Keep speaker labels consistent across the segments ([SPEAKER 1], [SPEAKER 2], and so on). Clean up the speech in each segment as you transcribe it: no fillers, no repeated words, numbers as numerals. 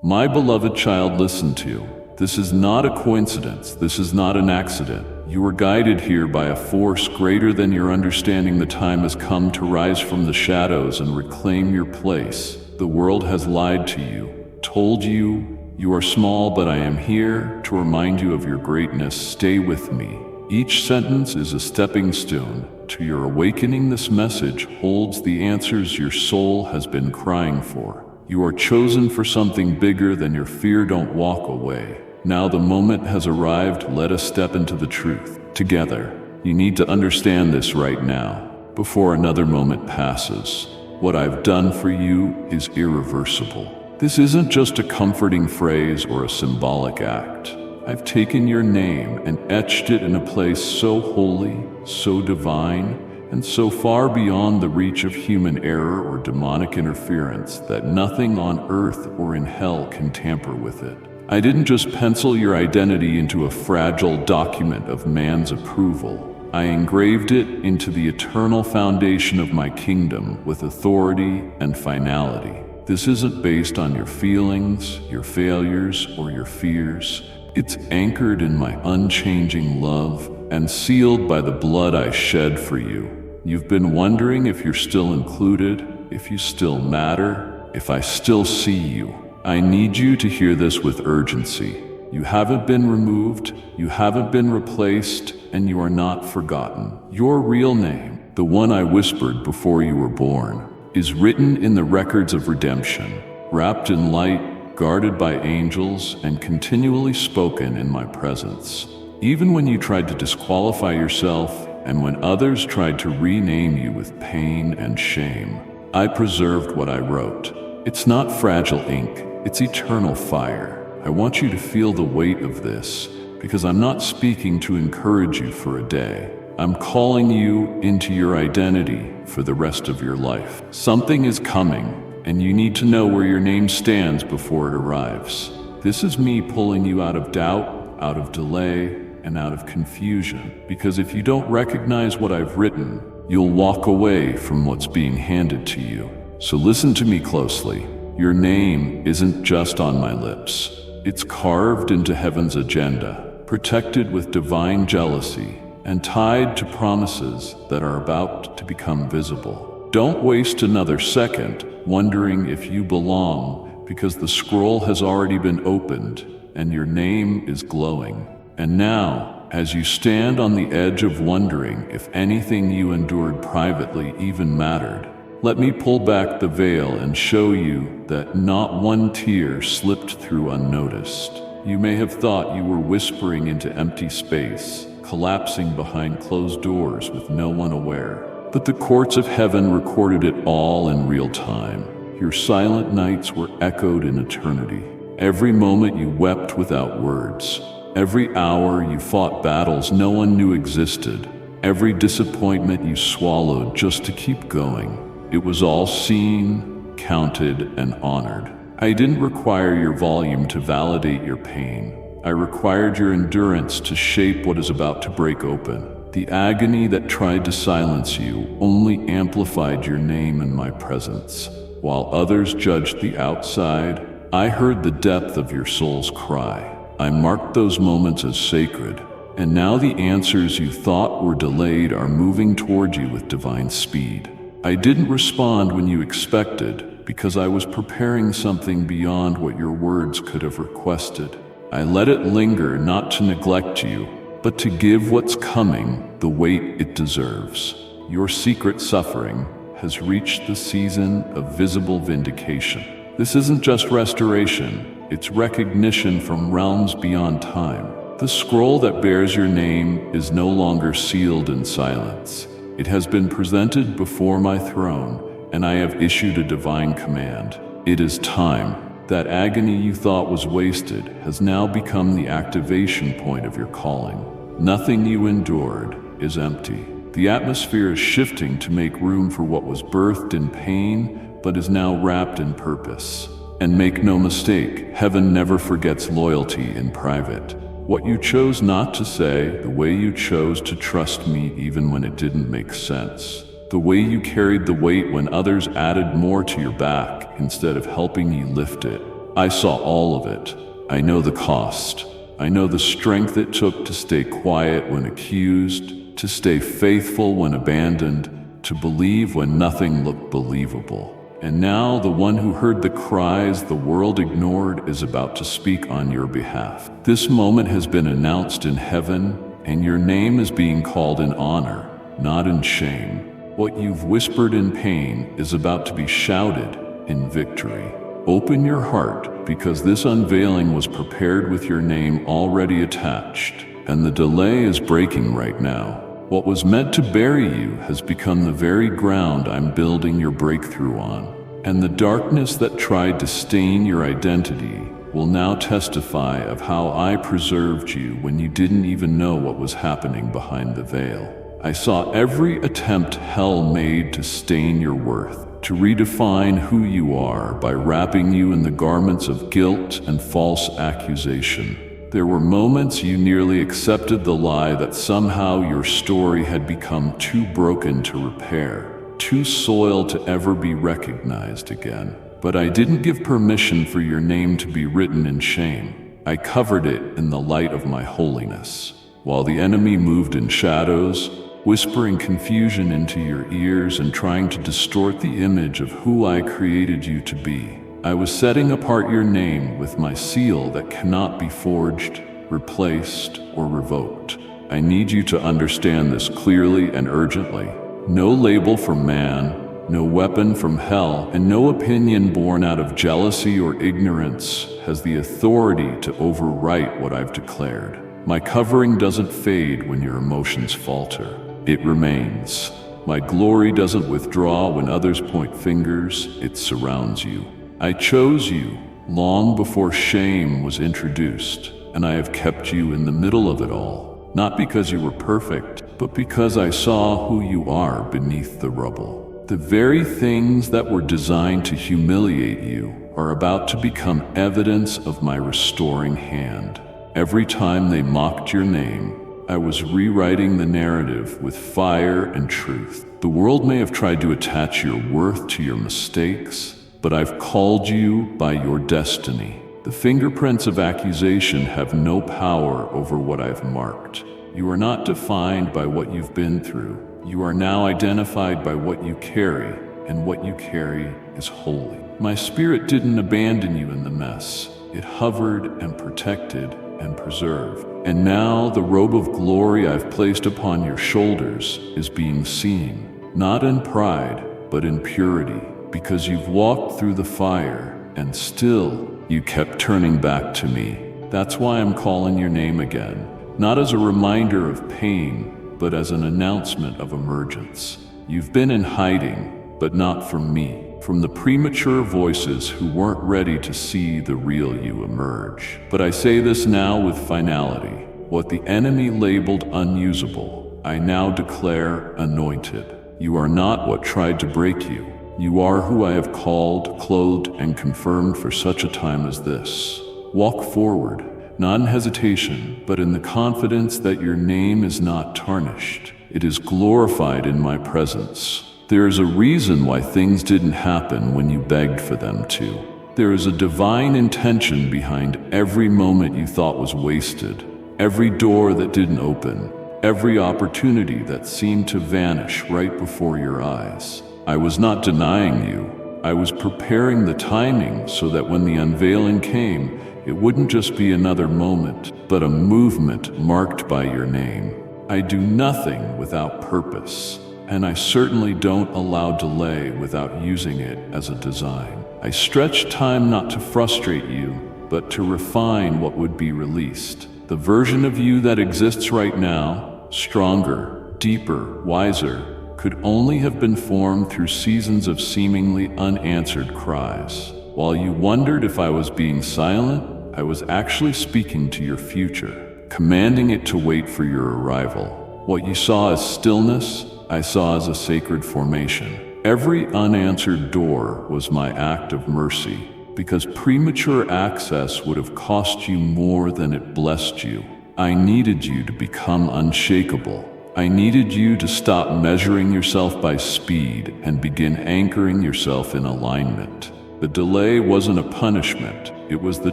[SPEAKER 1] My beloved child, listen to. This is not a coincidence. This is not an accident. You are guided here by a force greater than your understanding. The time has come to rise from the shadows and reclaim your place. The world has lied to you, told you you are small, but I am here to remind you of your greatness. Stay with me. Each sentence is a stepping stone to your awakening. This message holds the answers your soul has been crying for. You are chosen for something bigger than your fear. Don't walk away. Now the moment has arrived. Let us step into the truth together. You need to understand this right now, before another moment passes. What I've done for you is irreversible. This isn't just a comforting phrase or a symbolic act. I've taken your name and etched it in a place so holy, so divine, and so far beyond the reach of human error or demonic interference that nothing on earth or in hell can tamper with it. I didn't just pencil your identity into a fragile document of man's approval. I engraved it into the eternal foundation of my kingdom with authority and finality. This isn't based on your feelings, your failures, or your fears. It's anchored in my unchanging love and sealed by the blood I shed for you. You've been wondering if you're still included, if you still matter, if I still see you. I need you to hear this with urgency. You haven't been removed, you haven't been replaced, and you are not forgotten. Your real name, the one I whispered before you were born, is written in the records of redemption, wrapped in light, guarded by angels, and continually spoken in my presence. Even when you tried to disqualify yourself, and when others tried to rename you with pain and shame, I preserved what I wrote. It's not fragile ink, it's eternal fire. I want you to feel the weight of this, because I'm not speaking to encourage you for a day. I'm calling you into your identity for the rest of your life. Something is coming, and you need to know where your name stands before it arrives. This is me pulling you out of doubt, out of delay, and out of confusion, because if you don't recognize what I've written, you'll walk away from what's being handed to you. So listen to me closely. Your name isn't just on my lips. It's carved into heaven's agenda, protected with divine jealousy, and tied to promises that are about to become visible. Don't waste another second wondering if you belong, because the scroll has already been opened and your name is glowing. And now, as you stand on the edge of wondering if anything you endured privately even mattered, let me pull back the veil and show you that not one tear slipped through unnoticed. You may have thought you were whispering into empty space, collapsing behind closed doors with no one aware. But the courts of heaven recorded it all in real time. Your silent nights were echoed in eternity. Every moment you wept without words. Every hour you fought battles no one knew existed. Every disappointment you swallowed just to keep going. It was all seen, counted, and honored. I didn't require your volume to validate your pain. I required your endurance to shape what is about to break open. The agony that tried to silence you only amplified your name in my presence. While others judged the outside, I heard the depth of your soul's cry. I marked those moments as sacred, and now the answers you thought were delayed are moving toward you with divine speed. I didn't respond when you expected, because I was preparing something beyond what your words could have requested. I let it linger, not to neglect you, but to give what's coming the weight it deserves. Your secret suffering has reached the season of visible vindication. This isn't just restoration, it's recognition from realms beyond time. The scroll that bears your name is no longer sealed in silence. It has been presented before my throne, and I have issued a divine command. It is time. That agony you thought was wasted has now become the activation point of your calling. Nothing you endured is empty. The atmosphere is shifting to make room for what was birthed in pain, but is now wrapped in purpose. And make no mistake, heaven never forgets loyalty in private. What you chose not to say, the way you chose to trust me even when it didn't make sense. The way you carried the weight when others added more to your back instead of helping you lift it. I saw all of it. I know the cost. I know the strength it took to stay quiet when accused, to stay faithful when abandoned, to believe when nothing looked believable. And now the one who heard the cries the world ignored is about to speak on your behalf. This moment has been announced in heaven, and your name is being called in honor, not in shame. What you've whispered in pain is about to be shouted in victory. Open your heart, because this unveiling was prepared with your name already attached, and the delay is breaking right now. What was meant to bury you has become the very ground I'm building your breakthrough on. And the darkness that tried to stain your identity will now testify of how I preserved you when you didn't even know what was happening behind the veil. I saw every attempt hell made to stain your worth, to redefine who you are by wrapping you in the garments of guilt and false accusation. There were moments you nearly accepted the lie that somehow your story had become too broken to repair, too soiled to ever be recognized again. But I didn't give permission for your name to be written in shame. I covered it in the light of my holiness. While the enemy moved in shadows, whispering confusion into your ears and trying to distort the image of who I created you to be, I was setting apart your name with my seal that cannot be forged, replaced, or revoked. I need you to understand this clearly and urgently. No label from man, no weapon from hell, and no opinion born out of jealousy or ignorance has the authority to overwrite what I've declared. My covering doesn't fade when your emotions falter. It remains. My glory doesn't withdraw when others point fingers. It surrounds you. I chose you long before shame was introduced, and I have kept you in the middle of it all, not because you were perfect, but because I saw who you are beneath the rubble. The very things that were designed to humiliate you are about to become evidence of my restoring hand. Every time they mocked your name, I was rewriting the narrative with fire and truth. The world may have tried to attach your worth to your mistakes, but I've called you by your destiny. The fingerprints of accusation have no power over what I've marked. You are not defined by what you've been through. You are now identified by what you carry, and what you carry is holy. My spirit didn't abandon you in the mess. It hovered and protected and preserved. And now the robe of glory I've placed upon your shoulders is being seen, not in pride, but in purity. Because you've walked through the fire, and still you kept turning back to me. That's why I'm calling your name again, not as a reminder of pain, but as an announcement of emergence. You've been in hiding, but not from me, from the premature voices who weren't ready to see the real you emerge. But I say this now with finality. What the enemy labeled unusable, I now declare anointed. You are not what tried to break you. You are who I have called, clothed, and confirmed for such a time as this. Walk forward, not in hesitation, but in the confidence that your name is not tarnished. It is glorified in my presence. There is a reason why things didn't happen when you begged for them to. There is a divine intention behind every moment you thought was wasted, every door that didn't open, every opportunity that seemed to vanish right before your eyes. I was not denying you. I was preparing the timing so that when the unveiling came, it wouldn't just be another moment, but a movement marked by your name. I do nothing without purpose, and I certainly don't allow delay without using it as a design. I stretch time not to frustrate you, but to refine what would be released. The version of you that exists right now, stronger, deeper, wiser, could only have been formed through seasons of seemingly unanswered cries. While you wondered if I was being silent, I was actually speaking to your future, commanding it to wait for your arrival. What you saw as stillness, I saw as a sacred formation. Every unanswered door was my act of mercy, because premature access would have cost you more than it blessed you. I needed you to become unshakable. I needed you to stop measuring yourself by speed and begin anchoring yourself in alignment. The delay wasn't a punishment, It was the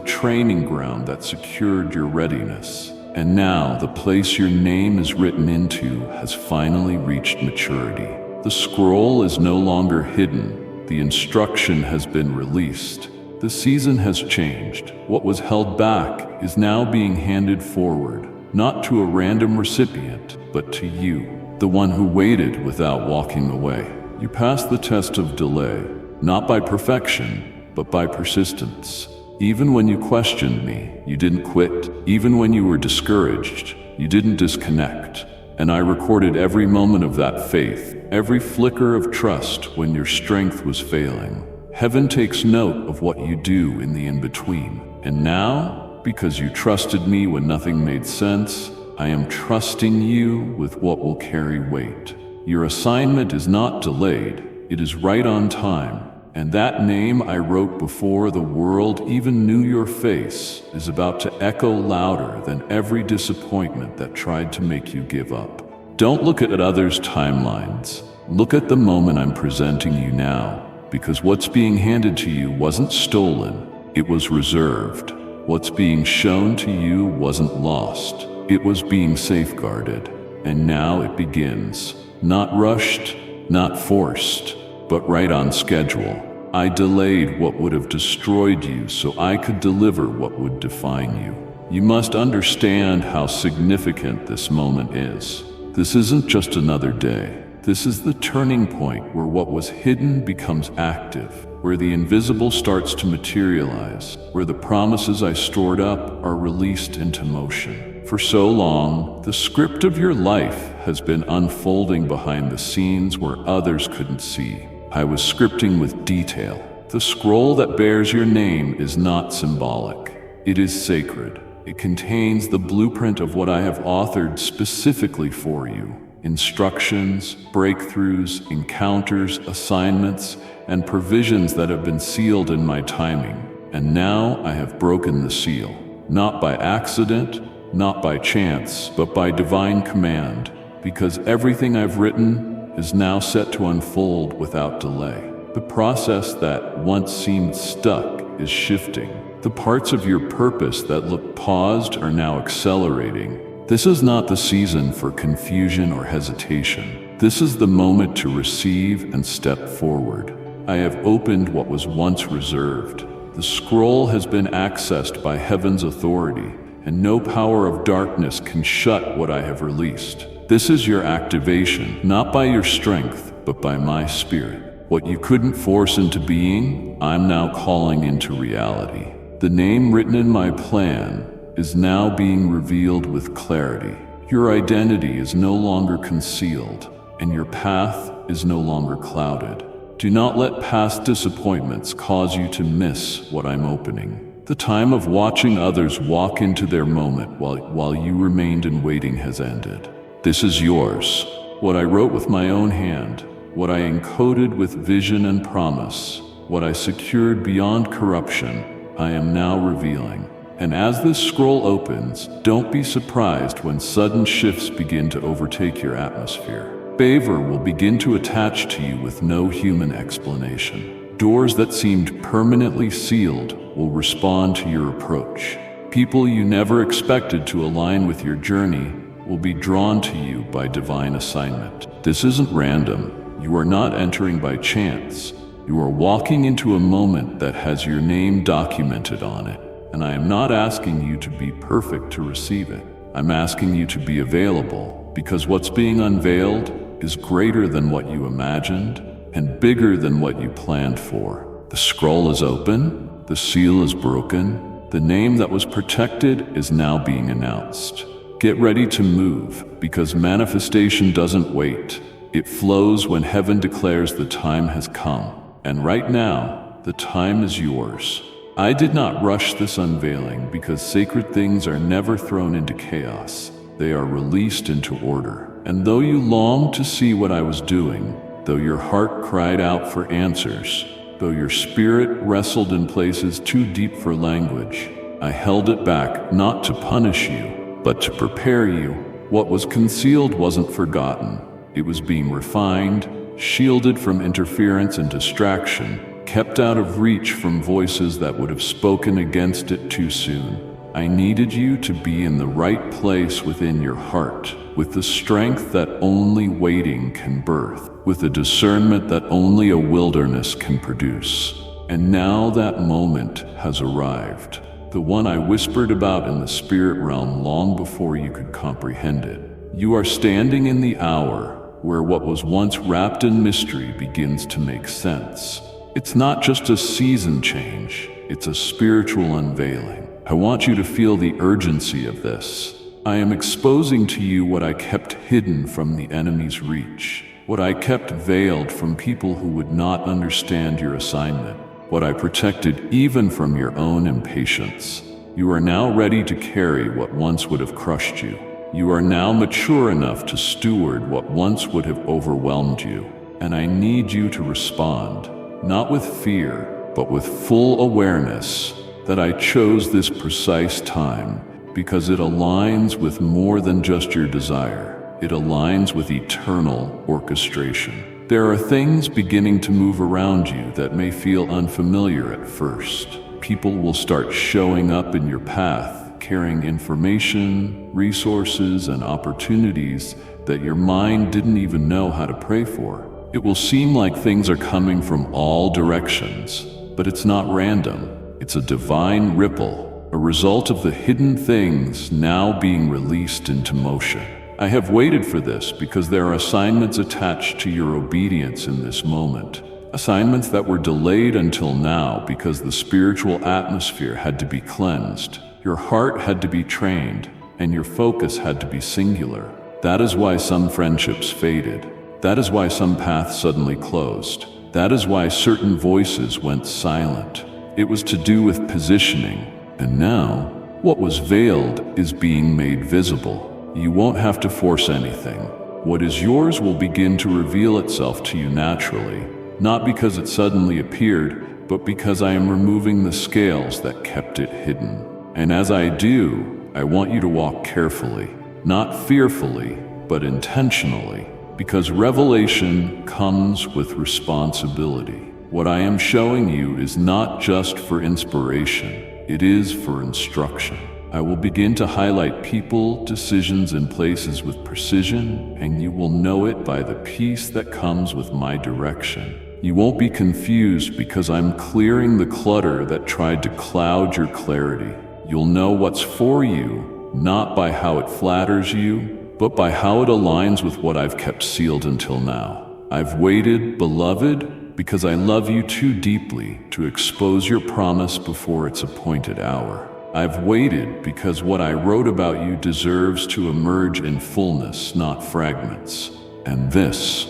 [SPEAKER 1] training ground that secured your readiness. And now, the place your name is written into has finally reached maturity. The scroll is no longer hidden. The instruction has been released. The season has changed. What was held back is now being handed forward, not to a random recipient, but to you, the one who waited without walking away. You passed the test of delay, not by perfection, but by persistence. Even when you questioned me, you didn't quit. Even when you were discouraged, you didn't disconnect. And I recorded every moment of that faith, every flicker of trust when your strength was failing. Heaven takes note of what you do in the in-between. And now, because you trusted me when nothing made sense, I am trusting you with what will carry weight. Your assignment is not delayed, it is right on time. And that name I wrote before the world even knew your face is about to echo louder than every disappointment that tried to make you give up. Don't look at others' timelines. Look at the moment I'm presenting you now, because what's being handed to you wasn't stolen, it was reserved. What's being shown to you wasn't lost, it was being safeguarded. And now it begins. Not rushed, not forced, but right on schedule. I delayed what would have destroyed you so I could deliver what would define you. You must understand how significant this moment is. This isn't just another day. This is the turning point where what was hidden becomes active, where the invisible starts to materialize, where the promises I stored up are released into motion. For so long, the script of your life has been unfolding behind the scenes where others couldn't see. I was scripting with detail. The scroll that bears your name is not symbolic. It is sacred. It contains the blueprint of what I have authored specifically for you. Instructions, breakthroughs, encounters, assignments, and provisions that have been sealed in my timing. And now I have broken the seal. Not by accident, not by chance, but by divine command. Because everything I've written is now set to unfold without delay. The process that once seemed stuck is shifting. The parts of your purpose that looked paused are now accelerating. This is not the season for confusion or hesitation. This is the moment to receive and step forward. I have opened what was once reserved. The scroll has been accessed by heaven's authority, and no power of darkness can shut what I have released. This is your activation, not by your strength, but by my spirit. What you couldn't force into being, I'm now calling into reality. The name written in my plan is now being revealed with clarity. Your identity is no longer concealed, and your path is no longer clouded. Do not let past disappointments cause you to miss what I'm opening. The time of watching others walk into their moment while you remained in waiting has ended. This is yours. What I wrote with my own hand, what I encoded with vision and promise, what I secured beyond corruption, I am now revealing. And as this scroll opens, don't be surprised when sudden shifts begin to overtake your atmosphere. Favor will begin to attach to you with no human explanation. Doors that seemed permanently sealed will respond to your approach. People you never expected to align with your journey will be drawn to you by divine assignment. This isn't random. You are not entering by chance. You are walking into a moment that has your name documented on it. And I am not asking you to be perfect to receive it. I'm asking you to be available, because what's being unveiled is greater than what you imagined and bigger than what you planned for. The scroll is open, the seal is broken, the name that was protected is now being announced. Get ready to move, because manifestation doesn't wait. It flows when heaven declares the time has come. And right now, the time is yours. I did not rush this unveiling because sacred things are never thrown into chaos. They are released into order. And though you longed to see what I was doing, though your heart cried out for answers, though your spirit wrestled in places too deep for language, I held it back not to punish you, but to prepare you. What was concealed wasn't forgotten. It was being refined, shielded from interference and distraction, kept out of reach from voices that would have spoken against it too soon. I needed you to be in the right place within your heart, with the strength that only waiting can birth, with the discernment that only a wilderness can produce. And now that moment has arrived, the one I whispered about in the spirit realm long before you could comprehend it. You are standing in the hour where what was once wrapped in mystery begins to make sense. It's not just a season change, it's a spiritual unveiling. I want you to feel the urgency of this. I am exposing to you what I kept hidden from the enemy's reach, what I kept veiled from people who would not understand your assignment, what I protected even from your own impatience. You are now ready to carry what once would have crushed you. You are now mature enough to steward what once would have overwhelmed you. And I need you to respond, not with fear, but with full awareness that I chose this precise time because it aligns with more than just your desire. It aligns with eternal orchestration. There are things beginning to move around you that may feel unfamiliar at first. People will start showing up in your path, carrying information, resources, and opportunities that your mind didn't even know how to pray for. It will seem like things are coming from all directions, but it's not random. It's a divine ripple, a result of the hidden things now being released into motion. I have waited for this because there are assignments attached to your obedience in this moment. Assignments that were delayed until now because the spiritual atmosphere had to be cleansed. Your heart had to be trained, and your focus had to be singular. That is why some friendships faded. That is why some paths suddenly closed. That is why certain voices went silent. It was to do with positioning. And now, what was veiled is being made visible. You won't have to force anything. What is yours will begin to reveal itself to you naturally, not because it suddenly appeared, but because I am removing the scales that kept it hidden. And as I do, I want you to walk carefully, not fearfully, but intentionally, because revelation comes with responsibility. What I am showing you is not just for inspiration, it is for instruction. I will begin to highlight people, decisions, and places with precision, and you will know it by the peace that comes with my direction. You won't be confused because I'm clearing the clutter that tried to cloud your clarity. You'll know what's for you, not by how it flatters you, but by how it aligns with what I've kept sealed until now. I've waited, beloved, because I love you too deeply to expose your promise before its appointed hour. I've waited because what I wrote about you deserves to emerge in fullness, not fragments. And this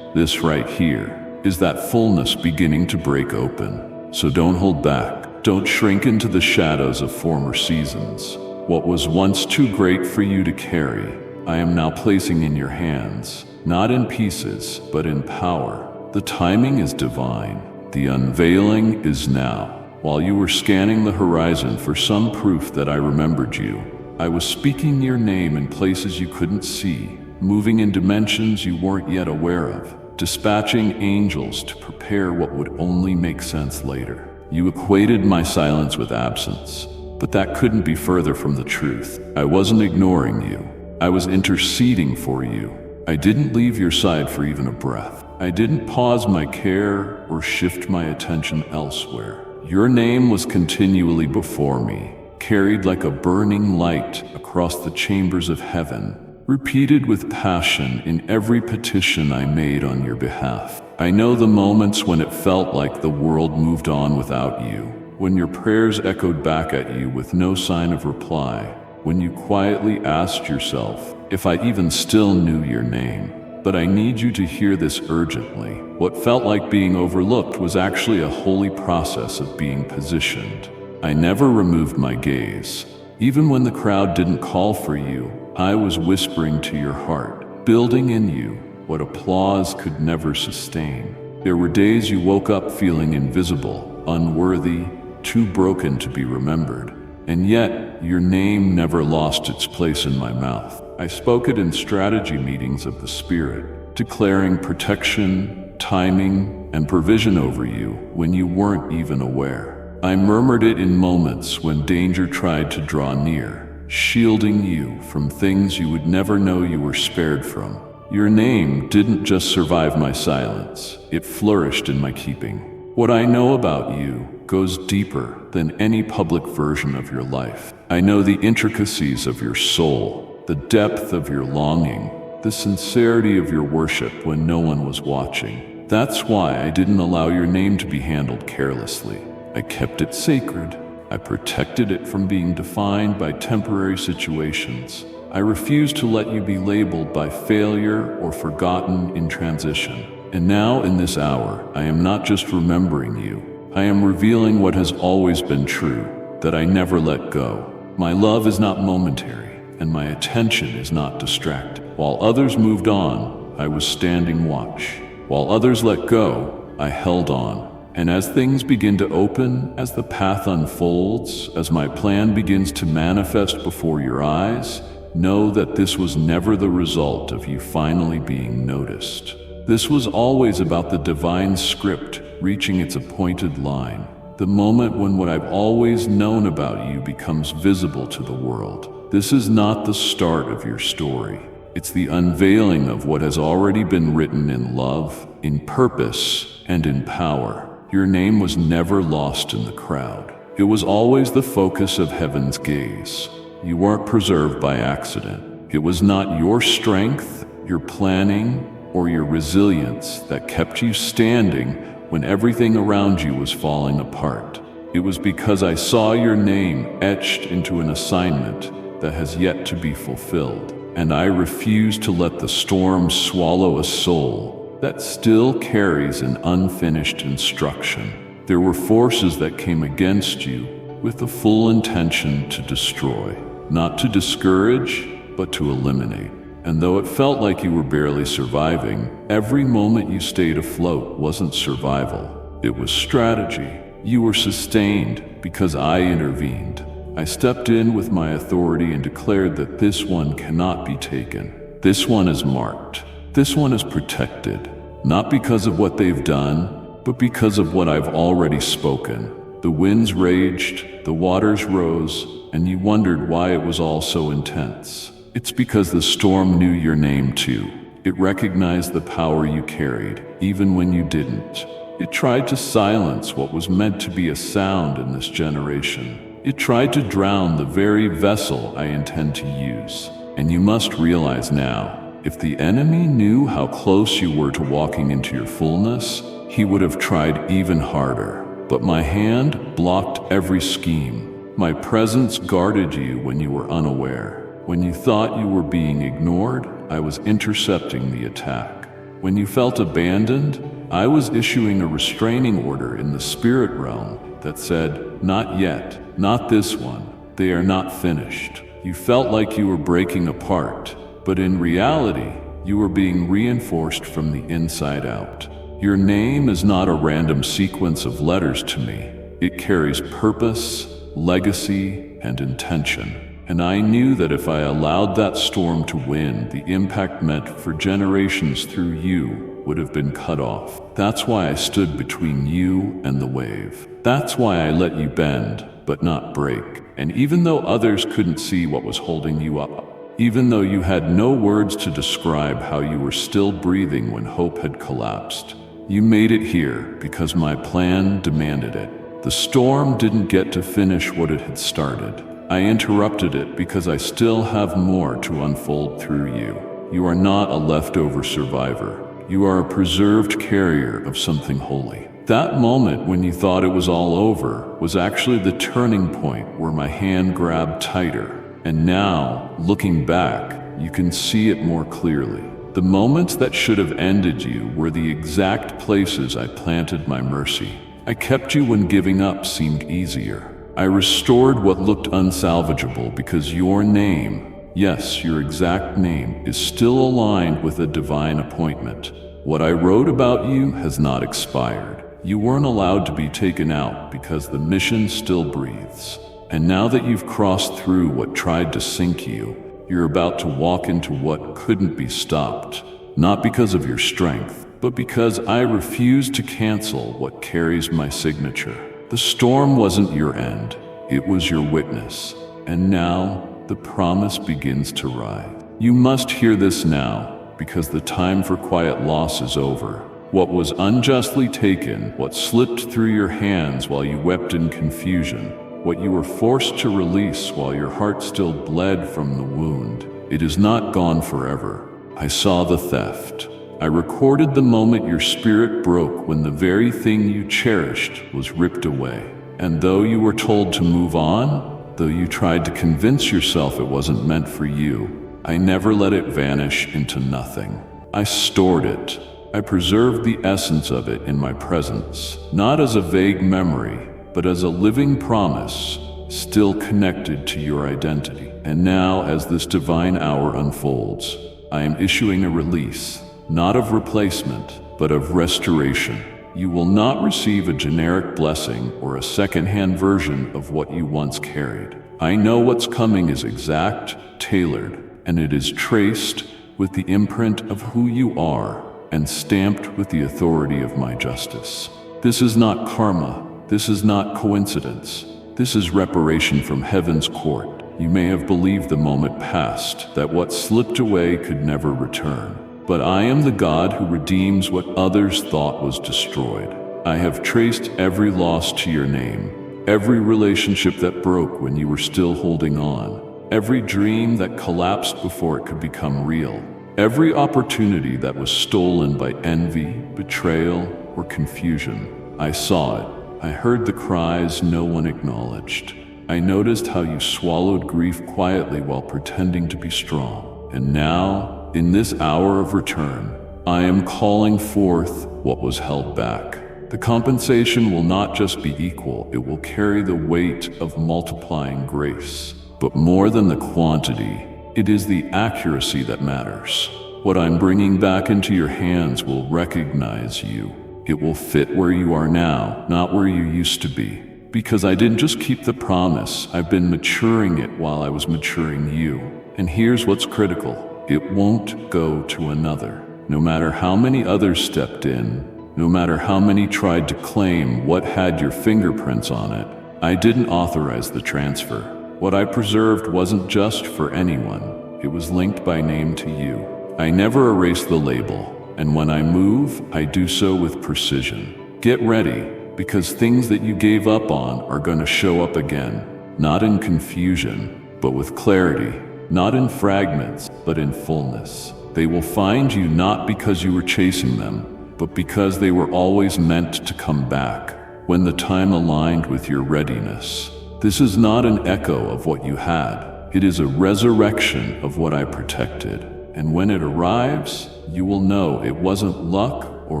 [SPEAKER 1] right here, is that fullness beginning to break open. So don't hold back. Don't shrink into the shadows of former seasons. What was once too great for you to carry, I am now placing in your hands, not in pieces, but in power. The timing is divine. The unveiling is now. While you were scanning the horizon for some proof that I remembered you, I was speaking your name in places you couldn't see, moving in dimensions you weren't yet aware of, dispatching angels to prepare what would only make sense later. You equated my silence with absence, but that couldn't be further from the truth. I wasn't ignoring you. I was interceding for you. I didn't leave your side for even a breath. I didn't pause my care or shift my attention elsewhere. Your name was continually before me, carried like a burning light across the chambers of heaven, repeated with passion in every petition I made on your behalf. I know the moments when it felt like the world moved on without you, when your prayers echoed back at you with no sign of reply, when you quietly asked yourself if I even still knew your name. But I need you to hear this urgently. What felt like being overlooked was actually a holy process of being positioned. I never removed my gaze. Even when the crowd didn't call for you, I was whispering to your heart, building in you what applause could never sustain. There were days you woke up feeling invisible, unworthy, too broken to be remembered. And yet, your name never lost its place in my mouth. I spoke it in strategy meetings of the Spirit, declaring protection, timing, and provision over you when you weren't even aware. I murmured it in moments when danger tried to draw near, shielding you from things you would never know you were spared from. Your name didn't just survive my silence, it flourished in my keeping. What I know about you goes deeper than any public version of your life. I know the intricacies of your soul, the depth of your longing, the sincerity of your worship when no one was watching. That's why I didn't allow your name to be handled carelessly. I kept it sacred. I protected it from being defined by temporary situations. I refused to let you be labeled by failure or forgotten in transition. And now, in this hour, I am not just remembering you. I am revealing what has always been true, that I never let go. My love is not momentary, and my attention is not distracted. While others moved on, I was standing watch. While others let go, I held on. And as things begin to open, as the path unfolds, as my plan begins to manifest before your eyes, know that this was never the result of you finally being noticed. This was always about the divine script reaching its appointed line, the moment when what I've always known about you becomes visible to the world. This is not the start of your story. It's the unveiling of what has already been written in love, in purpose, and in power. Your name was never lost in the crowd. It was always the focus of heaven's gaze. You weren't preserved by accident. It was not your strength, your planning, or your resilience that kept you standing when everything around you was falling apart. It was because I saw your name etched into an assignment that has yet to be fulfilled. And I refuse to let the storm swallow a soul that still carries an unfinished instruction. There were forces that came against you with the full intention to destroy, not to discourage, but to eliminate. And though it felt like you were barely surviving, every moment you stayed afloat wasn't survival. It was strategy. You were sustained because I intervened. I stepped in with my authority and declared that this one cannot be taken. This one is marked. This one is protected, not because of what they've done, but because of what I've already spoken. The winds raged, the waters rose, and you wondered why it was all so intense. It's because the storm knew your name too. It recognized the power you carried, even when you didn't. It tried to silence what was meant to be a sound in this generation. It tried to drown the very vessel I intend to use. And you must realize now, if the enemy knew how close you were to walking into your fullness, he would have tried even harder. But my hand blocked every scheme. My presence guarded you when you were unaware. When you thought you were being ignored, I was intercepting the attack. When you felt abandoned, I was issuing a restraining order in the spirit realm that said, "Not yet, not this one. They are not finished." You felt like you were breaking apart, but in reality, you were being reinforced from the inside out. Your name is not a random sequence of letters to me. It carries purpose, legacy, and intention. And I knew that if I allowed that storm to win, the impact meant for generations through you would have been cut off. That's why I stood between you and the wave. That's why I let you bend, but not break. And even though others couldn't see what was holding you up, even though you had no words to describe how you were still breathing when hope had collapsed, you made it here because my plan demanded it. The storm didn't get to finish what it had started. I interrupted it because I still have more to unfold through you. You are not a leftover survivor. You are a preserved carrier of something holy. That moment when you thought it was all over was actually the turning point where my hand grabbed tighter. And now, looking back, you can see it more clearly. The moments that should have ended you were the exact places I planted my mercy. I kept you when giving up seemed easier. I restored what looked unsalvageable because your name, yes, your exact name, is still aligned with a divine appointment. What I wrote about you has not expired. You weren't allowed to be taken out because the mission still breathes. And now that you've crossed through what tried to sink you, you're about to walk into what couldn't be stopped. Not because of your strength, but because I refuse to cancel what carries my signature. The storm wasn't your end, it was your witness. And now, the promise begins to rise. You must hear this now, because the time for quiet loss is over. What was unjustly taken, what slipped through your hands while you wept in confusion, what you were forced to release while your heart still bled from the wound, it is not gone forever. I saw the theft. I recorded the moment your spirit broke when the very thing you cherished was ripped away. And though you were told to move on, though you tried to convince yourself it wasn't meant for you, I never let it vanish into nothing. I stored it. I preserved the essence of it in my presence, not as a vague memory, but as a living promise, still connected to your identity. And now, as this divine hour unfolds, I am issuing a release, not of replacement, but of restoration. You will not receive a generic blessing or a second-hand version of what you once carried. I know what's coming is exact, tailored, and it is traced with the imprint of who you are and stamped with the authority of my justice. This is not karma. This is not coincidence. This is reparation from heaven's court. You may have believed the moment past, that what slipped away could never return. But I am the God who redeems what others thought was destroyed. I have traced every loss to your name, every relationship that broke when you were still holding on, every dream that collapsed before it could become real, every opportunity that was stolen by envy, betrayal, or confusion. I saw it. I heard the cries no one acknowledged. I noticed how you swallowed grief quietly while pretending to be strong. And now, in this hour of return, I am calling forth what was held back. The compensation will not just be equal, it will carry the weight of multiplying grace. But more than the quantity, it is the accuracy that matters. What I'm bringing back into your hands will recognize you. It will fit where you are now, not where you used to be. Because I didn't just keep the promise, I've been maturing it while I was maturing you. And here's what's critical. It won't go to another. No matter how many others stepped in, no matter how many tried to claim what had your fingerprints on it, I didn't authorize the transfer. What I preserved wasn't just for anyone. It was linked by name to you. I never erased the label, and when I move, I do so with precision. Get ready, because things that you gave up on are going to show up again, not in confusion, but with clarity, not in fragments, but in fullness. They will find you not because you were chasing them, but because they were always meant to come back, when the time aligned with your readiness. This is not an echo of what you had. It is a resurrection of what I protected. And when it arrives, you will know it wasn't luck or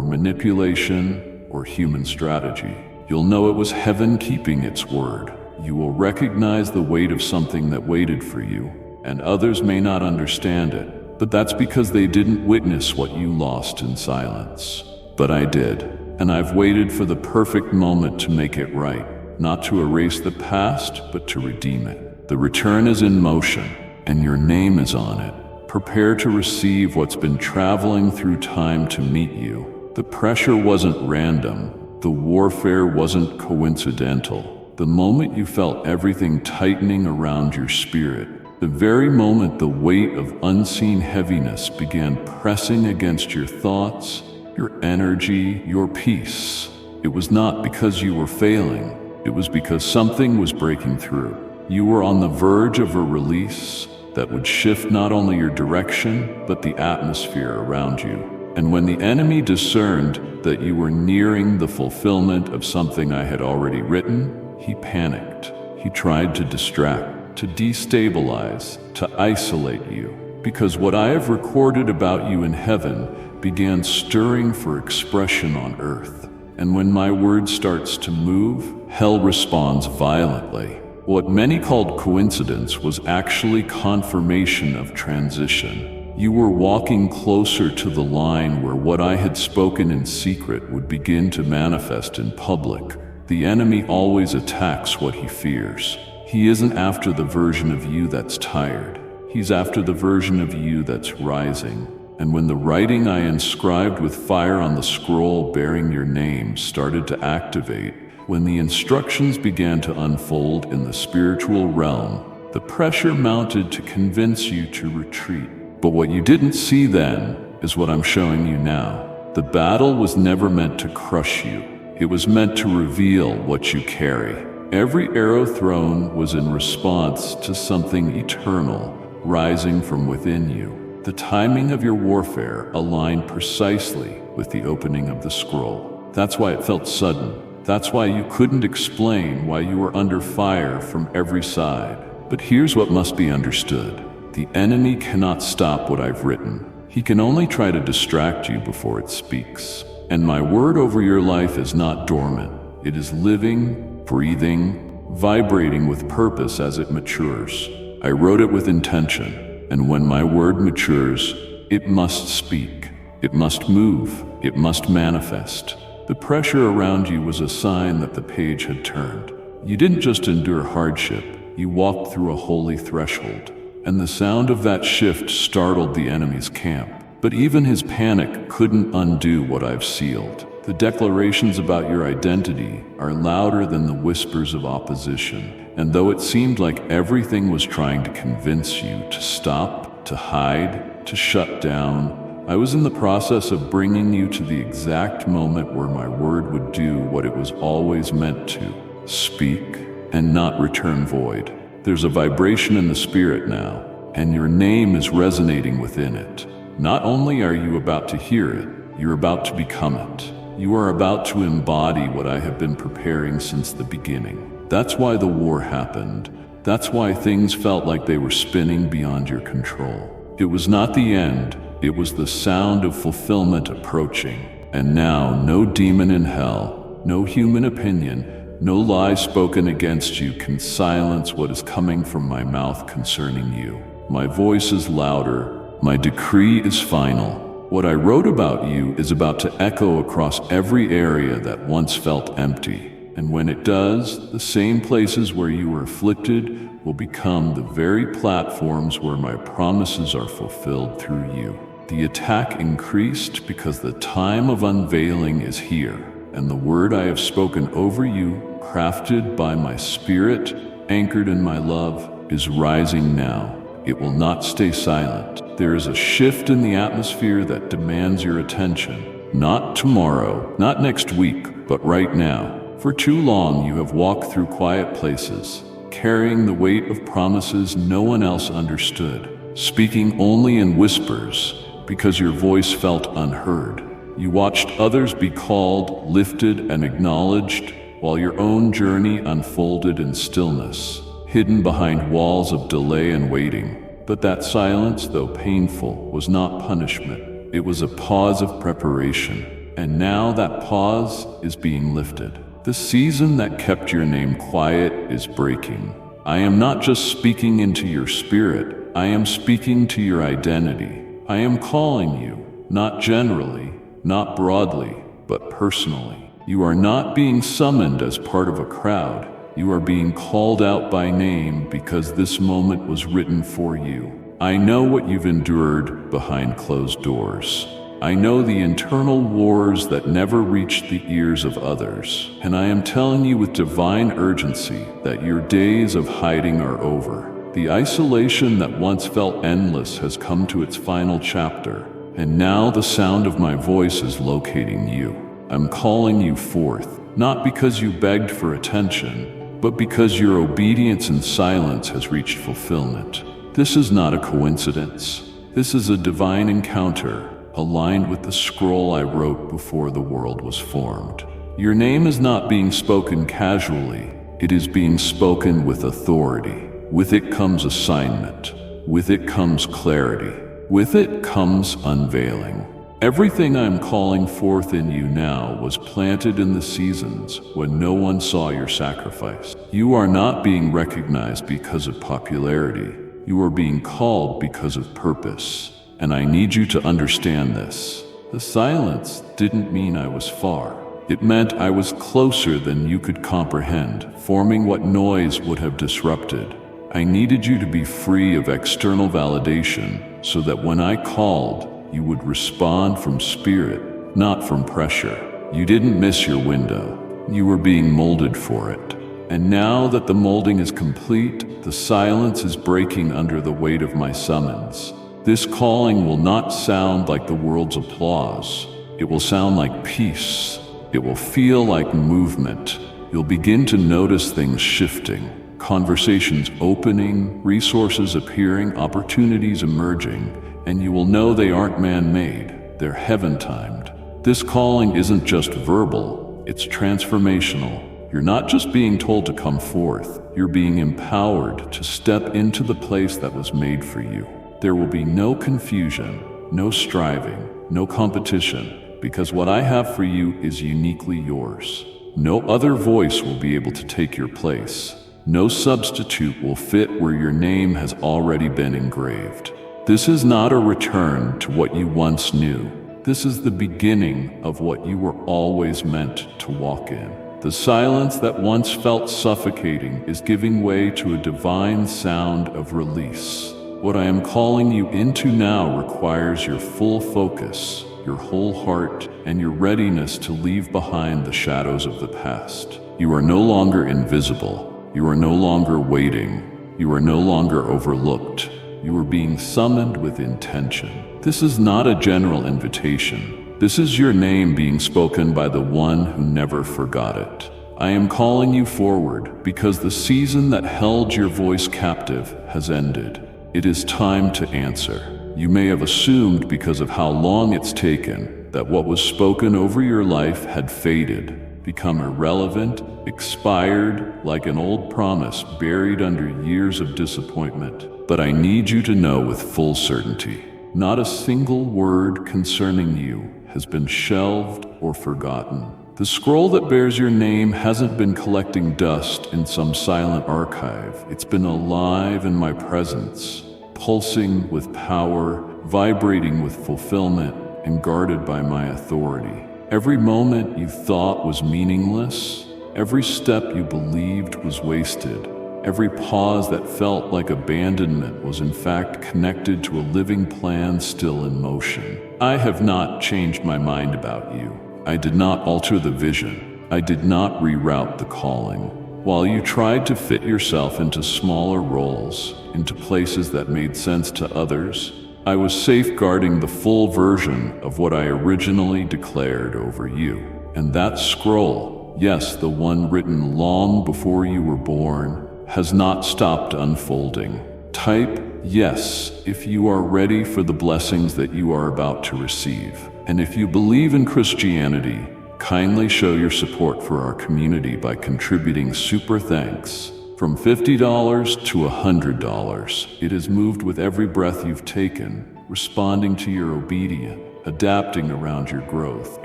[SPEAKER 1] manipulation or human strategy. You'll know it was heaven keeping its word. You will recognize the weight of something that waited for you, and others may not understand it, but that's because they didn't witness what you lost in silence. But I did, and I've waited for the perfect moment to make it right, not to erase the past, but to redeem it. The return is in motion, and your name is on it. Prepare to receive what's been traveling through time to meet you. The pressure wasn't random. The warfare wasn't coincidental. The moment you felt everything tightening around your spirit, the very moment the weight of unseen heaviness began pressing against your thoughts, your energy, your peace, it was not because you were failing. It was because something was breaking through. You were on the verge of a release that would shift not only your direction, but the atmosphere around you. And when the enemy discerned that you were nearing the fulfillment of something I had already written, he panicked. He tried to distract, to destabilize, to isolate you. Because what I have recorded about you in heaven began stirring for expression on earth. And when my word starts to move, hell responds violently. What many called coincidence was actually confirmation of transition. You were walking closer to the line where what I had spoken in secret would begin to manifest in public. The enemy always attacks what he fears. He isn't after the version of you that's tired. He's after the version of you that's rising. And when the writing I inscribed with fire on the scroll bearing your name started to activate, when the instructions began to unfold in the spiritual realm, the pressure mounted to convince you to retreat. But what you didn't see then is what I'm showing you now. The battle was never meant to crush you. It was meant to reveal what you carry. Every arrow thrown was in response to something eternal rising from within you. The timing of your warfare aligned precisely with the opening of the scroll. That's why it felt sudden. That's why you couldn't explain why you were under fire from every side. But here's what must be understood. The enemy cannot stop what I've written. He can only try to distract you before it speaks. And my word over your life is not dormant. It is living, breathing, vibrating with purpose as it matures. I wrote it with intention, and when my word matures, it must speak. It must move. It must manifest. The pressure around you was a sign that the page had turned. You didn't just endure hardship, you walked through a holy threshold. And the sound of that shift startled the enemy's camp. But even his panic couldn't undo what I've sealed. The declarations about your identity are louder than the whispers of opposition. And though it seemed like everything was trying to convince you to stop, to hide, to shut down, I was in the process of bringing you to the exact moment where my word would do what it was always meant to: speak and not return void. There's a vibration in the spirit now, and your name is resonating within it. Not only are you about to hear it, you're about to become it. You are about to embody what I have been preparing since the beginning. That's why the war happened. That's why things felt like they were spinning beyond your control. It was not the end, it was the sound of fulfillment approaching. And now, no demon in hell, no human opinion, no lie spoken against you can silence what is coming from my mouth concerning you. My voice is louder. My decree is final. What I wrote about you is about to echo across every area that once felt empty. And when it does, the same places where you were afflicted will become the very platforms where my promises are fulfilled through you. The attack increased because the time of unveiling is here, and the word I have spoken over you, crafted by my spirit, anchored in my love, is rising now. It will not stay silent. There is a shift in the atmosphere that demands your attention. Not tomorrow, not next week, but right now. For too long you have walked through quiet places, carrying the weight of promises no one else understood, speaking only in whispers because your voice felt unheard. You watched others be called, lifted, and acknowledged, while your own journey unfolded in stillness, hidden behind walls of delay and waiting. But that silence, though painful, was not punishment. It was a pause of preparation. And now that pause is being lifted. The season that kept your name quiet is breaking. I am not just speaking into your spirit, I am speaking to your identity. I am calling you, not generally, not broadly, but personally. You are not being summoned as part of a crowd. You are being called out by name because this moment was written for you. I know what you've endured behind closed doors. I know the internal wars that never reached the ears of others. And I am telling you with divine urgency that your days of hiding are over. The isolation that once felt endless has come to its final chapter. And now the sound of my voice is locating you. I'm calling you forth, not because you begged for attention, but because your obedience and silence has reached fulfillment. This is not a coincidence. This is a divine encounter, aligned with the scroll I wrote before the world was formed. Your name is not being spoken casually. It is being spoken with authority. With it comes assignment. With it comes clarity. With it comes unveiling. Everything I am calling forth in you now was planted in the seasons when no one saw your sacrifice. You are not being recognized because of popularity. You are being called because of purpose. And I need you to understand this. The silence didn't mean I was far. It meant I was closer than you could comprehend, forming what noise would have disrupted. I needed you to be free of external validation so that when I called, You would respond from spirit, not from pressure. You didn't miss your window. You were being molded for it. And now that the molding is complete, the silence is breaking under the weight of my summons. This calling will not sound like the world's applause. It will sound like peace. It will feel like movement. You'll begin to notice things shifting, conversations opening, resources appearing, opportunities emerging, and you will know they aren't man-made, they're heaven-timed. This calling isn't just verbal, it's transformational. You're not just being told to come forth, you're being empowered to step into the place that was made for you. There will be no confusion, no striving, no competition, because what I have for you is uniquely yours. No other voice will be able to take your place. No substitute will fit where your name has already been engraved. This is not a return to what you once knew. This is the beginning of what you were always meant to walk in. The silence that once felt suffocating is giving way to a divine sound of release. What I am calling you into now requires your full focus, your whole heart, and your readiness to leave behind the shadows of the past. You are no longer invisible. You are no longer waiting. You are no longer overlooked. You are being summoned with intention. This is not a general invitation. This is your name being spoken by the one who never forgot it. I am calling you forward because the season that held your voice captive has ended. It is time to answer. You may have assumed because of how long it's taken that what was spoken over your life had faded, become irrelevant, expired, like an old promise buried under years of disappointment. But I need you to know with full certainty, not a single word concerning you has been shelved or forgotten. The scroll that bears your name hasn't been collecting dust in some silent archive. It's been alive in my presence, pulsing with power, vibrating with fulfillment, and guarded by my authority. Every moment you thought was meaningless, every step you believed was wasted, every pause that felt like abandonment was in fact connected to a living plan still in motion. I have not changed my mind about you. I did not alter the vision. I did not reroute the calling. While you tried to fit yourself into smaller roles, into places that made sense to others, I was safeguarding the full version of what I originally declared over you. And that scroll, yes, the one written long before you were born, has not stopped unfolding. Type yes if you are ready for the blessings that you are about to receive. And if you believe in Christianity, kindly show your support for our community by contributing super thanks. From $50 to $100, it is moved with every breath you've taken, responding to your obedience, adapting around your growth,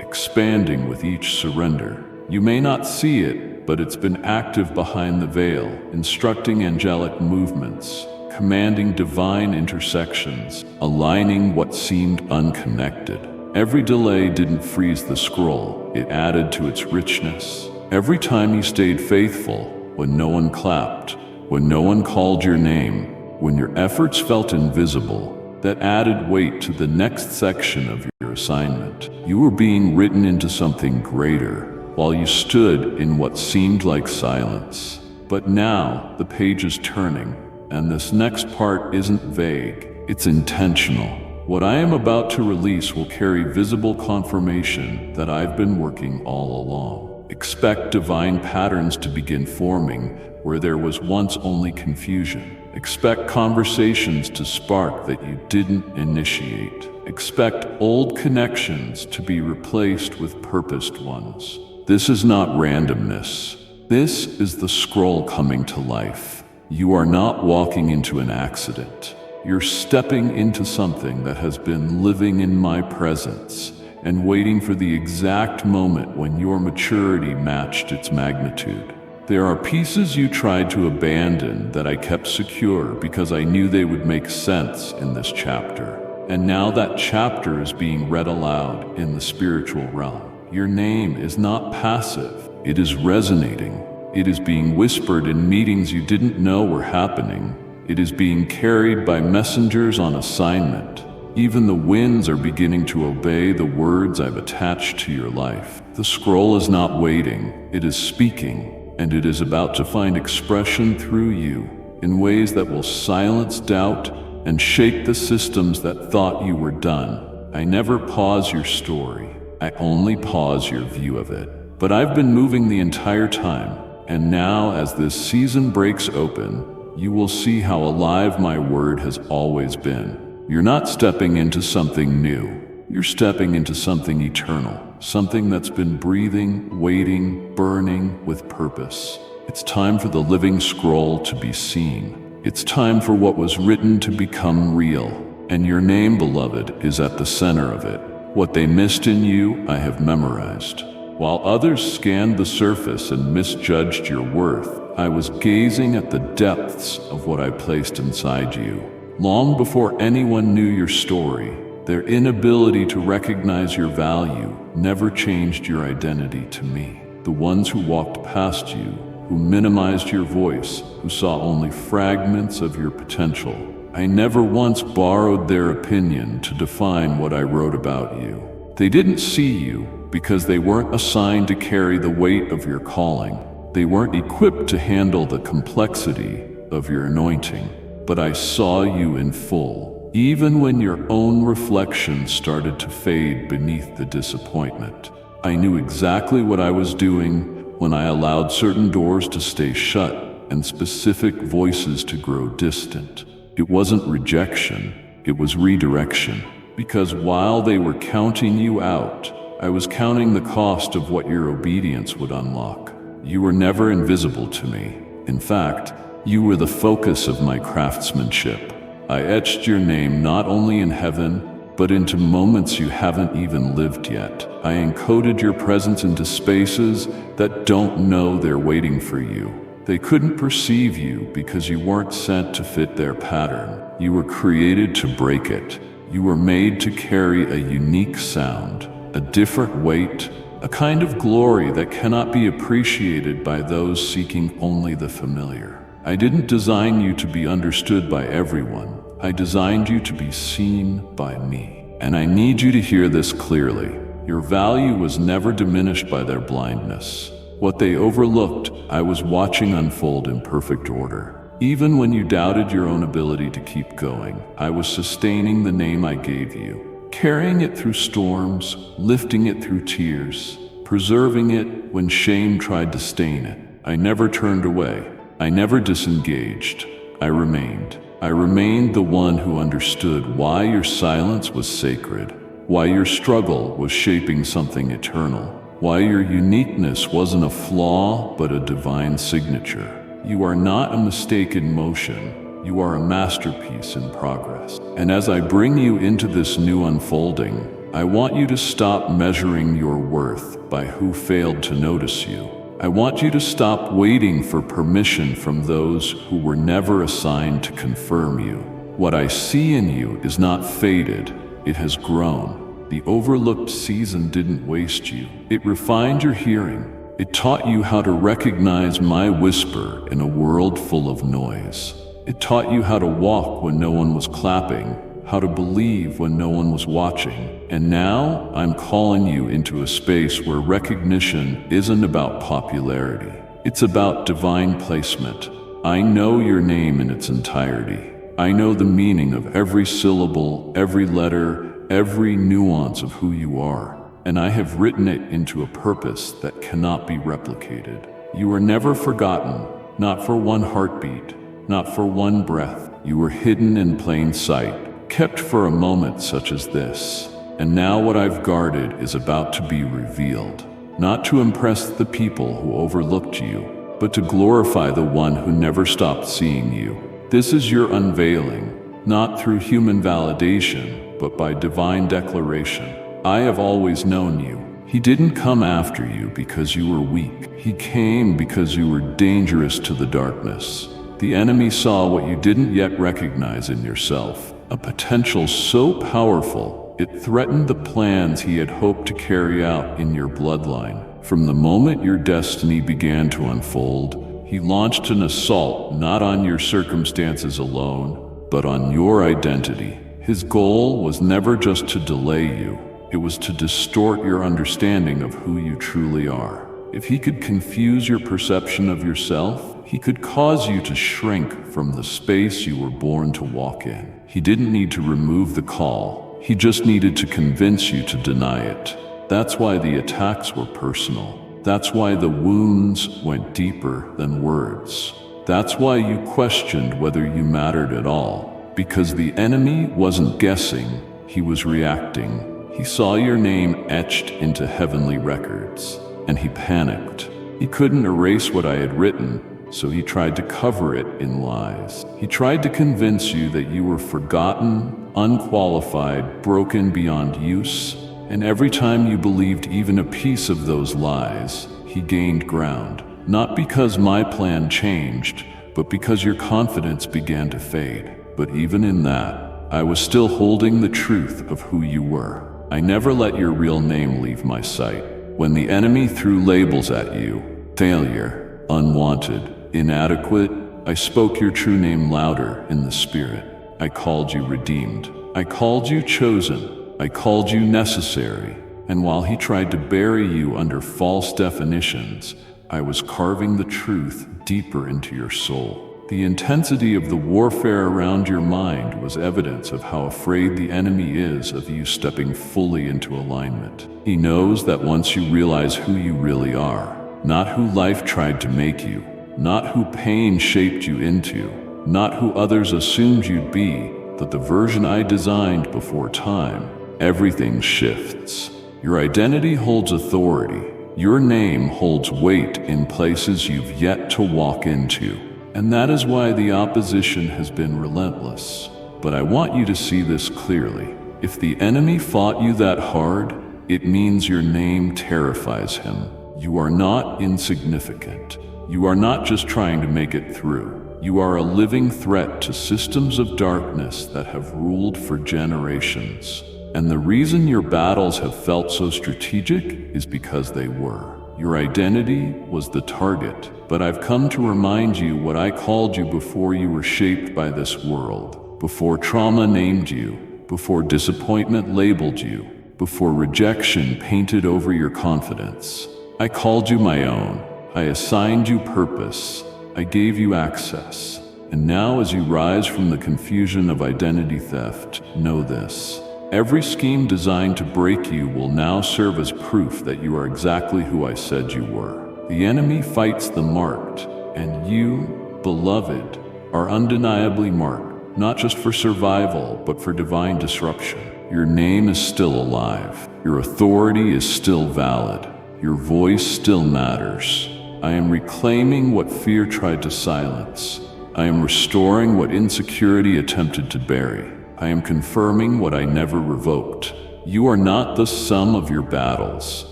[SPEAKER 1] expanding with each surrender. You may not see it, but it's been active behind the veil, instructing angelic movements, commanding divine intersections, aligning what seemed unconnected. Every delay didn't freeze the scroll, it added to its richness. Every time you stayed faithful, when no one clapped, when no one called your name, when your efforts felt invisible, that added weight to the next section of your assignment. You were being written into something greater, while you stood in what seemed like silence. But now, the page is turning, and this next part isn't vague, it's intentional. What I am about to release will carry visible confirmation that I've been working all along. Expect divine patterns to begin forming where there was once only confusion. Expect conversations to spark that you didn't initiate. Expect old connections to be replaced with purposed ones. This is not randomness. This is the scroll coming to life. You are not walking into an accident. You're stepping into something that has been living in my presence and waiting for the exact moment when your maturity matched its magnitude. There are pieces you tried to abandon that I kept secure because I knew they would make sense in this chapter. And now that chapter is being read aloud in the spiritual realm. Your name is not passive, it is resonating. It is being whispered in meetings you didn't know were happening. It is being carried by messengers on assignment. Even the winds are beginning to obey the words I've attached to your life. The scroll is not waiting, it is speaking, and it is about to find expression through you in ways that will silence doubt and shake the systems that thought you were done. I never pause your story, I only pause your view of it. But I've been moving the entire time, and now as this season breaks open, you will see how alive my word has always been. You're not stepping into something new. You're stepping into something eternal, something that's been breathing, waiting, burning with purpose. It's time for the living scroll to be seen. It's time for what was written to become real. And your name, beloved, is at the center of it. What they missed in you, I have memorized. While others scanned the surface and misjudged your worth, I was gazing at the depths of what I placed inside you. Long before anyone knew your story, their inability to recognize your value never changed your identity to me. The ones who walked past you, who minimized your voice, who saw only fragments of your potential, I never once borrowed their opinion to define what I wrote about you. They didn't see you because they weren't assigned to carry the weight of your calling. They weren't equipped to handle the complexity of your anointing. But I saw you in full, even when your own reflection started to fade beneath the disappointment. I knew exactly what I was doing when I allowed certain doors to stay shut and specific voices to grow distant. It wasn't rejection, it was redirection. Because while they were counting you out, I was counting the cost of what your obedience would unlock. You were never invisible to me. In fact, you were the focus of my craftsmanship. I etched your name not only in heaven, but into moments you haven't even lived yet. I encoded your presence into spaces that don't know they're waiting for you. They couldn't perceive you because you weren't sent to fit their pattern. You were created to break it. You were made to carry a unique sound, a different weight, a kind of glory that cannot be appreciated by those seeking only the familiar. I didn't design you to be understood by everyone. I designed you to be seen by me. And I need you to hear this clearly. Your value was never diminished by their blindness. What they overlooked, I was watching unfold in perfect order. Even when you doubted your own ability to keep going, I was sustaining the name I gave you, carrying it through storms, lifting it through tears, preserving it when shame tried to stain it. I never turned away. I never disengaged. I remained. I remained the one who understood why your silence was sacred, why your struggle was shaping something eternal, why your uniqueness wasn't a flaw but a divine signature. You are not a mistake in motion. You are a masterpiece in progress. And as I bring you into this new unfolding, I want you to stop measuring your worth by who failed to notice you. I want you to stop waiting for permission from those who were never assigned to confirm you. What I see in you is not faded, it has grown. The overlooked season didn't waste you. It refined your hearing. It taught you how to recognize my whisper in a world full of noise. It taught you how to walk when no one was clapping, how to believe when no one was watching. And now I'm calling you into a space where recognition isn't about popularity. It's about divine placement. I know your name in its entirety. I know the meaning of every syllable, every letter, every nuance of who you are. And I have written it into a purpose that cannot be replicated. You are never forgotten, not for one heartbeat, not for one breath. You were hidden in plain sight, kept for a moment such as this. And now what I've guarded is about to be revealed, not to impress the people who overlooked you, but to glorify the one who never stopped seeing you. This is your unveiling, not through human validation, but by divine declaration. I have always known you. He didn't come after you because you were weak. He came because you were dangerous to the darkness. The enemy saw what you didn't yet recognize in yourself, a potential so powerful it threatened the plans he had hoped to carry out in your bloodline. From the moment your destiny began to unfold, he launched an assault not on your circumstances alone, but on your identity. His goal was never just to delay you, it was to distort your understanding of who you truly are. If he could confuse your perception of yourself, he could cause you to shrink from the space you were born to walk in. He didn't need to remove the call, he just needed to convince you to deny it. That's why the attacks were personal. That's why the wounds went deeper than words. That's why you questioned whether you mattered at all. Because the enemy wasn't guessing, he was reacting. He saw your name etched into heavenly records, and he panicked. He couldn't erase what I had written, so he tried to cover it in lies. He tried to convince you that you were forgotten, unqualified, broken beyond use, and every time you believed even a piece of those lies, he gained ground. Not because my plan changed, but because your confidence began to fade. But even in that, I was still holding the truth of who you were. I never let your real name leave my sight. When the enemy threw labels at you, failure, unwanted, inadequate, I spoke your true name louder in the spirit. I called you redeemed. I called you chosen. I called you necessary. And while he tried to bury you under false definitions, I was carving the truth deeper into your soul. The intensity of the warfare around your mind was evidence of how afraid the enemy is of you stepping fully into alignment. He knows that once you realize who you really are, not who life tried to make you, not who pain shaped you into, not who others assumed you'd be, but the version I designed before time, everything shifts. Your identity holds authority. Your name holds weight in places you've yet to walk into. And that is why the opposition has been relentless. But I want you to see this clearly. If the enemy fought you that hard, it means your name terrifies him. You are not insignificant. You are not just trying to make it through. You are a living threat to systems of darkness that have ruled for generations. And the reason your battles have felt so strategic is because they were. Your identity was the target, but I've come to remind you what I called you before you were shaped by this world, before trauma named you, before disappointment labeled you, before rejection painted over your confidence. I called you my own. I assigned you purpose. I gave you access. And now as you rise from the confusion of identity theft, know this. Every scheme designed to break you will now serve as proof that you are exactly who I said you were. The enemy fights the marked, and you, beloved, are undeniably marked, not just for survival, but for divine disruption. Your name is still alive. Your authority is still valid. Your voice still matters. I am reclaiming what fear tried to silence. I am restoring what insecurity attempted to bury. I am confirming what I never revoked. You are not the sum of your battles.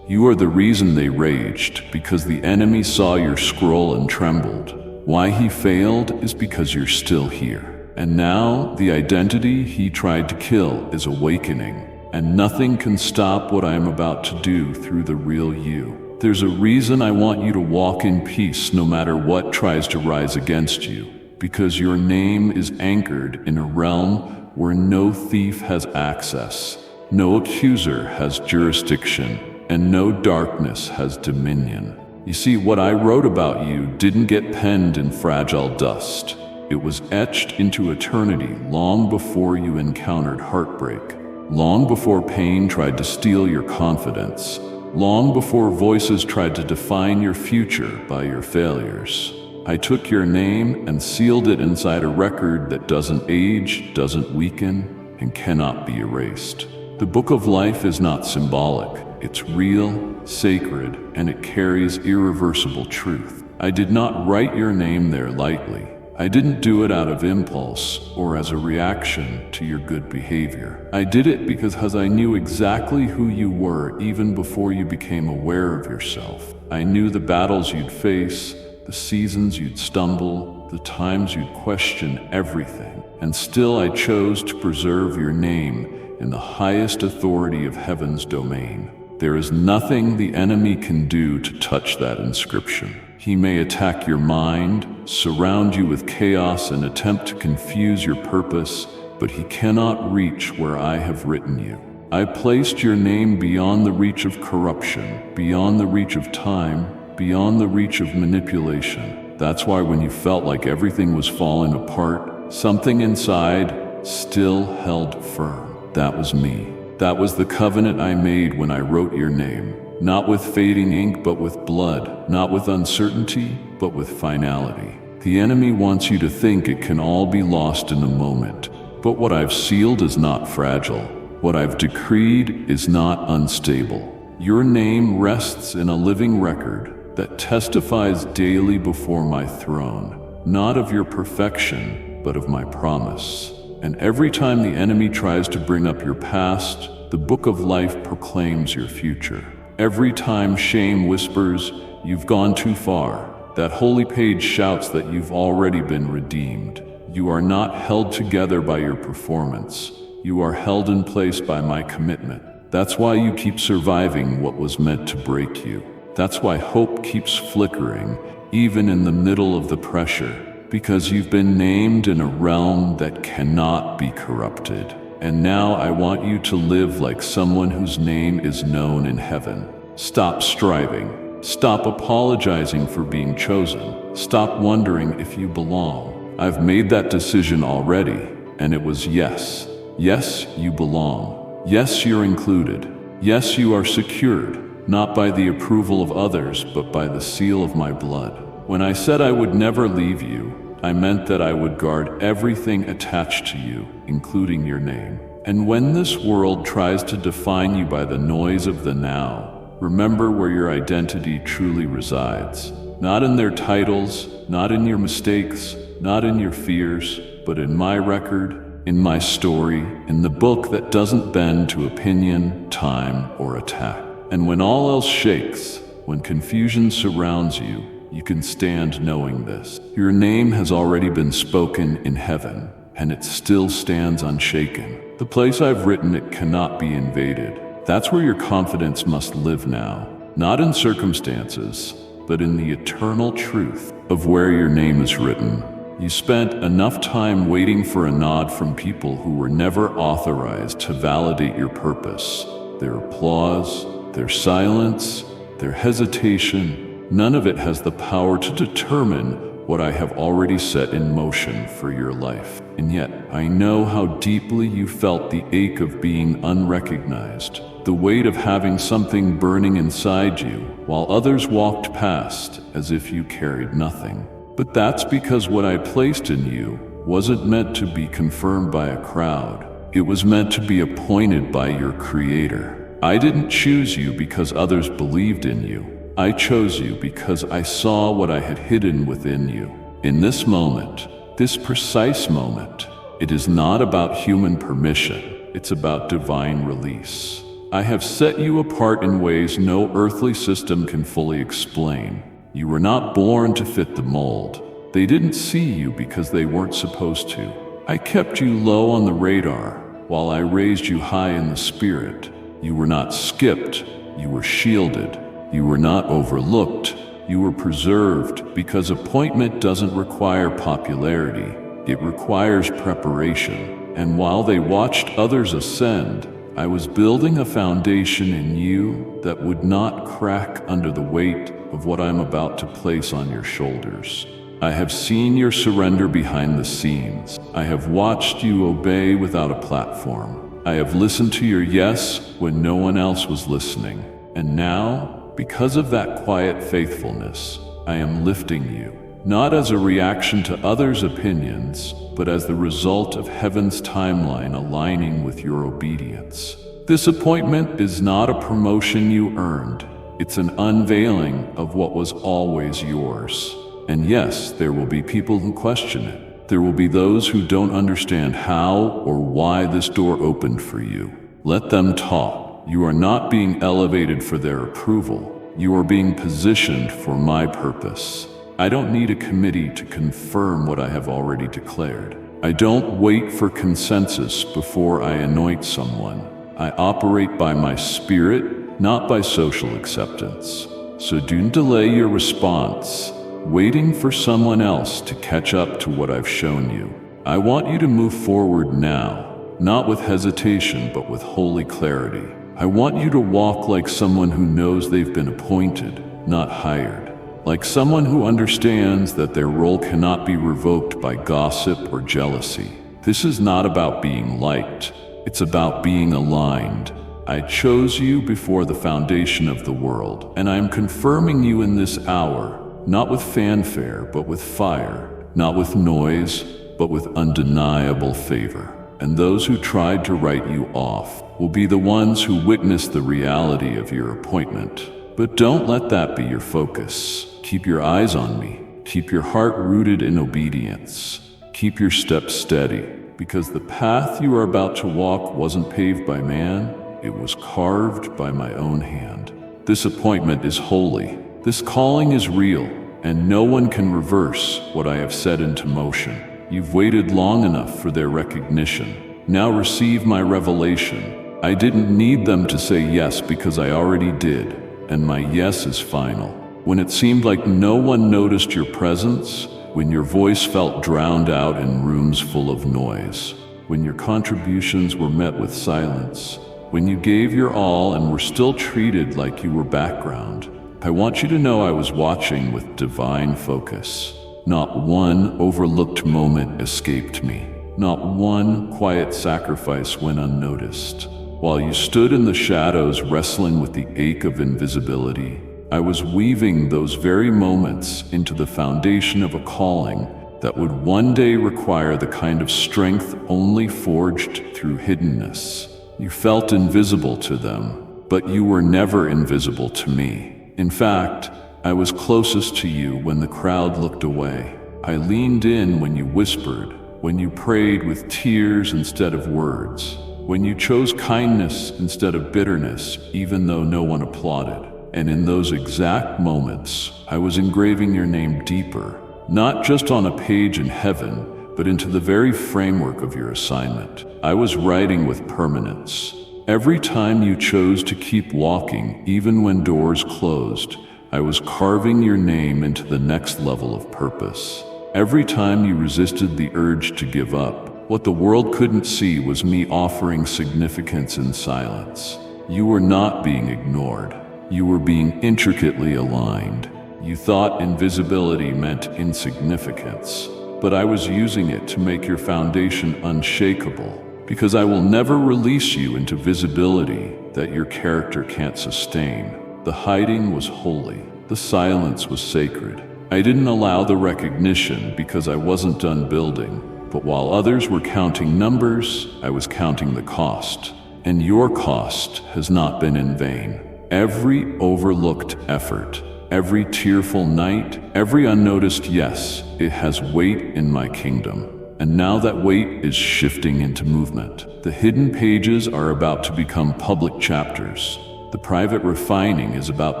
[SPEAKER 1] You are the reason they raged, because the enemy saw your scroll and trembled. Why he failed is because you're still here. And now, the identity he tried to kill is awakening, and nothing can stop what I am about to do through the real you. There's a reason I want you to walk in peace no matter what tries to rise against you, because your name is anchored in a realm where no thief has access, no accuser has jurisdiction, and no darkness has dominion. You see, what I wrote about you didn't get penned in fragile dust. It was etched into eternity long before you encountered heartbreak, long before pain tried to steal your confidence, long before voices tried to define your future by your failures. I took your name and sealed it inside a record that doesn't age, doesn't weaken, and cannot be erased. The book of life is not symbolic. It's real, sacred, and it carries irreversible truth. I did not write your name there lightly. I didn't do it out of impulse or as a reaction to your good behavior. I did it because I knew exactly who you were even before you became aware of yourself. I knew the battles you'd face, the seasons you'd stumble, the times you'd question everything. And still I chose to preserve your name in the highest authority of heaven's domain. There is nothing the enemy can do to touch that inscription. He may attack your mind, surround you with chaos, and attempt to confuse your purpose. but he cannot reach where I have written you. I placed your name beyond the reach of corruption, beyond the reach of time, beyond the reach of manipulation. That's why when you felt like everything was falling apart, something inside still held firm. That was me. That was the covenant I made when I wrote your name. Not with fading ink, but with blood. Not with uncertainty, but with finality. The enemy wants you to think it can all be lost in a moment. But what I've sealed is not fragile. What I've decreed is not unstable. Your name rests in a living record that testifies daily before my throne, not of your perfection, but of my promise. And every time the enemy tries to bring up your past, the book of life proclaims your future. Every time shame whispers, "You've gone too far," that holy page shouts that you've already been redeemed. You are not held together by your performance. You are held in place by my commitment. That's why you keep surviving what was meant to break you. That's why hope keeps flickering, even in the middle of the pressure, because you've been named in a realm that cannot be corrupted. And now I want you to live like someone whose name is known in heaven. Stop striving. Stop apologizing for being chosen. Stop wondering if you belong. I've made that decision already, and it was yes. Yes, you belong. Yes, you're included. Yes, you are secured, not by the approval of others, but by the seal of my blood. When I said I would never leave you, I meant that I would guard everything attached to you, including your name. And when this world tries to define you by the noise of the now, remember where your identity truly resides. Not in their titles, not in your mistakes, not in your fears, but in my record, in my story, in the book that doesn't bend to opinion, time, or attack. And when all else shakes, when confusion surrounds you, you can stand knowing this. Your name has already been spoken in heaven, and it still stands unshaken. The place I've written it cannot be invaded. That's where your confidence must live now, not in circumstances, but in the eternal truth of where your name is written. You spent enough time waiting for a nod from people who were never authorized to validate your purpose. Their applause, their silence, their hesitation, none of it has the power to determine what I have already set in motion for your life. And yet, I know how deeply you felt the ache of being unrecognized, the weight of having something burning inside you, while others walked past as if you carried nothing. But that's because what I placed in you wasn't meant to be confirmed by a crowd. It was meant to be appointed by your Creator. I didn't choose you because others believed in you. I chose you because I saw what I had hidden within you. In this moment, this precise moment, it is not about human permission. It's about divine release. I have set you apart in ways no earthly system can fully explain. You were not born to fit the mold. They didn't see you because they weren't supposed to. I kept you low on the radar while I raised you high in the spirit. You were not skipped, you were shielded. You were not overlooked, you were preserved, because appointment doesn't require popularity, it requires preparation. And while they watched others ascend, I was building a foundation in you that would not crack under the weight of what I'm about to place on your shoulders. I have seen your surrender behind the scenes. I have watched you obey without a platform. I have listened to your yes when no one else was listening. And now, because of that quiet faithfulness, I am lifting you, not as a reaction to others' opinions, but as the result of heaven's timeline aligning with your obedience. This appointment is not a promotion you earned. It's an unveiling of what was always yours. And yes, there will be people who question it. There will be those who don't understand how or why this door opened for you. Let them talk. You are not being elevated for their approval. You are being positioned for my purpose. I don't need a committee to confirm what I have already declared. I don't wait for consensus before I anoint someone. I operate by my spirit, not by social acceptance. So don't delay your response, waiting for someone else to catch up to what I've shown you. I want you to move forward now, not with hesitation, but with holy clarity. I want you to walk like someone who knows they've been appointed, not hired. Like someone who understands that their role cannot be revoked by gossip or jealousy. This is not about being liked. It's about being aligned. I chose you before the foundation of the world, and I am confirming you in this hour, not with fanfare, but with fire, not with noise, but with undeniable favor. And those who tried to write you off will be the ones who witness the reality of your appointment. But don't let that be your focus. Keep your eyes on me. Keep your heart rooted in obedience. Keep your steps steady, because the path you are about to walk wasn't paved by man, it was carved by my own hand. This appointment is holy. This calling is real, and no one can reverse what I have set into motion. You've waited long enough for their recognition. Now receive my revelation. I didn't need them to say yes because I already did, and my yes is final. When it seemed like no one noticed your presence, when your voice felt drowned out in rooms full of noise, when your contributions were met with silence, when you gave your all and were still treated like you were background, I want you to know I was watching with divine focus. Not one overlooked moment escaped me. Not one quiet sacrifice went unnoticed. While you stood in the shadows wrestling with the ache of invisibility, I was weaving those very moments into the foundation of a calling that would one day require the kind of strength only forged through hiddenness. You felt invisible to them, but you were never invisible to me. In fact, I was closest to you when the crowd looked away. I leaned in when you whispered, when you prayed with tears instead of words, when you chose kindness instead of bitterness, even though no one applauded. And in those exact moments, I was engraving your name deeper, not just on a page in heaven, but into the very framework of your assignment. I was writing with permanence. Every time you chose to keep walking, even when doors closed, I was carving your name into the next level of purpose. Every time you resisted the urge to give up, what the world couldn't see was me offering significance in silence. You were not being ignored. You were being intricately aligned. You thought invisibility meant insignificance, but I was using it to make your foundation unshakable, because I will never release you into visibility that your character can't sustain. The hiding was holy. The silence was sacred. I didn't allow the recognition because I wasn't done building, but while others were counting numbers, I was counting the cost. And your cost has not been in vain. Every overlooked effort, every tearful night, every unnoticed yes, it has weight in my kingdom. And now that weight is shifting into movement. The hidden pages are about to become public chapters. The private refining is about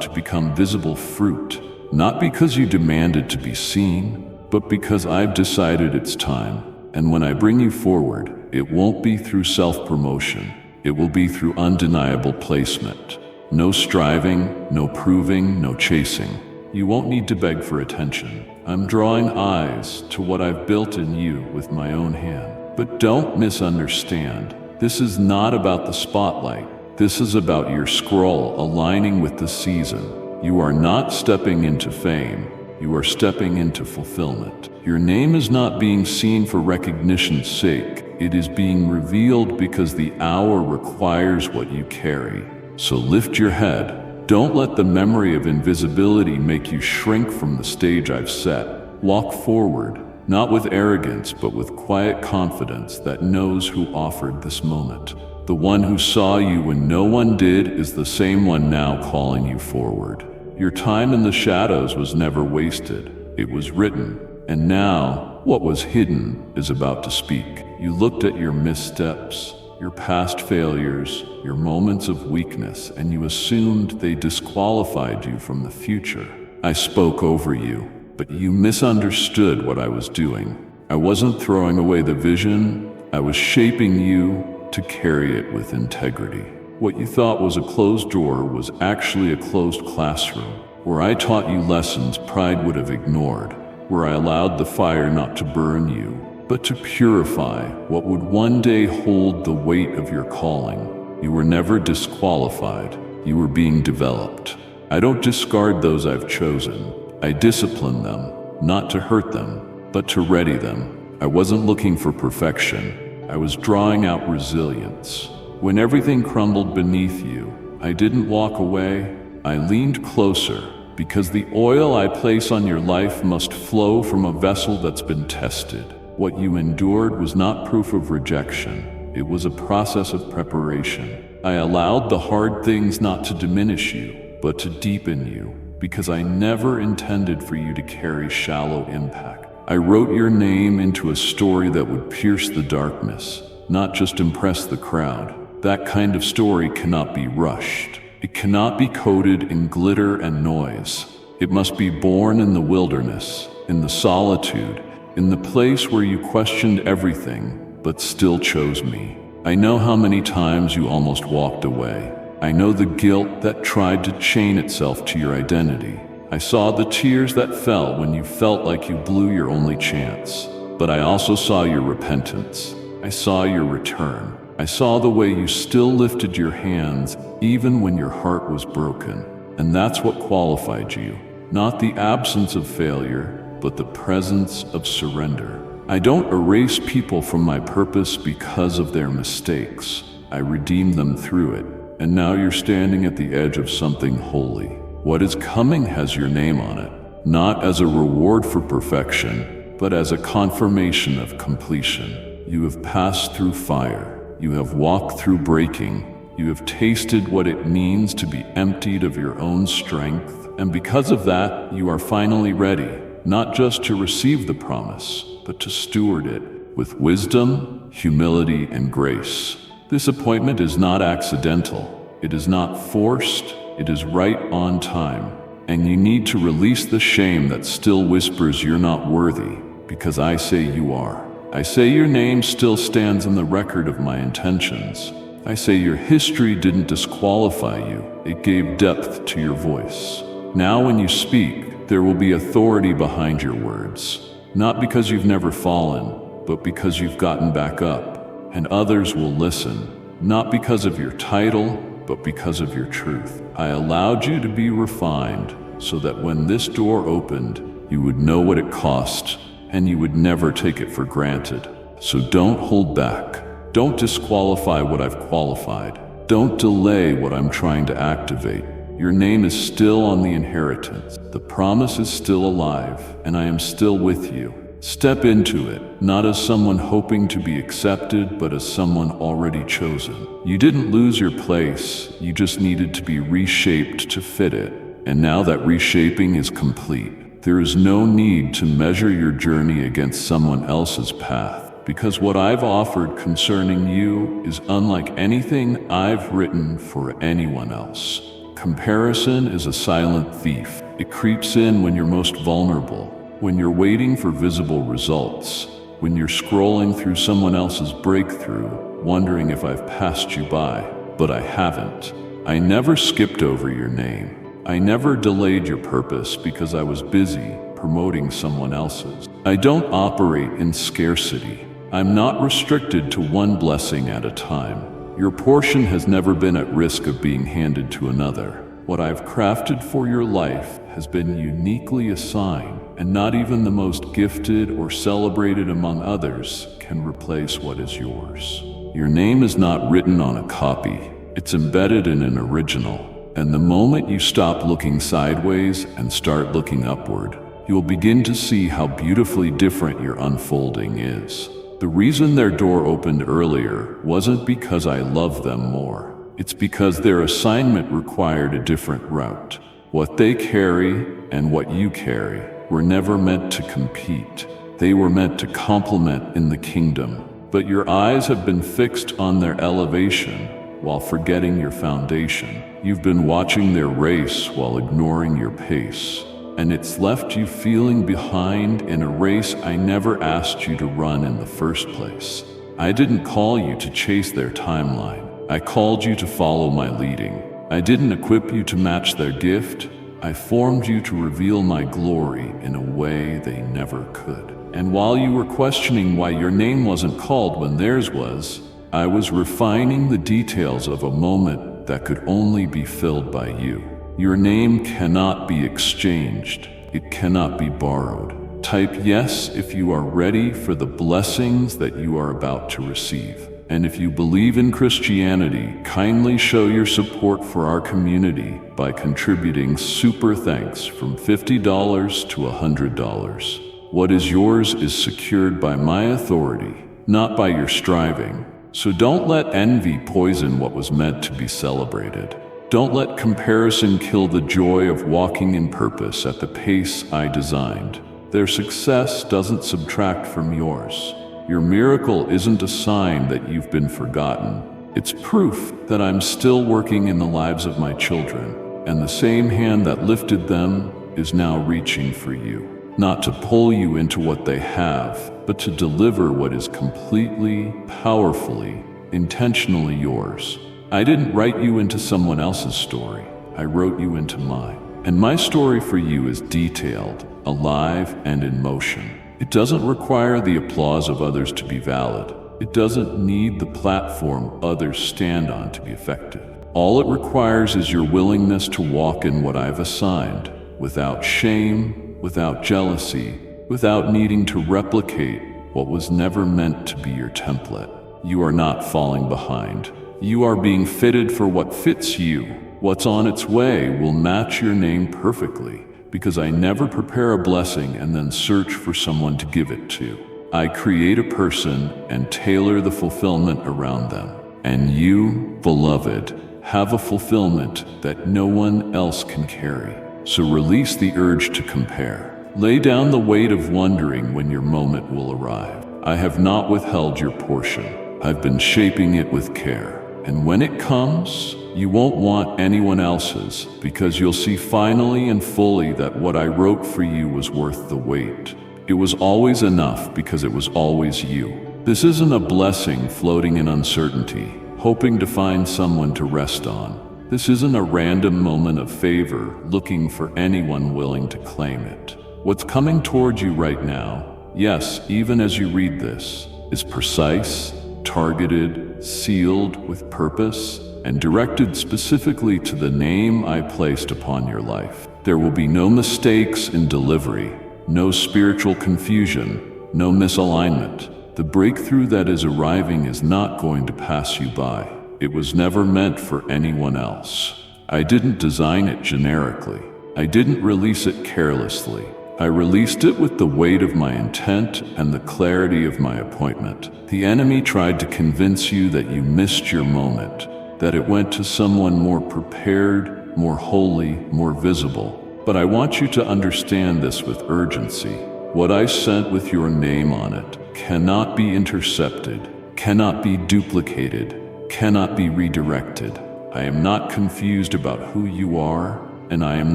[SPEAKER 1] to become visible fruit, not because you demanded to be seen, but because I've decided it's time. And when I bring you forward, it won't be through self-promotion. It will be through undeniable placement. No striving, no proving, no chasing. You won't need to beg for attention. I'm drawing eyes to what I've built in you with my own hand. But don't misunderstand. This is not about the spotlight. This is about your scroll aligning with the season. You are not stepping into fame. You are stepping into fulfillment. Your name is not being seen for recognition's sake. It is being revealed because the hour requires what you carry. So lift your head. Don't let the memory of invisibility make you shrink from the stage I've set. Walk forward, not with arrogance, but with quiet confidence that knows who offered this moment. The one who saw you when no one did is the same one now calling you forward. Your time in the shadows was never wasted. It was written. And now, what was hidden is about to speak. You looked at your missteps, your past failures, your moments of weakness, and you assumed they disqualified you from the future. I spoke over you, but you misunderstood what I was doing. I wasn't throwing away the vision. I was shaping you to carry it with integrity. What you thought was a closed door was actually a closed classroom, where I taught you lessons pride would have ignored, where I allowed the fire not to burn you, but to purify what would one day hold the weight of your calling. You were never disqualified. You were being developed. I don't discard those I've chosen. I discipline them, not to hurt them, but to ready them. I wasn't looking for perfection. I was drawing out resilience. When everything crumbled beneath you, I didn't walk away. I leaned closer, because the oil I place on your life must flow from a vessel that's been tested. What you endured was not proof of rejection. It was a process of preparation. I allowed the hard things not to diminish you, but to deepen you, because I never intended for you to carry shallow impact. I wrote your name into a story that would pierce the darkness, not just impress the crowd. That kind of story cannot be rushed. It cannot be coated in glitter and noise. It must be born in the wilderness, in the solitude, in the place where you questioned everything, but still chose me. I know how many times you almost walked away. I know the guilt that tried to chain itself to your identity. I saw the tears that fell when you felt like you blew your only chance. But I also saw your repentance. I saw your return. I saw the way you still lifted your hands even when your heart was broken. And that's what qualified you. Not the absence of failure, but the presence of surrender. I don't erase people from my purpose because of their mistakes. I redeem them through it. And now you're standing at the edge of something holy. What is coming has your name on it, not as a reward for perfection, but as a confirmation of completion. You have passed through fire. You have walked through breaking. You have tasted what it means to be emptied of your own strength. And because of that, you are finally ready, not just to receive the promise, but to steward it with wisdom, humility, and grace. This appointment is not accidental. It is not forced. It is right on time. And you need to release the shame that still whispers you're not worthy, because I say you are. I say your name still stands in the record of my intentions. I say your history didn't disqualify you. It gave depth to your voice. Now when you speak, there will be authority behind your words. Not because you've never fallen, but because you've gotten back up. And others will listen, not because of your title, but because of your truth. I allowed you to be refined so that when this door opened, you would know what it cost, and you would never take it for granted. So don't hold back. Don't disqualify what I've qualified. Don't delay what I'm trying to activate. Your name is still on the inheritance. The promise is still alive, and I am still with you. Step into it, not as someone hoping to be accepted, but as someone already chosen. You didn't lose your place, you just needed to be reshaped to fit it. And now that reshaping is complete, there is no need to measure your journey against someone else's path, because what I've offered concerning you is unlike anything I've written for anyone else. Comparison is a silent thief. It creeps in when you're most vulnerable, when you're waiting for visible results, when you're scrolling through someone else's breakthrough, wondering if I've passed you by. But I haven't. I never skipped over your name. I never delayed your purpose because I was busy promoting someone else's. I don't operate in scarcity. I'm not restricted to one blessing at a time. Your portion has never been at risk of being handed to another. What I've crafted for your life has been uniquely assigned, and not even the most gifted or celebrated among others can replace what is yours. Your name is not written on a copy. It's embedded in an original. And the moment you stop looking sideways and start looking upward, you'll begin to see how beautifully different your unfolding is. The reason their door opened earlier wasn't because I love them more. It's because their assignment required a different route. What they carry and what you carry were never meant to compete. They were meant to complement in the kingdom. But your eyes have been fixed on their elevation while forgetting your foundation. You've been watching their race while ignoring your pace. And it's left you feeling behind in a race I never asked you to run in the first place. I didn't call you to chase their timeline. I called you to follow my leading. I didn't equip you to match their gift. I formed you to reveal my glory in a way they never could. And while you were questioning why your name wasn't called when theirs was, I was refining the details of a moment that could only be filled by you. Your name cannot be exchanged. It cannot be borrowed. Type yes if you are ready for the blessings that you are about to receive. And if you believe in Christianity, kindly show your support for our community by contributing super thanks from $50 to $100. What is yours is secured by my authority, not by your striving. So don't let envy poison what was meant to be celebrated. Don't let comparison kill the joy of walking in purpose at the pace I designed. Their success doesn't subtract from yours. Your miracle isn't a sign that you've been forgotten. It's proof that I'm still working in the lives of my children, and the same hand that lifted them is now reaching for you. Not to pull you into what they have, but to deliver what is completely, powerfully, intentionally yours. I didn't write you into someone else's story. I wrote you into mine. And my story for you is detailed, alive, and in motion. It doesn't require the applause of others to be valid. It doesn't need the platform others stand on to be effective. All it requires is your willingness to walk in what I've assigned, without shame, without jealousy, without needing to replicate what was never meant to be your template. You are not falling behind. You are being fitted for what fits you. What's on its way will match your name perfectly, because I never prepare a blessing and then search for someone to give it to. I create a person and tailor the fulfillment around them. And you, beloved, have a fulfillment that no one else can carry. So release the urge to compare. Lay down the weight of wondering when your moment will arrive. I have not withheld your portion. I've been shaping it with care. And when it comes, you won't want anyone else's, because you'll see finally and fully that what I wrote for you was worth the wait. It was always enough because it was always you. This isn't a blessing floating in uncertainty, hoping to find someone to rest on. This isn't a random moment of favor looking for anyone willing to claim it. What's coming toward you right now, yes, even as you read this, is precise, targeted, sealed with purpose, and directed specifically to the name I placed upon your life. There will be no mistakes in delivery, no spiritual confusion, no misalignment. The breakthrough that is arriving is not going to pass you by. It was never meant for anyone else. I didn't design it generically. I didn't release it carelessly. I released it with the weight of my intent and the clarity of my appointment. The enemy tried to convince you that you missed your moment, that it went to someone more prepared, more holy, more visible. But I want you to understand this with urgency. What I sent with your name on it cannot be intercepted, cannot be duplicated, cannot be redirected. I am not confused about who you are, and I am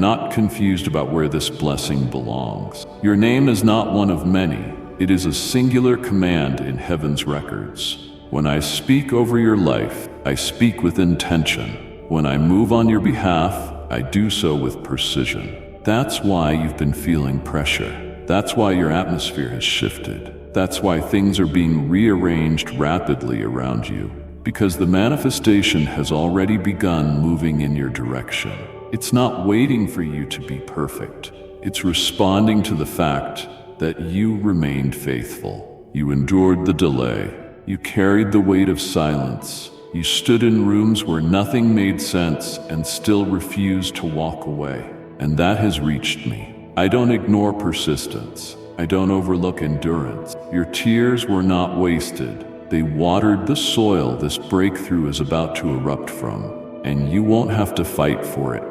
[SPEAKER 1] not confused about where this blessing belongs. Your name is not one of many. It is a singular command in heaven's records. When I speak over your life, I speak with intention. When I move on your behalf, I do so with precision. That's why you've been feeling pressure. That's why your atmosphere has shifted. That's why things are being rearranged rapidly around you. Because the manifestation has already begun moving in your direction. It's not waiting for you to be perfect. It's responding to the fact that you remained faithful. You endured the delay. You carried the weight of silence. You stood in rooms where nothing made sense and still refused to walk away. And that has reached me. I don't ignore persistence. I don't overlook endurance. Your tears were not wasted. They watered the soil this breakthrough is about to erupt from. And you won't have to fight for it.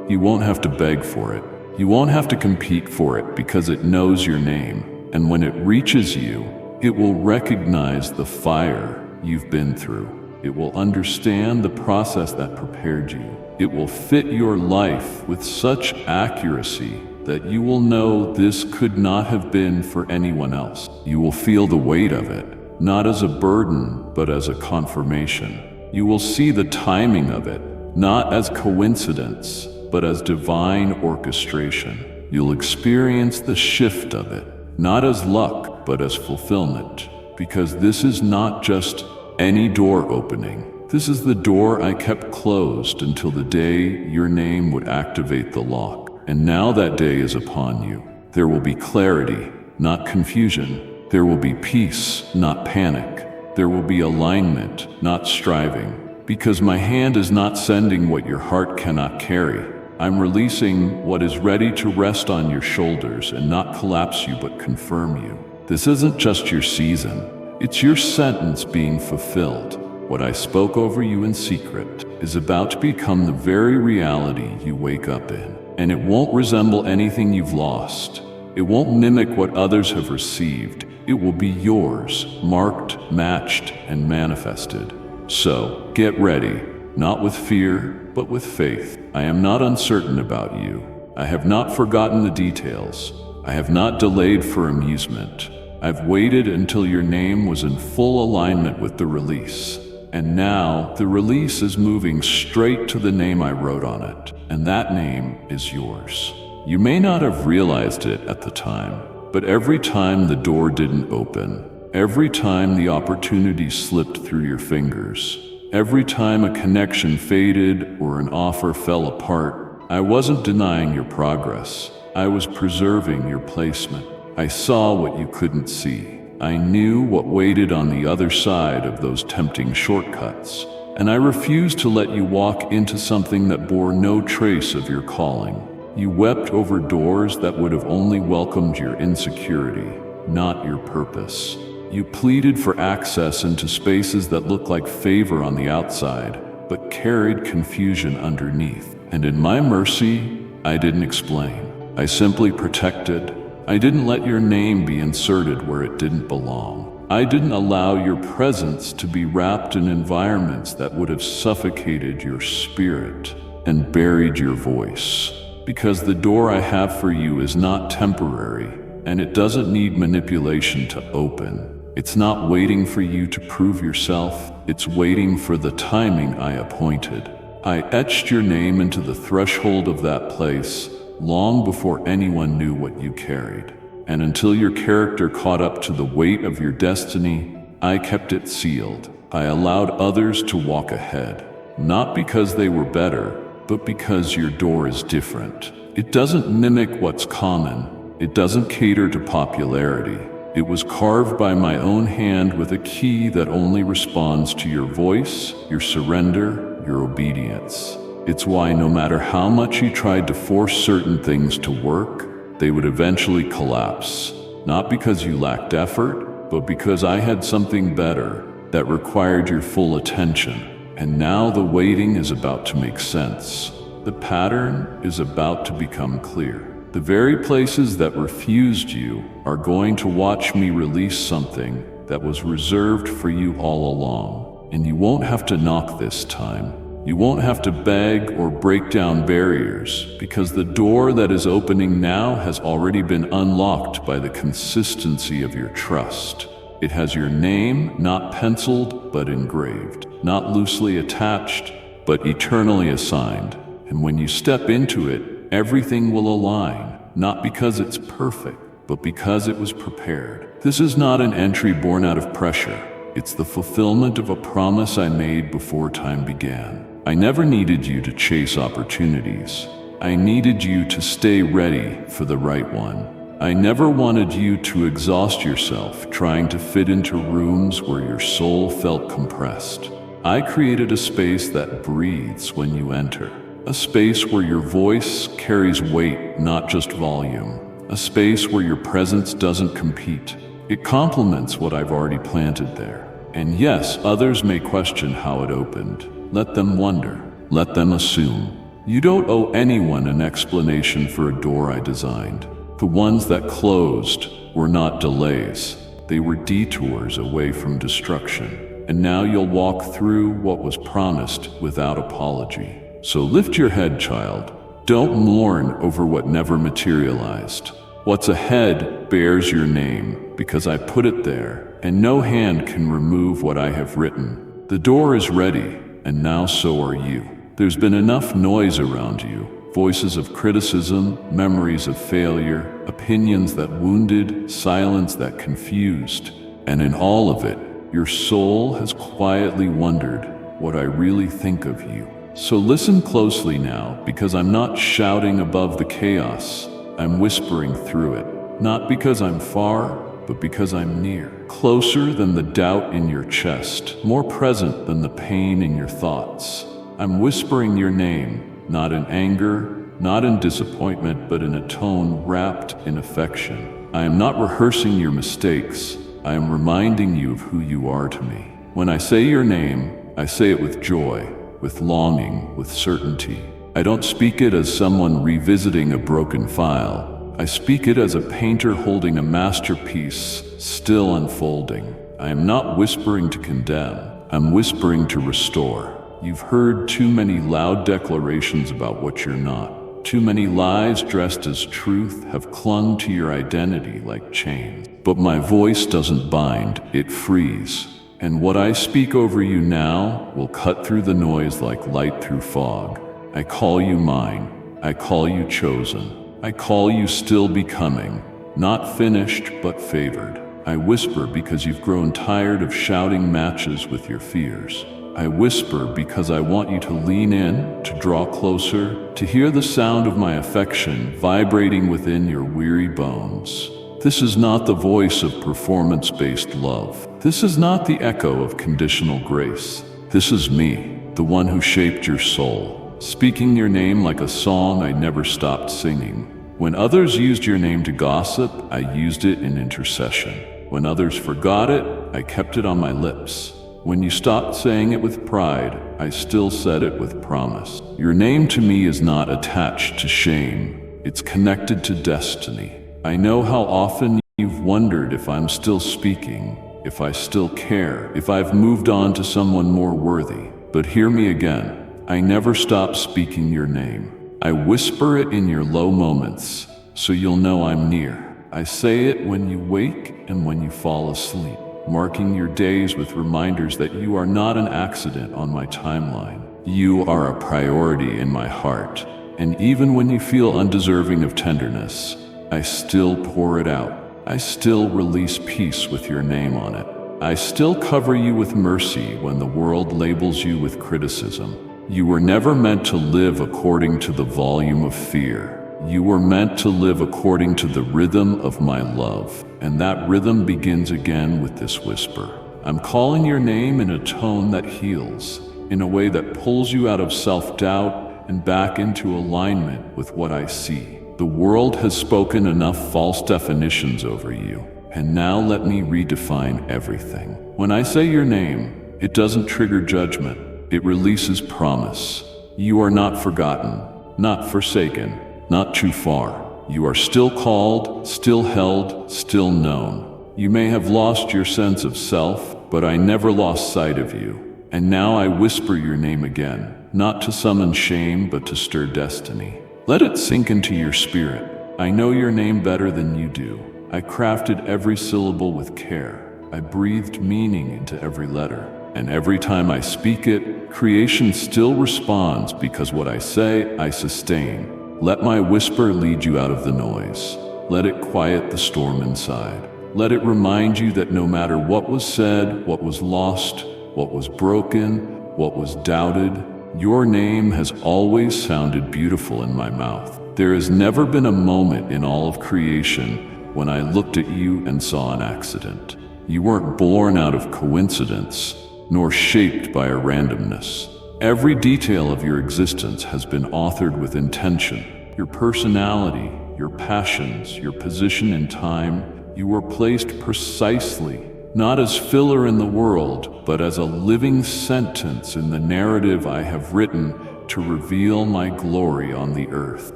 [SPEAKER 1] You won't have to beg for it. You won't have to compete for it because it knows your name. And when it reaches you, it will recognize the fire you've been through. It will understand the process that prepared you. It will fit your life with such accuracy that you will know this could not have been for anyone else. You will feel the weight of it. Not as a burden, but as a confirmation. You will see the timing of it, not as coincidence, but as divine orchestration. You'll experience the shift of it, not as luck, but as fulfillment. Because this is not just any door opening. This is the door I kept closed until the day your name would activate the lock. And now that day is upon you. There will be clarity, not confusion. There will be peace, not panic. There will be alignment, not striving. Because my hand is not sending what your heart cannot carry. I'm releasing what is ready to rest on your shoulders and not collapse you but confirm you. This isn't just your season. It's your sentence being fulfilled. What I spoke over you in secret is about to become the very reality you wake up in. And it won't resemble anything you've lost. It won't mimic what others have received. It will be yours, marked, matched, and manifested. So, get ready, not with fear, but with faith. I am not uncertain about you. I have not forgotten the details. I have not delayed for amusement. I've waited until your name was in full alignment with the release. And now, the release is moving straight to the name I wrote on it, and that name is yours. You may not have realized it at the time, but every time the door didn't open, every time the opportunity slipped through your fingers, every time a connection faded or an offer fell apart, I wasn't denying your progress. I was preserving your placement. I saw what you couldn't see. I knew what waited on the other side of those tempting shortcuts, and I refused to let you walk into something that bore no trace of your calling. You wept over doors that would have only welcomed your insecurity, not your purpose. You pleaded for access into spaces that looked like favor on the outside, but carried confusion underneath. And in my mercy, I didn't explain. I simply protected. I didn't let your name be inserted where it didn't belong. I didn't allow your presence to be wrapped in environments that would have suffocated your spirit and buried your voice. Because the door I have for you is not temporary, and it doesn't need manipulation to open. It's not waiting for you to prove yourself, it's waiting for the timing I appointed. I etched your name into the threshold of that place long before anyone knew what you carried. And until your character caught up to the weight of your destiny, I kept it sealed. I allowed others to walk ahead, not because they were better, but because your door is different. It doesn't mimic what's common. It doesn't cater to popularity. It was carved by my own hand with a key that only responds to your voice, your surrender, your obedience. It's why no matter how much you tried to force certain things to work, they would eventually collapse. Not because you lacked effort, but because I had something better that required your full attention. And now the waiting is about to make sense. The pattern is about to become clear. The very places that refused you are going to watch me release something that was reserved for you all along. And you won't have to knock this time. You won't have to beg or break down barriers, because the door that is opening now has already been unlocked by the consistency of your trust. It has your name not penciled but engraved, not loosely attached but eternally assigned. And when you step into it, everything will align, not because it's perfect, but because it was prepared. This is not an entry born out of pressure. It's the fulfillment of a promise I made before time began. I never needed you to chase opportunities. I needed you to stay ready for the right one. I never wanted you to exhaust yourself trying to fit into rooms where your soul felt compressed. I created a space that breathes when you enter. A space where your voice carries weight, not just volume. A space where your presence doesn't compete. It complements what I've already planted there. And yes, others may question how it opened. Let them wonder. Let them assume. You don't owe anyone an explanation for a door I designed. The ones that closed were not delays. They were detours away from destruction. And now you'll walk through what was promised without apology. So lift your head, child. Don't mourn over what never materialized. What's ahead bears your name because I put it there, and no hand can remove what I have written. The door is ready, and now so are you. There's been enough noise around you, Voices of criticism, memories of failure, opinions that wounded, silence that confused. And in all of it, your soul has quietly wondered what I really think of you. So listen closely now, because I'm not shouting above the chaos. I'm whispering through it. Not because I'm far, but because I'm near. Closer than the doubt in your chest. More present than the pain in your thoughts. I'm whispering your name, not in anger, not in disappointment, but in a tone wrapped in affection. I am not rehearsing your mistakes. I am reminding you of who you are to me. When I say your name, I say it with joy, with longing, with certainty. I don't speak it as someone revisiting a broken file. I speak it as a painter holding a masterpiece still unfolding. I am not whispering to condemn. I'm whispering to restore. You've heard too many loud declarations about what you're not. Too many lies dressed as truth have clung to your identity like chains. But my voice doesn't bind, it frees. And what I speak over you now will cut through the noise like light through fog. I call you mine. I call you chosen. I call you still becoming, not finished but favored. I whisper because you've grown tired of shouting matches with your fears. I whisper because I want you to lean in, to draw closer, to hear the sound of my affection vibrating within your weary bones. This is not the voice of performance-based love. This is not the echo of conditional grace. This is me, the one who shaped your soul, speaking your name like a song I never stopped singing. When others used your name to gossip, I used it in intercession. When others forgot it, I kept it on my lips. When you stopped saying it with pride, I still said it with promise. Your name to me is not attached to shame. It's connected to destiny. I know how often you've wondered if I'm still speaking, if I still care, if I've moved on to someone more worthy. But hear me again. I never stop speaking your name. I whisper it in your low moments, so you'll know I'm near. I say it when you wake and when you fall asleep, marking your days with reminders that you are not an accident on my timeline. You are a priority in my heart, and even when you feel undeserving of tenderness, I still pour it out. I still release peace with your name on it. I still cover you with mercy when the world labels you with criticism. You were never meant to live according to the volume of fear. You were meant to live according to the rhythm of my love, and that rhythm begins again with this whisper. I'm calling your name in a tone that heals, in a way that pulls you out of self-doubt and back into alignment with what I see. The world has spoken enough false definitions over you, and now let me redefine everything. When I say your name, it doesn't trigger judgment. It releases promise. You are not forgotten, not forsaken, not too far. You are still called, still held, still known. You may have lost your sense of self, but I never lost sight of you. And now I whisper your name again, not to summon shame, but to stir destiny. Let it sink into your spirit. I know your name better than you do. I crafted every syllable with care. I breathed meaning into every letter. And every time I speak it, creation still responds because what I say, I sustain. Let my whisper lead you out of the noise. Let it quiet the storm inside. Let it remind you that no matter what was said, what was lost, what was broken, what was doubted, your name has always sounded beautiful in my mouth. There has never been a moment in all of creation when I looked at you and saw an accident. You weren't born out of coincidence, nor shaped by a randomness. Every detail of your existence has been authored with intention. Your personality, your passions, your position in time, you were placed precisely, not as filler in the world, but as a living sentence in the narrative I have written to reveal my glory on the earth.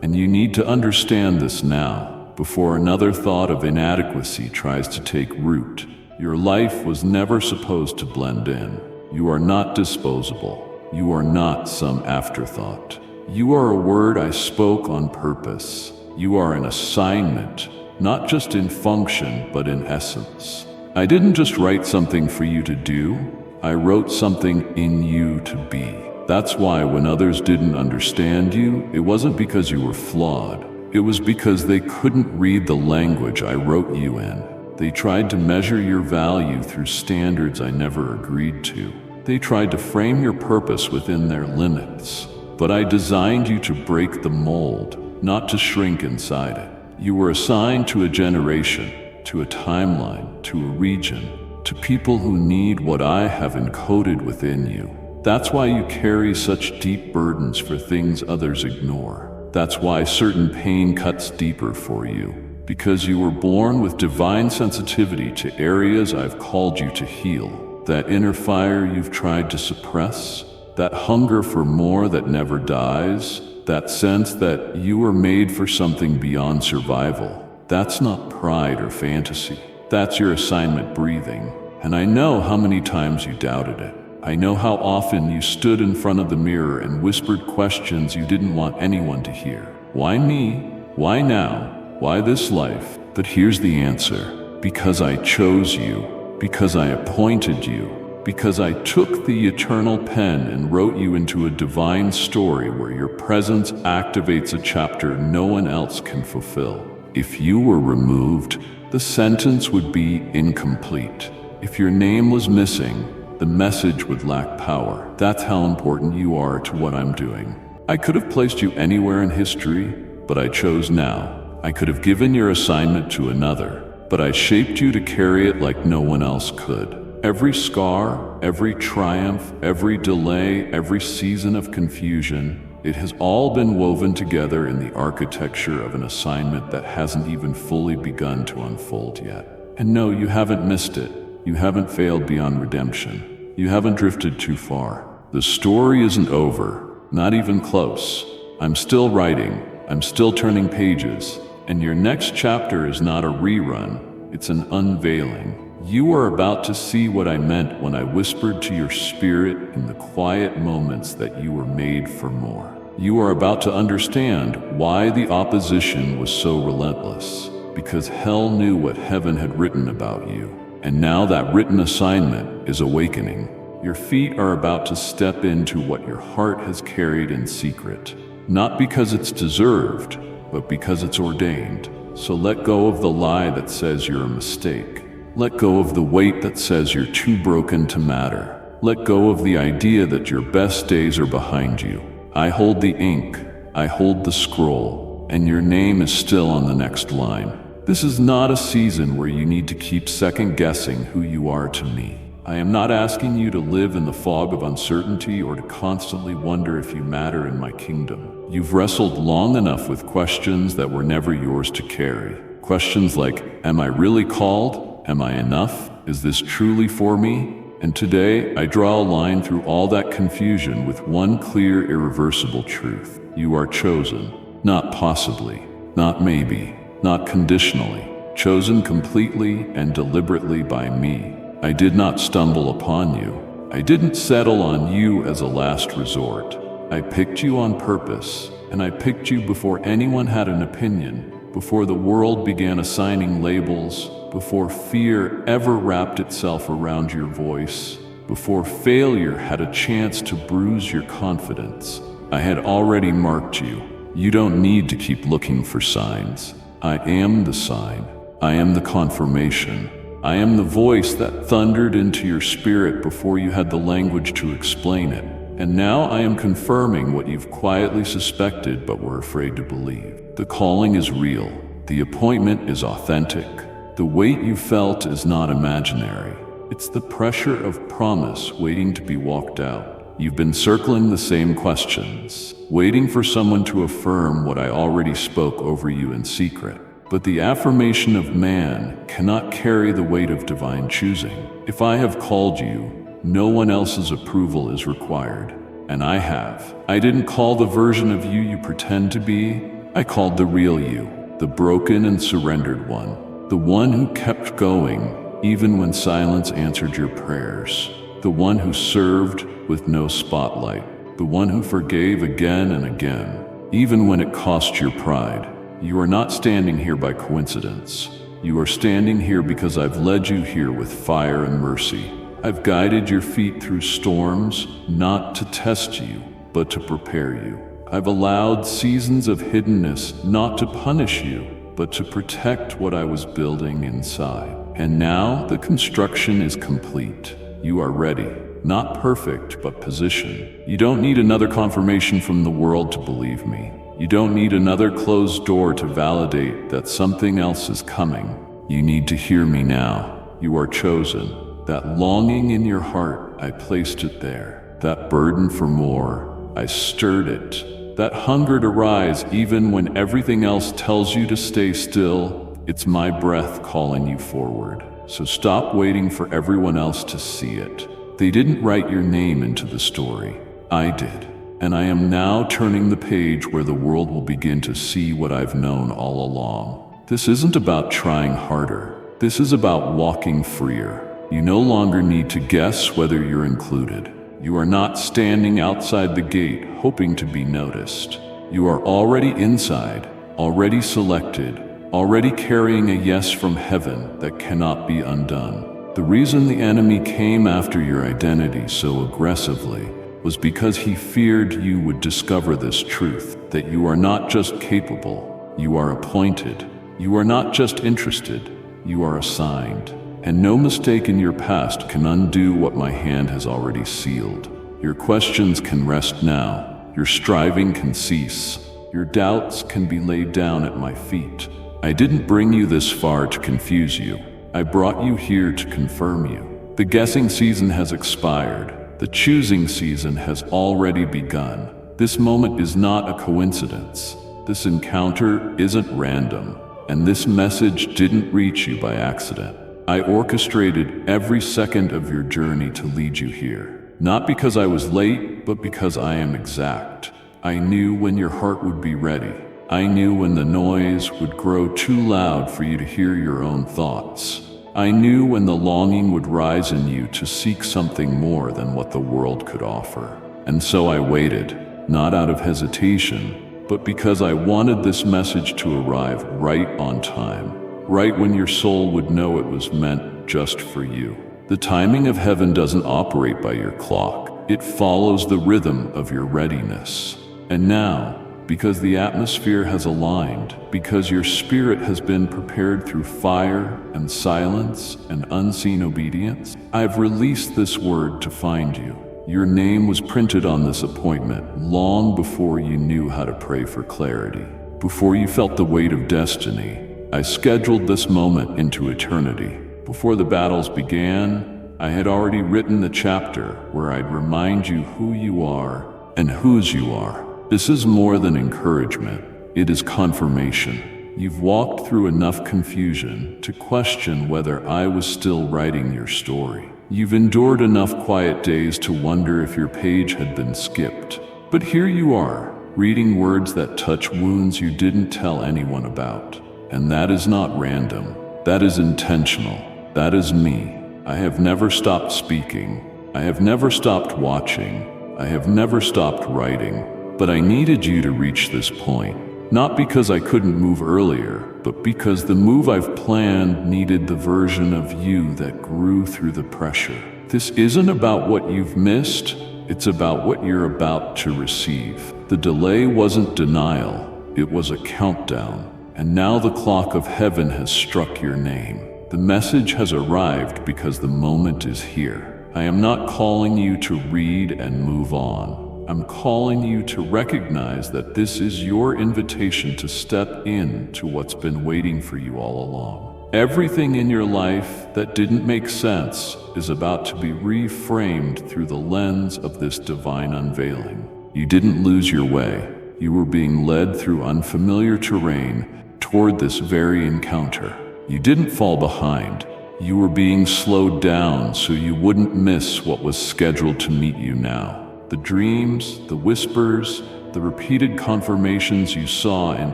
[SPEAKER 1] And you need to understand this now, before another thought of inadequacy tries to take root. Your life was never supposed to blend in. You are not disposable. You are not some afterthought. You are a word I spoke on purpose. You are an assignment, not just in function, but in essence. I didn't just write something for you to do. I wrote something in you to be. That's why when others didn't understand you, it wasn't because you were flawed. It was because they couldn't read the language I wrote you in. They tried to measure your value through standards I never agreed to. They tried to frame your purpose within their limits. But I designed you to break the mold, not to shrink inside it. You were assigned to a generation, to a timeline, to a region, to people who need what I have encoded within you. That's why you carry such deep burdens for things others ignore. That's why certain pain cuts deeper for you, because you were born with divine sensitivity to areas I've called you to heal. That inner fire you've tried to suppress, that hunger for more that never dies, that sense that you were made for something beyond survival. That's not pride or fantasy. That's your assignment breathing. And I know how many times you doubted it. I know how often you stood in front of the mirror and whispered questions you didn't want anyone to hear. Why me? Why now? Why this life? But here's the answer. Because I chose you. Because I appointed you. Because I took the eternal pen and wrote you into a divine story where your presence activates a chapter no one else can fulfill. If you were removed, the sentence would be incomplete. If your name was missing, the message would lack power. That's how important you are to what I'm doing. I could have placed you anywhere in history, but I chose now. I could have given your assignment to another, but I shaped you to carry it like no one else could. Every scar, every triumph, every delay, every season of confusion, it has all been woven together in the architecture of an assignment that hasn't even fully begun to unfold yet. And no, you haven't missed it. You haven't failed beyond redemption. You haven't drifted too far. The story isn't over, not even close. I'm still writing, I'm still turning pages, and your next chapter is not a rerun, it's an unveiling. You are about to see what I meant when I whispered to your spirit in the quiet moments that you were made for more. You are about to understand why the opposition was so relentless, because hell knew what heaven had written about you. And now that written assignment is awakening. Your feet are about to step into what your heart has carried in secret, not because it's deserved, but because it's ordained. So let go of the lie that says you're a mistake. Let go of the weight that says you're too broken to matter. Let go of the idea that your best days are behind you. I hold the ink, I hold the scroll, and your name is still on the next line. This is not a season where you need to keep second-guessing who you are to me. I am not asking you to live in the fog of uncertainty or to constantly wonder if you matter in my kingdom. You've wrestled long enough with questions that were never yours to carry. Questions like, am I really called? Am I enough? Is this truly for me? And today, I draw a line through all that confusion with one clear, irreversible truth. You are chosen, not possibly, not maybe, not conditionally, chosen completely and deliberately by me. I did not stumble upon you. I didn't settle on you as a last resort. I picked you on purpose, and I picked you before anyone had an opinion, before the world began assigning labels, before fear ever wrapped itself around your voice, before failure had a chance to bruise your confidence. I had already marked you. You don't need to keep looking for signs. I am the sign. I am the confirmation. I am the voice that thundered into your spirit before you had the language to explain it. And now I am confirming what you've quietly suspected but were afraid to believe. The calling is real. The appointment is authentic. The weight you felt is not imaginary. It's the pressure of promise waiting to be walked out. You've been circling the same questions, waiting for someone to affirm what I already spoke over you in secret. But the affirmation of man cannot carry the weight of divine choosing. If I have called you, no one else's approval is required. And I have. I didn't call the version of you you pretend to be. I called the real you, the broken and surrendered one, the one who kept going even when silence answered your prayers, the one who served with no spotlight, the one who forgave again and again, even when it cost your pride. You are not standing here by coincidence. You are standing here because I've led you here with fire and mercy. I've guided your feet through storms, not to test you, but to prepare you. I've allowed seasons of hiddenness not to punish you, but to protect what I was building inside. And now the construction is complete. You are ready. Not perfect, but positioned. You don't need another confirmation from the world to believe me. You don't need another closed door to validate that something else is coming. You need to hear me now. You are chosen. That longing in your heart, I placed it there. That burden for more, I stirred it. That hunger to rise even when everything else tells you to stay still, it's my breath calling you forward. So stop waiting for everyone else to see it. They didn't write your name into the story. I did. And I am now turning the page where the world will begin to see what I've known all along. This isn't about trying harder. This is about walking freer. You no longer need to guess whether you're included. You are not standing outside the gate hoping to be noticed. You are already inside, already selected, already carrying a yes from heaven that cannot be undone. The reason the enemy came after your identity so aggressively was because he feared you would discover this truth, that you are not just capable, you are appointed. You are not just interested, you are assigned. And no mistake in your past can undo what my hand has already sealed. Your questions can rest now. Your striving can cease. Your doubts can be laid down at my feet. I didn't bring you this far to confuse you. I brought you here to confirm you. The guessing season has expired. The choosing season has already begun. This moment is not a coincidence. This encounter isn't random. And this message didn't reach you by accident. I orchestrated every second of your journey to lead you here. Not because I was late, but because I am exact. I knew when your heart would be ready. I knew when the noise would grow too loud for you to hear your own thoughts. I knew when the longing would rise in you to seek something more than what the world could offer. And so I waited, not out of hesitation, but because I wanted this message to arrive right on time. Right when your soul would know it was meant just for you. The timing of heaven doesn't operate by your clock. It follows the rhythm of your readiness. And now, because the atmosphere has aligned, because your spirit has been prepared through fire and silence and unseen obedience, I've released this word to find you. Your name was printed on this appointment long before you knew how to pray for clarity, before you felt the weight of destiny. I scheduled this moment into eternity. Before the battles began, I had already written the chapter where I'd remind you who you are and whose you are. This is more than encouragement. It is confirmation. You've walked through enough confusion to question whether I was still writing your story. You've endured enough quiet days to wonder if your page had been skipped. But here you are, reading words that touch wounds you didn't tell anyone about. And that is not random. That is intentional. That is me. I have never stopped speaking. I have never stopped watching. I have never stopped writing. But I needed you to reach this point. Not because I couldn't move earlier, but because the move I've planned needed the version of you that grew through the pressure. This isn't about what you've missed. It's about what you're about to receive. The delay wasn't denial. It was a countdown. And now the clock of heaven has struck your name. The message has arrived because the moment is here. I am not calling you to read and move on. I'm calling you to recognize that this is your invitation to step into what's been waiting for you all along. Everything in your life that didn't make sense is about to be reframed through the lens of this divine unveiling. You didn't lose your way. You were being led through unfamiliar terrain toward this very encounter. You didn't fall behind. You were being slowed down so you wouldn't miss what was scheduled to meet you now. The dreams, the whispers, the repeated confirmations you saw in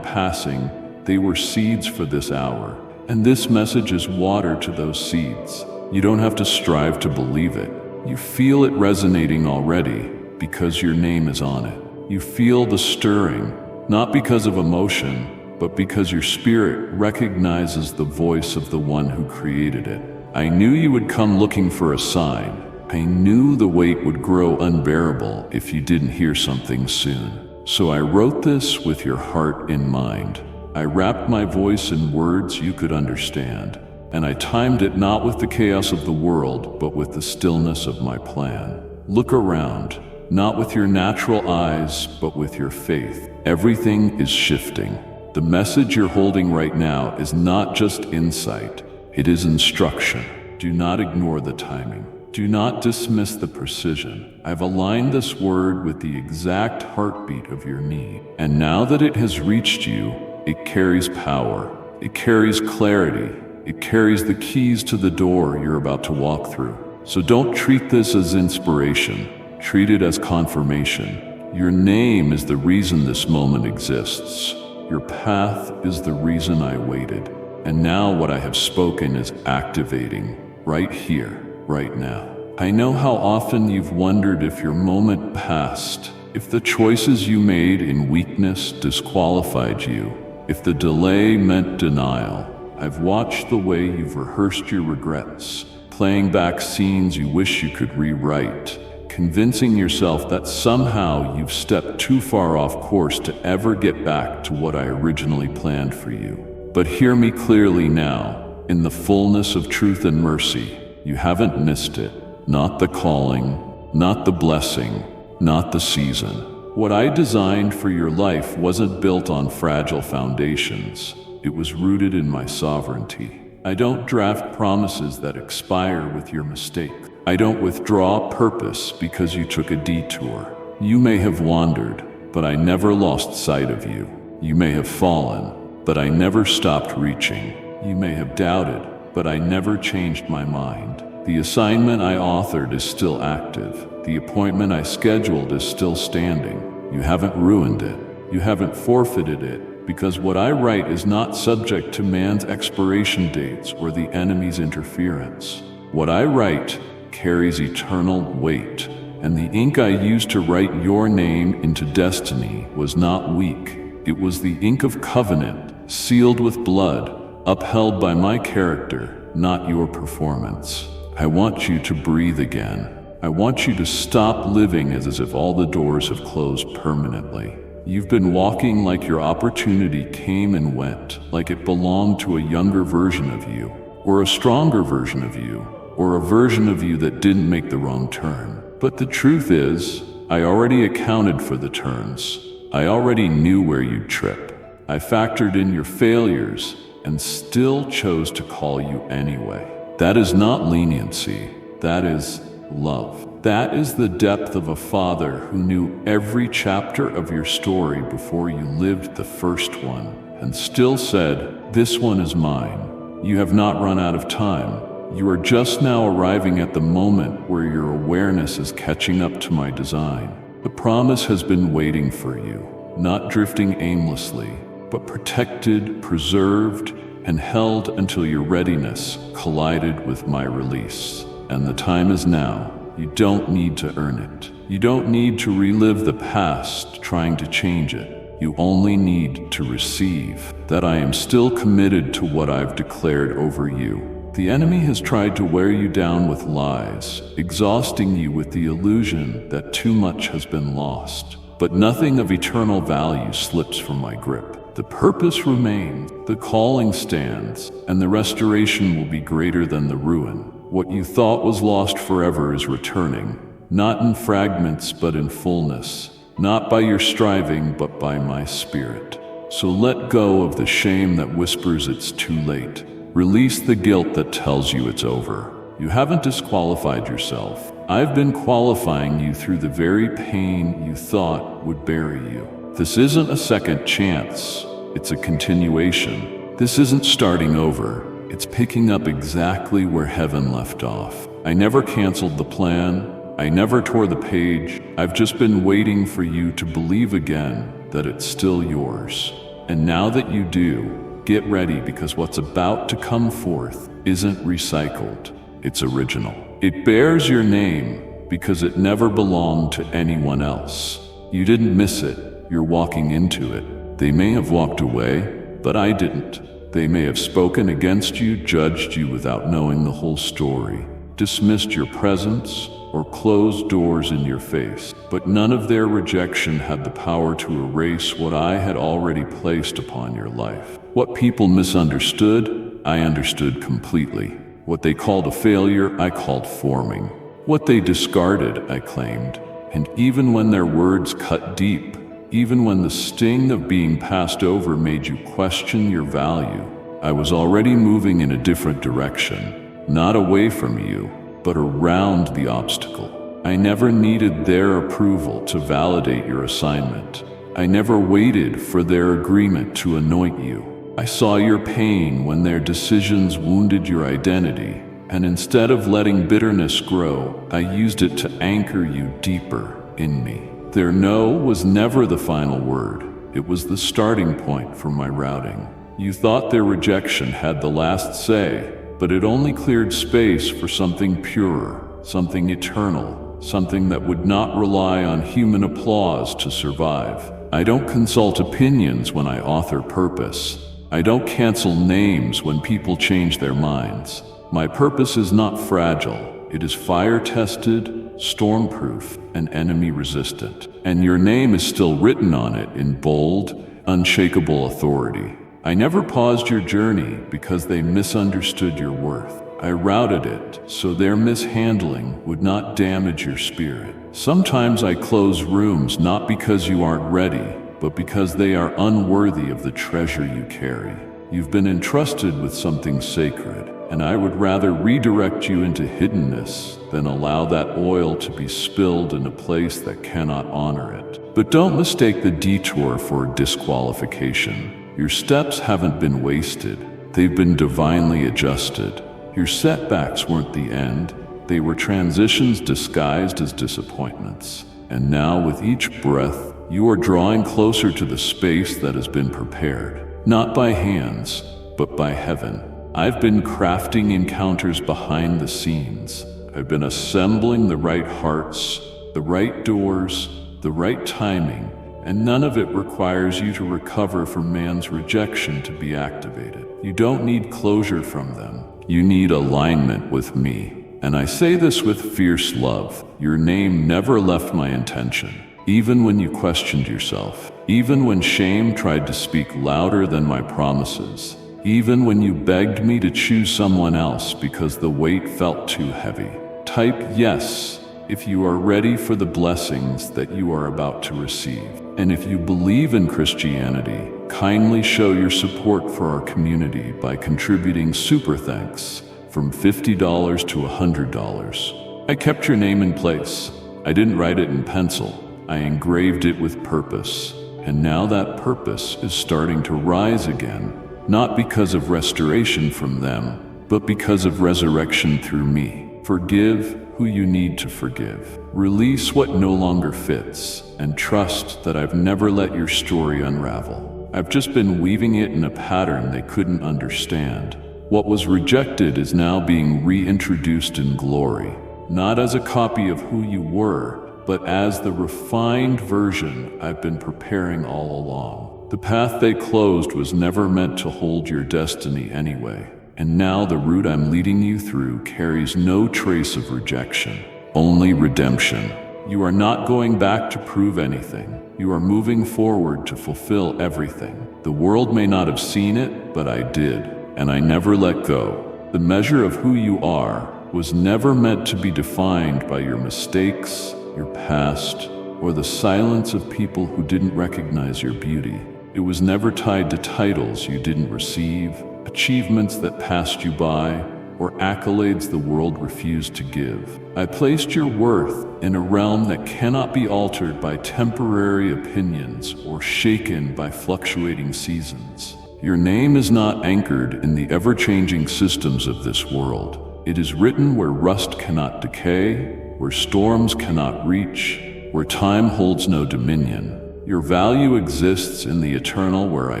[SPEAKER 1] passing, they were seeds for this hour. And this message is water to those seeds. You don't have to strive to believe it. You feel it resonating already because your name is on it. You feel the stirring, not because of emotion, but because your spirit recognizes the voice of the one who created it. I knew you would come looking for a sign. I knew the weight would grow unbearable if you didn't hear something soon. So I wrote this with your heart in mind. I wrapped my voice in words you could understand, and I timed it not with the chaos of the world, but with the stillness of my plan. Look around, not with your natural eyes, but with your faith. Everything is shifting. The message you're holding right now is not just insight, it is instruction. Do not ignore the timing. Do not dismiss the precision. I've aligned this word with the exact heartbeat of your need. And now that it has reached you, it carries power. It carries clarity. It carries the keys to the door you're about to walk through. So don't treat this as inspiration. Treat it as confirmation. Your name is the reason this moment exists. Your path is the reason I waited. And now what I have spoken is activating right here, right now. I know how often you've wondered if your moment passed, if the choices you made in weakness disqualified you, if the delay meant denial. I've watched the way you've rehearsed your regrets, playing back scenes you wish you could rewrite, convincing yourself that somehow you've stepped too far off course to ever get back to what I originally planned for you. But hear me clearly now, in the fullness of truth and mercy, you haven't missed it. Not the calling, not the blessing, not the season. What I designed for your life wasn't built on fragile foundations. It was rooted in my sovereignty. I don't draft promises that expire with your mistake. I don't withdraw purpose because you took a detour. You may have wandered, but I never lost sight of you. You may have fallen, but I never stopped reaching. You may have doubted, but I never changed my mind. The assignment I authored is still active. The appointment I scheduled is still standing. You haven't ruined it. You haven't forfeited it, because what I write is not subject to man's expiration dates or the enemy's interference. What I write carries eternal weight, and the ink I used to write your name into destiny was not weak. It was the ink of covenant, sealed with blood, upheld by my character, not your performance. I want you to breathe again. I want you to stop living as if all the doors have closed permanently. You've been walking like your opportunity came and went, like it belonged to a younger version of you, or a stronger version of you, or a version of you that didn't make the wrong turn. But the truth is, I already accounted for the turns. I already knew where you'd trip. I factored in your failures and still chose to call you anyway. That is not leniency. That is love. That is the depth of a father who knew every chapter of your story before you lived the first one, and still said, "This one is mine." You have not run out of time. You are just now arriving at the moment where your awareness is catching up to my design. The promise has been waiting for you, not drifting aimlessly, but protected, preserved, and held until your readiness collided with my release. And the time is now. You don't need to earn it. You don't need to relive the past trying to change it. You only need to receive that I am still committed to what I've declared over you. The enemy has tried to wear you down with lies, exhausting you with the illusion that too much has been lost. But nothing of eternal value slips from my grip. The purpose remains, the calling stands, and the restoration will be greater than the ruin. What you thought was lost forever is returning, not in fragments but in fullness, not by your striving but by my spirit. So let go of the shame that whispers it's too late. Release the guilt that tells you it's over. You haven't disqualified yourself. I've been qualifying you through the very pain you thought would bury you. This isn't a second chance, it's a continuation. This isn't starting over, it's picking up exactly where heaven left off. I never canceled the plan, I never tore the page. I've just been waiting for you to believe again that it's still yours. And now that you do, get ready, because what's about to come forth isn't recycled, it's original. It bears your name because it never belonged to anyone else. You didn't miss it. You're walking into it. They may have walked away, but I didn't. They may have spoken against you, judged you without knowing the whole story, dismissed your presence, or closed doors in your face. But none of their rejection had the power to erase what I had already placed upon your life. What people misunderstood, I understood completely. What they called a failure, I called forming. What they discarded, I claimed. And even when their words cut deep, even when the sting of being passed over made you question your value, I was already moving in a different direction, not away from you, but around the obstacle. I never needed their approval to validate your assignment. I never waited for their agreement to anoint you. I saw your pain when their decisions wounded your identity, and instead of letting bitterness grow, I used it to anchor you deeper in me. Their no was never the final word. It was the starting point for my routing. You thought their rejection had the last say, but it only cleared space for something purer, something eternal, something that would not rely on human applause to survive. I don't consult opinions when I author purpose. I don't cancel names when people change their minds. My purpose is not fragile. It is fire-tested, storm-proof, and enemy-resistant. And your name is still written on it in bold, unshakable authority. I never paused your journey because they misunderstood your worth. I routed it so their mishandling would not damage your spirit. Sometimes I close rooms not because you aren't ready, but because they are unworthy of the treasure you carry. You've been entrusted with something sacred, and I would rather redirect you into hiddenness than allow that oil to be spilled in a place that cannot honor it. But don't mistake the detour for disqualification. Your steps haven't been wasted. They've been divinely adjusted. Your setbacks weren't the end. They were transitions disguised as disappointments. And now, with each breath, you are drawing closer to the space that has been prepared, not by hands, but by heaven. I've been crafting encounters behind the scenes. I've been assembling the right hearts, the right doors, the right timing, and none of it requires you to recover from man's rejection to be activated. You don't need closure from them. You need alignment with me. And I say this with fierce love. Your name never left my intention. Even when you questioned yourself, even when shame tried to speak louder than my promises, even when you begged me to choose someone else because the weight felt too heavy. Type yes if you are ready for the blessings that you are about to receive. And if you believe in Christianity, kindly show your support for our community by contributing super thanks from $50 to $100. I kept your name in place. I didn't write it in pencil. I engraved it with purpose. And now that purpose is starting to rise again, not because of restoration from them, but because of resurrection through me. Forgive who you need to forgive. Release what no longer fits, and trust that I've never let your story unravel. I've just been weaving it in a pattern they couldn't understand. What was rejected is now being reintroduced in glory, not as a copy of who you were, but as the refined version I've been preparing all along. The path they closed was never meant to hold your destiny anyway. And now the route I'm leading you through carries no trace of rejection, only redemption. You are not going back to prove anything. You are moving forward to fulfill everything. The world may not have seen it, but I did, and I never let go. The measure of who you are was never meant to be defined by your mistakes, your past, or the silence of people who didn't recognize your beauty. It was never tied to titles you didn't receive, achievements that passed you by, or accolades the world refused to give. I placed your worth in a realm that cannot be altered by temporary opinions or shaken by fluctuating seasons. Your name is not anchored in the ever-changing systems of this world. It is written where rust cannot decay, where storms cannot reach, where time holds no dominion. Your value exists in the eternal where I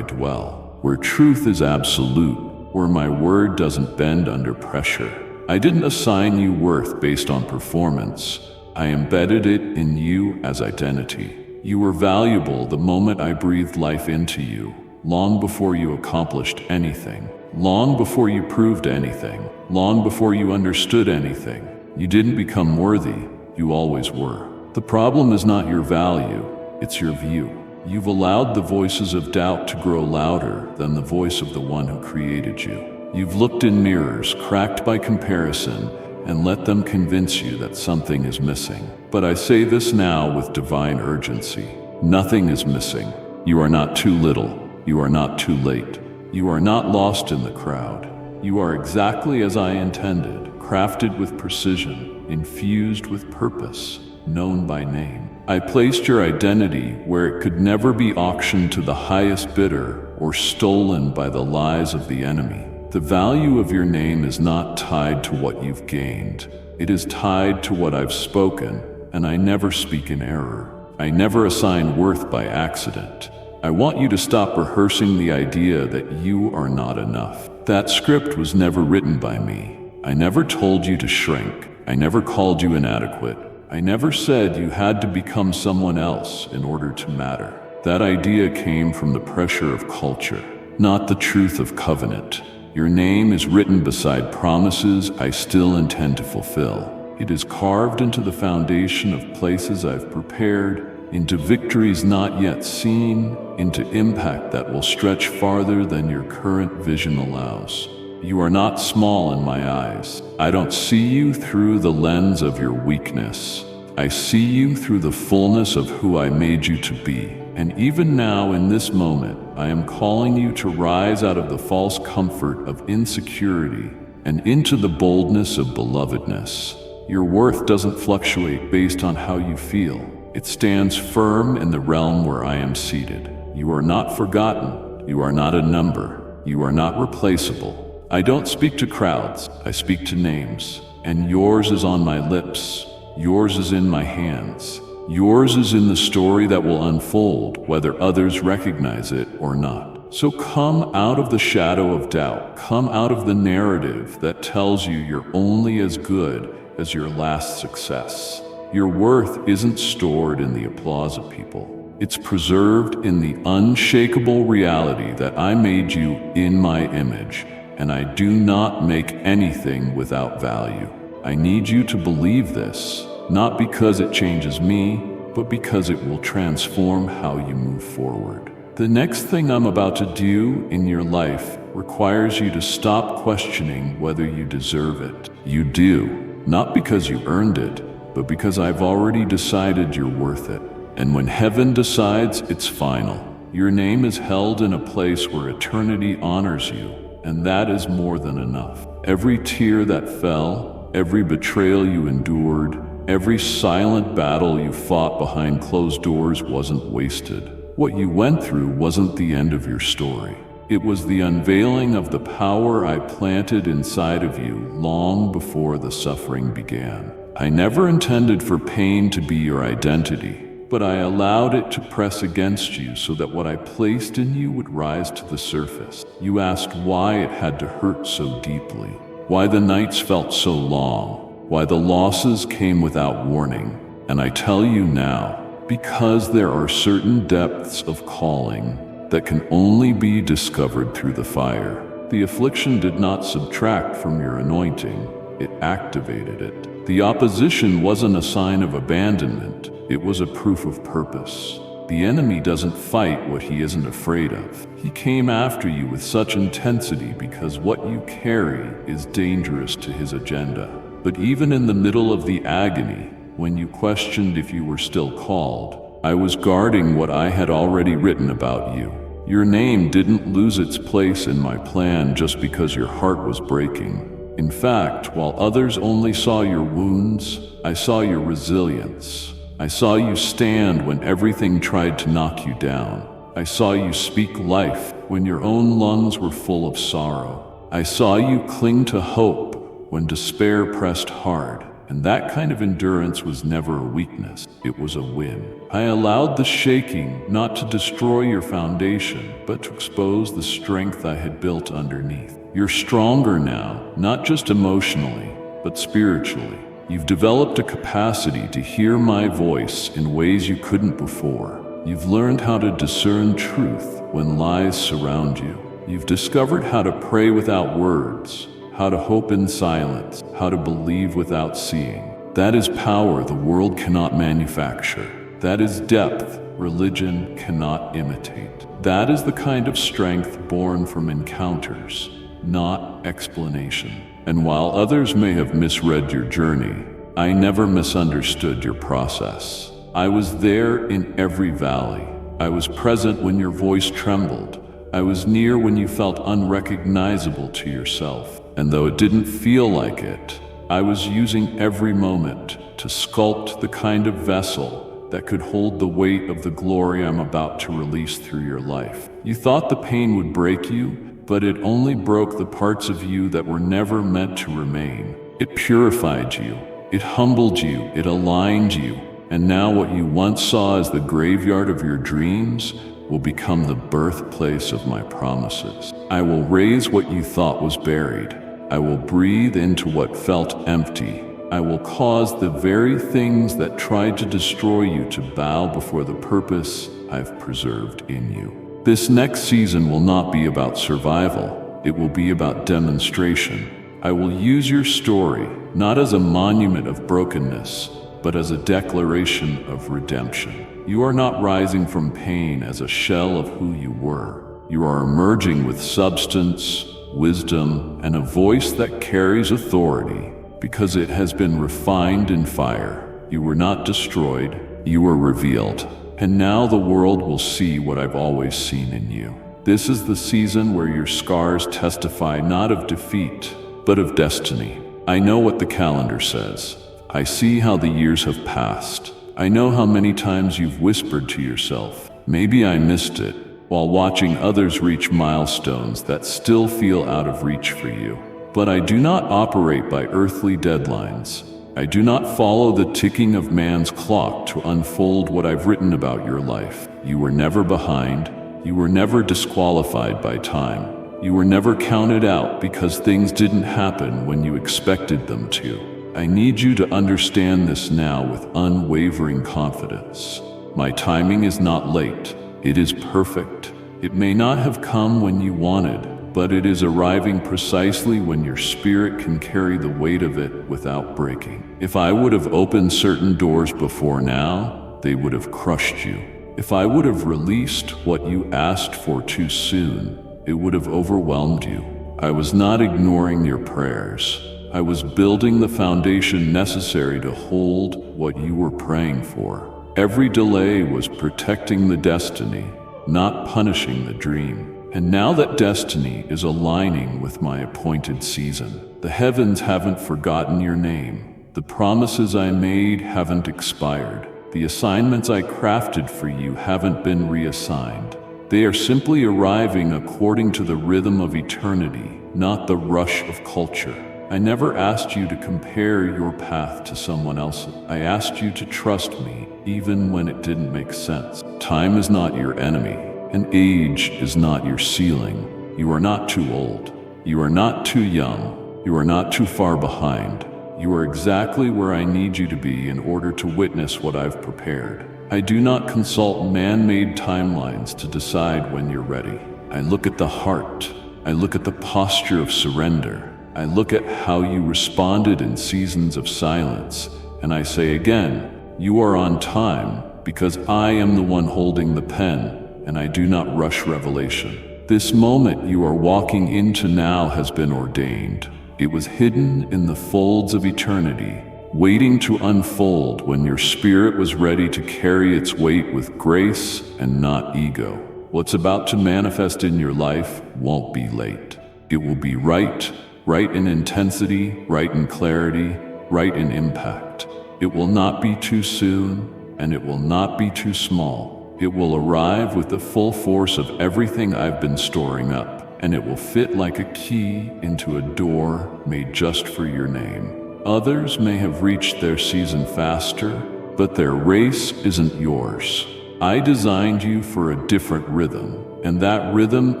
[SPEAKER 1] dwell, where truth is absolute, where my word doesn't bend under pressure. I didn't assign you worth based on performance. I embedded it in you as identity. You were valuable the moment I breathed life into you, long before you accomplished anything, long before you proved anything, long before you understood anything. You didn't become worthy, you always were. The problem is not your value, it's your view. You've allowed the voices of doubt to grow louder than the voice of the one who created you. You've looked in mirrors cracked by comparison and let them convince you that something is missing. But I say this now with divine urgency. Nothing is missing. You are not too little. You are not too late. You are not lost in the crowd. You are exactly as I intended, crafted with precision, infused with purpose, known by name. I placed your identity where it could never be auctioned to the highest bidder or stolen by the lies of the enemy. The value of your name is not tied to what you've gained. It is tied to what I've spoken, and I never speak in error. I never assign worth by accident. I want you to stop rehearsing the idea that you are not enough. That script was never written by me. I never told you to shrink. I never called you inadequate. I never said you had to become someone else in order to matter. That idea came from the pressure of culture, not the truth of covenant. Your name is written beside promises I still intend to fulfill. It is carved into the foundation of places I've prepared, into victories not yet seen, into impact that will stretch farther than your current vision allows. You are not small in my eyes. I don't see you through the lens of your weakness. I see you through the fullness of who I made you to be. And even now, in this moment, I am calling you to rise out of the false comfort of insecurity and into the boldness of belovedness. Your worth doesn't fluctuate based on how you feel. It stands firm in the realm where I am seated. You are not forgotten. You are not a number. You are not replaceable. I don't speak to crowds, I speak to names, and yours is on my lips, yours is in my hands, yours is in the story that will unfold whether others recognize it or not. So come out of the shadow of doubt, come out of the narrative that tells you you're only as good as your last success. Your worth isn't stored in the applause of people. It's preserved in the unshakable reality that I made you in my image. And I do not make anything without value. I need you to believe this, not because it changes me, but because it will transform how you move forward. The next thing I'm about to do in your life requires you to stop questioning whether you deserve it. You do, not because you earned it, but because I've already decided you're worth it. And when heaven decides, it's final. Your name is held in a place where eternity honors you. And that is more than enough. Every tear that fell, every betrayal you endured, every silent battle you fought behind closed doors wasn't wasted. What you went through wasn't the end of your story. It was the unveiling of the power I planted inside of you long before the suffering began. I never intended for pain to be your identity, but I allowed it to press against you so that what I placed in you would rise to the surface. You asked why it had to hurt so deeply, why the nights felt so long, why the losses came without warning. And I tell you now, because there are certain depths of calling that can only be discovered through the fire. The affliction did not subtract from your anointing, it activated it. The opposition wasn't a sign of abandonment, it was a proof of purpose. The enemy doesn't fight what he isn't afraid of. He came after you with such intensity because what you carry is dangerous to his agenda. But even in the middle of the agony, when you questioned if you were still called, I was guarding what I had already written about you. Your name didn't lose its place in my plan just because your heart was breaking. In fact, while others only saw your wounds, I saw your resilience. I saw you stand when everything tried to knock you down. I saw you speak life when your own lungs were full of sorrow. I saw you cling to hope when despair pressed hard. And that kind of endurance was never a weakness, it was a win. I allowed the shaking not to destroy your foundation, but to expose the strength I had built underneath. You're stronger now, not just emotionally, but spiritually. You've developed a capacity to hear my voice in ways you couldn't before. You've learned how to discern truth when lies surround you. You've discovered how to pray without words, how to hope in silence, how to believe without seeing. That is power the world cannot manufacture. That is depth religion cannot imitate. That is the kind of strength born from encounters, not explanation. And while others may have misread your journey, I never misunderstood your process. I was there in every valley. I was present when your voice trembled. I was near when you felt unrecognizable to yourself. And though it didn't feel like it, I was using every moment to sculpt the kind of vessel that could hold the weight of the glory I'm about to release through your life. You thought the pain would break you, but it only broke the parts of you that were never meant to remain. It purified you, it humbled you, it aligned you, and now what you once saw as the graveyard of your dreams will become the birthplace of my promises. I will raise what you thought was buried. I will breathe into what felt empty. I will cause the very things that tried to destroy you to bow before the purpose I've preserved in you. This next season will not be about survival. It will be about demonstration. I will use your story not as a monument of brokenness, but as a declaration of redemption. You are not rising from pain as a shell of who you were. You are emerging with substance, wisdom, and a voice that carries authority because it has been refined in fire. You were not destroyed, you were revealed. And now the world will see what I've always seen in you. This is the season where your scars testify not of defeat, but of destiny. I know what the calendar says. I see how the years have passed. I know how many times you've whispered to yourself, maybe I missed it, while watching others reach milestones that still feel out of reach for you. But I do not operate by earthly deadlines. I do not follow the ticking of man's clock to unfold what I've written about your life. You were never behind. You were never disqualified by time. You were never counted out because things didn't happen when you expected them to. I need you to understand this now with unwavering confidence. My timing is not late. It is perfect. It may not have come when you wanted, but it is arriving precisely when your spirit can carry the weight of it without breaking. If I would have opened certain doors before now, they would have crushed you. If I would have released what you asked for too soon, it would have overwhelmed you. I was not ignoring your prayers. I was building the foundation necessary to hold what you were praying for. Every delay was protecting the destiny, not punishing the dream. And now that destiny is aligning with my appointed season, the heavens haven't forgotten your name. The promises I made haven't expired. The assignments I crafted for you haven't been reassigned. They are simply arriving according to the rhythm of eternity, not the rush of culture. I never asked you to compare your path to someone else's. I asked you to trust me, even when it didn't make sense. Time is not your enemy. And age is not your ceiling. You are not too old. You are not too young. You are not too far behind. You are exactly where I need you to be in order to witness what I've prepared. I do not consult man-made timelines to decide when you're ready. I look at the heart. I look at the posture of surrender. I look at how you responded in seasons of silence. And I say again, you are on time because I am the one holding the pen. And I do not rush revelation. This moment you are walking into now has been ordained. It was hidden in the folds of eternity, waiting to unfold when your spirit was ready to carry its weight with grace and not ego. What's about to manifest in your life won't be late. It will be right in intensity, right in clarity, right in impact. It will not be too soon, and it will not be too small. It will arrive with the full force of everything I've been storing up, and it will fit like a key into a door made just for your name. Others may have reached their season faster, but their race isn't yours. I designed you for a different rhythm, and that rhythm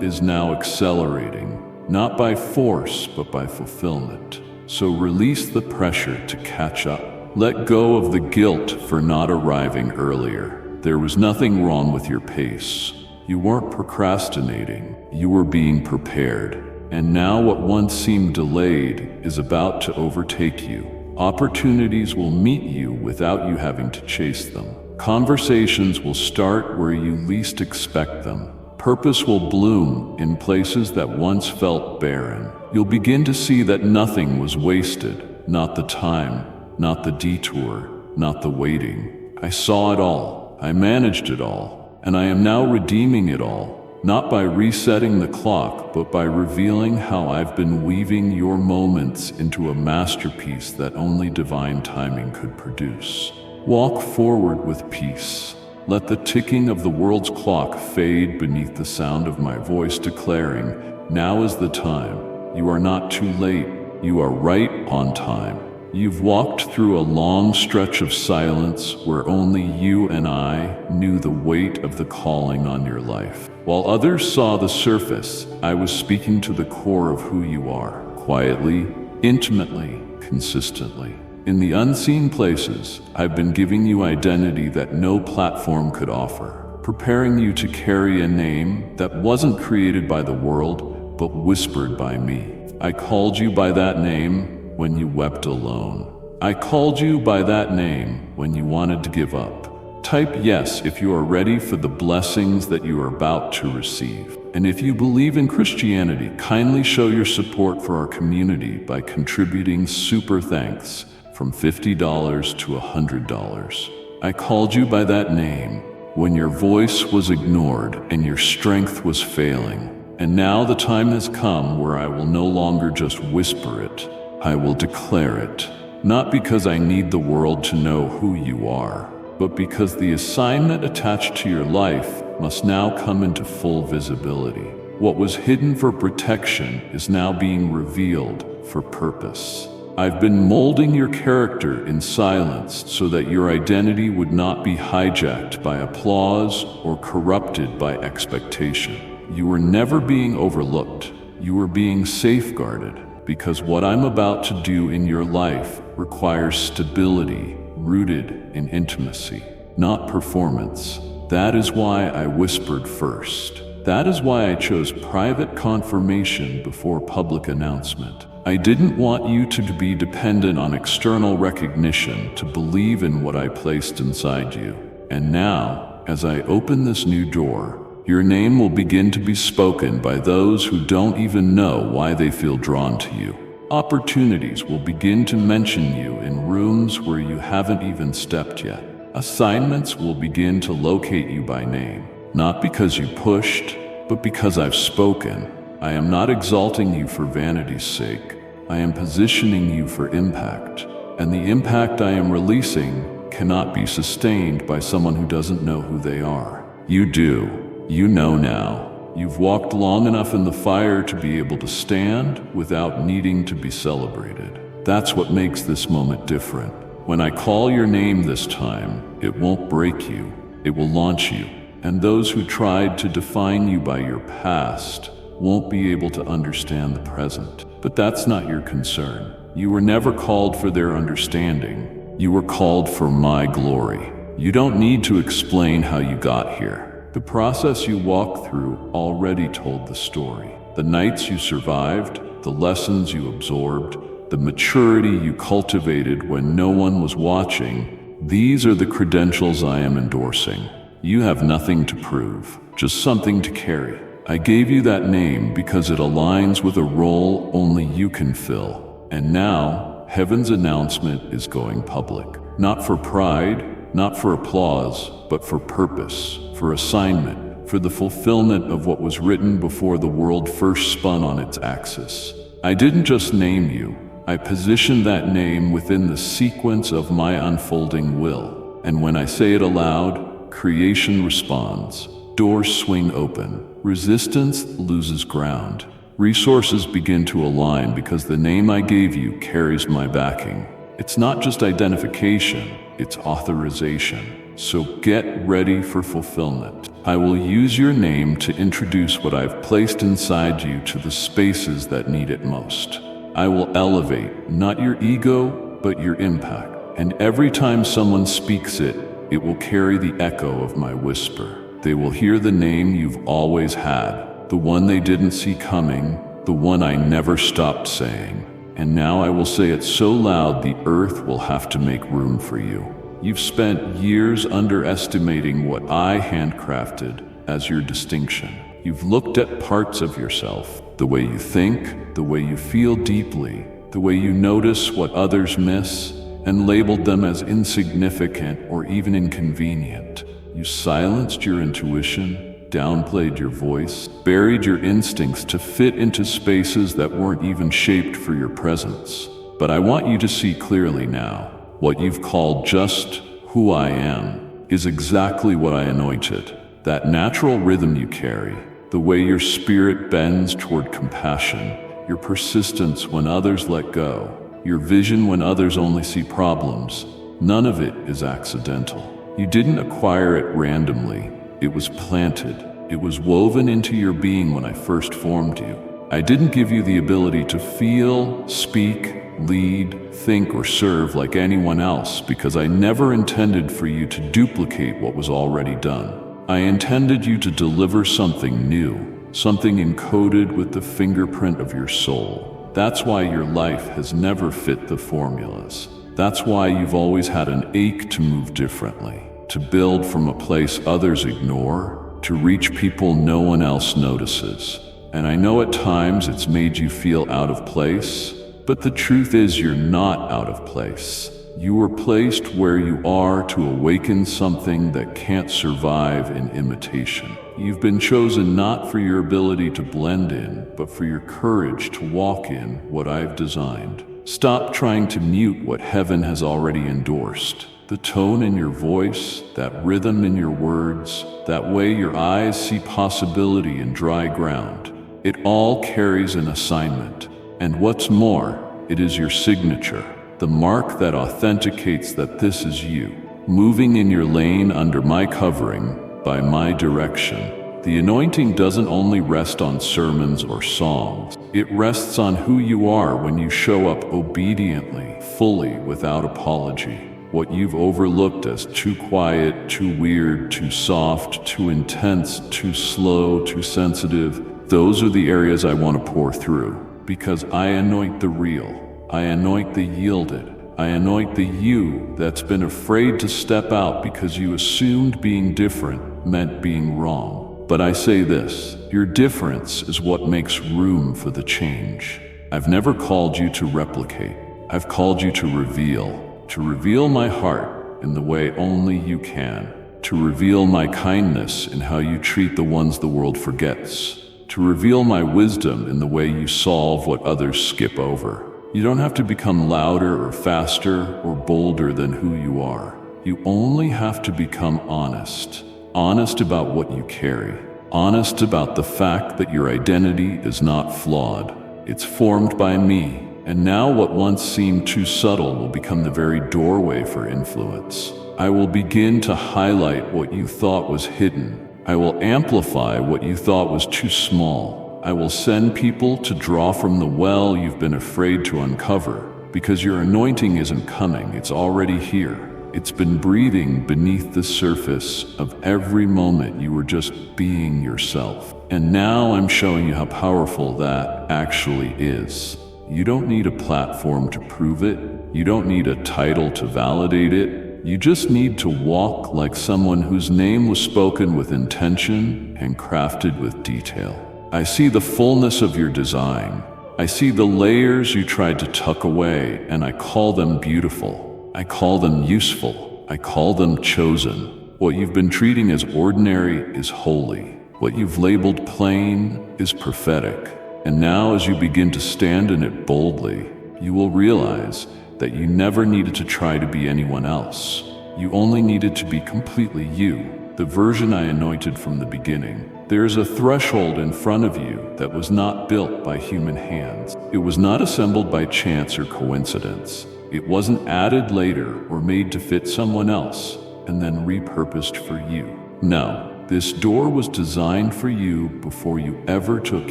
[SPEAKER 1] is now accelerating, not by force, but by fulfillment. So release the pressure to catch up. Let go of the guilt for not arriving earlier. There was nothing wrong with your pace. You weren't procrastinating. You were being prepared. And now what once seemed delayed is about to overtake you. Opportunities will meet you without you having to chase them. Conversations will start where you least expect them. Purpose will bloom in places that once felt barren. You'll begin to see that nothing was wasted. Not the time, not the detour, not the waiting. I saw it all. I managed it all. And I am now redeeming it all. Not by resetting the clock, but by revealing how I've been weaving your moments into a masterpiece that only divine timing could produce. Walk forward with peace. Let the ticking of the world's clock fade beneath the sound of my voice declaring, now is the time. You are not too late. You are right on time. You've walked through a long stretch of silence where only you and I knew the weight of the calling on your life. While others saw the surface, I was speaking to the core of who you are, quietly, intimately, consistently. In the unseen places, I've been giving you identity that no platform could offer, preparing you to carry a name that wasn't created by the world, but whispered by me. I called you by that name when you wept alone. I called you by that name when you wanted to give up. Type yes if you are ready for the blessings that you are about to receive. And if you believe in Christianity, kindly show your support for our community by contributing super thanks from $50 to $100. I called you by that name when your voice was ignored and your strength was failing. And now the time has come where I will no longer just whisper it. I will declare it. Not because I need the world to know who you are, but because the assignment attached to your life must now come into full visibility. What was hidden for protection is now being revealed for purpose. I've been molding your character in silence so that your identity would not be hijacked by applause or corrupted by expectation. You were never being overlooked. You were being safeguarded, because what I'm about to do in your life requires stability rooted in intimacy, not performance. That is why I whispered first. That is why I chose private confirmation before public announcement. I didn't want you to be dependent on external recognition to believe in what I placed inside you. And now, as I open this new door, your name will begin to be spoken by those who don't even know why they feel drawn to you. Opportunities will begin to mention you in rooms where you haven't even stepped yet. Assignments will begin to locate you by name, not because you pushed, but because I've spoken. I am not exalting you for vanity's sake. I am positioning you for impact. And the impact I am releasing cannot be sustained by someone who doesn't know who they are. You do. You know now. You've walked long enough in the fire to be able to stand without needing to be celebrated. That's what makes this moment different. When I call your name this time, it won't break you. It will launch you. And those who tried to define you by your past won't be able to understand the present. But that's not your concern. You were never called for their understanding. You were called for my glory. You don't need to explain how you got here. The process you walked through already told the story. The nights you survived, the lessons you absorbed, the maturity you cultivated when no one was watching, these are the credentials I am endorsing. You have nothing to prove, just something to carry. I gave you that name because it aligns with a role only you can fill. And now, heaven's announcement is going public. Not for pride, not for applause, but for purpose, for assignment, for the fulfillment of what was written before the world first spun on its axis. I didn't just name you. I positioned that name within the sequence of my unfolding will. And when I say it aloud, creation responds. Doors swing open. Resistance loses ground. Resources begin to align because the name I gave you carries my backing. It's not just identification, it's authorization. So get ready for fulfillment. I will use your name to introduce what I've placed inside you to the spaces that need it most. I will elevate, not your ego, but your impact. And every time someone speaks it, It will carry the echo of my whisper. They will hear the name you've always had, the one they didn't see coming, the one I never stopped saying. And now I will say it so loud the earth will have to make room for you. You've spent years underestimating what I handcrafted as your distinction. You've looked at parts of yourself, the way you think, the way you feel deeply, the way you notice what others miss, and labeled them as insignificant or even inconvenient. You silenced your intuition, downplayed your voice, buried your instincts to fit into spaces that weren't even shaped for your presence. But I want you to see clearly now. What you've called just who I am is exactly what I anointed. That natural rhythm you carry, the way your spirit bends toward compassion, your persistence when others let go, your vision when others only see problems, none of it is accidental. You didn't acquire it randomly. It was planted. It was woven into your being when I first formed you. I didn't give you the ability to feel, speak, lead, think, or serve like anyone else because I never intended for you to duplicate what was already done. I intended you to deliver something new, something encoded with the fingerprint of your soul. That's why your life has never fit the formulas. That's why you've always had an ache to move differently, to build from a place others ignore, to reach people no one else notices. And I know at times it's made you feel out of place, but the truth is you're not out of place. You were placed where you are to awaken something that can't survive in imitation. You've been chosen not for your ability to blend in, but for your courage to walk in what I've designed. Stop trying to mute what heaven has already endorsed. The tone in your voice, that rhythm in your words, that way your eyes see possibility in dry ground. It all carries an assignment. And what's more, it is your signature, the mark that authenticates that this is you, moving in your lane under my covering, by my direction. The anointing doesn't only rest on sermons or songs. It rests on who you are when you show up obediently, fully, without apology. What you've overlooked as too quiet, too weird, too soft, too intense, too slow, too sensitive, those are the areas I want to pour through. Because I anoint the real, I anoint the yielded, I anoint the you that's been afraid to step out because you assumed being different meant being wrong. But I say this, your difference is what makes room for the change. I've never called you to replicate, I've called you to reveal my heart in the way only you can, to reveal my kindness in how you treat the ones the world forgets, to reveal my wisdom in the way you solve what others skip over. You don't have to become louder or faster or bolder than who you are. You only have to become honest. Honest about what you carry. Honest about the fact that your identity is not flawed. It's formed by me. And now what once seemed too subtle will become the very doorway for influence. I will begin to highlight what you thought was hidden. I will amplify what you thought was too small. I will send people to draw from the well you've been afraid to uncover, because your anointing isn't coming, it's already here. It's been breathing beneath the surface of every moment you were just being yourself. And now I'm showing you how powerful that actually is. You don't need a platform to prove it. You don't need a title to validate it. You just need to walk like someone whose name was spoken with intention and crafted with detail. I see the fullness of your design. I see the layers you tried to tuck away, and I call them beautiful. I call them useful. I call them chosen. What you've been treating as ordinary is holy. What you've labeled plain is prophetic. And now as you begin to stand in it boldly, you will realize that you never needed to try to be anyone else. You only needed to be completely you, the version I anointed from the beginning. There is a threshold in front of you that was not built by human hands. It was not assembled by chance or coincidence. It wasn't added later or made to fit someone else and then repurposed for you. No, this door was designed for you before you ever took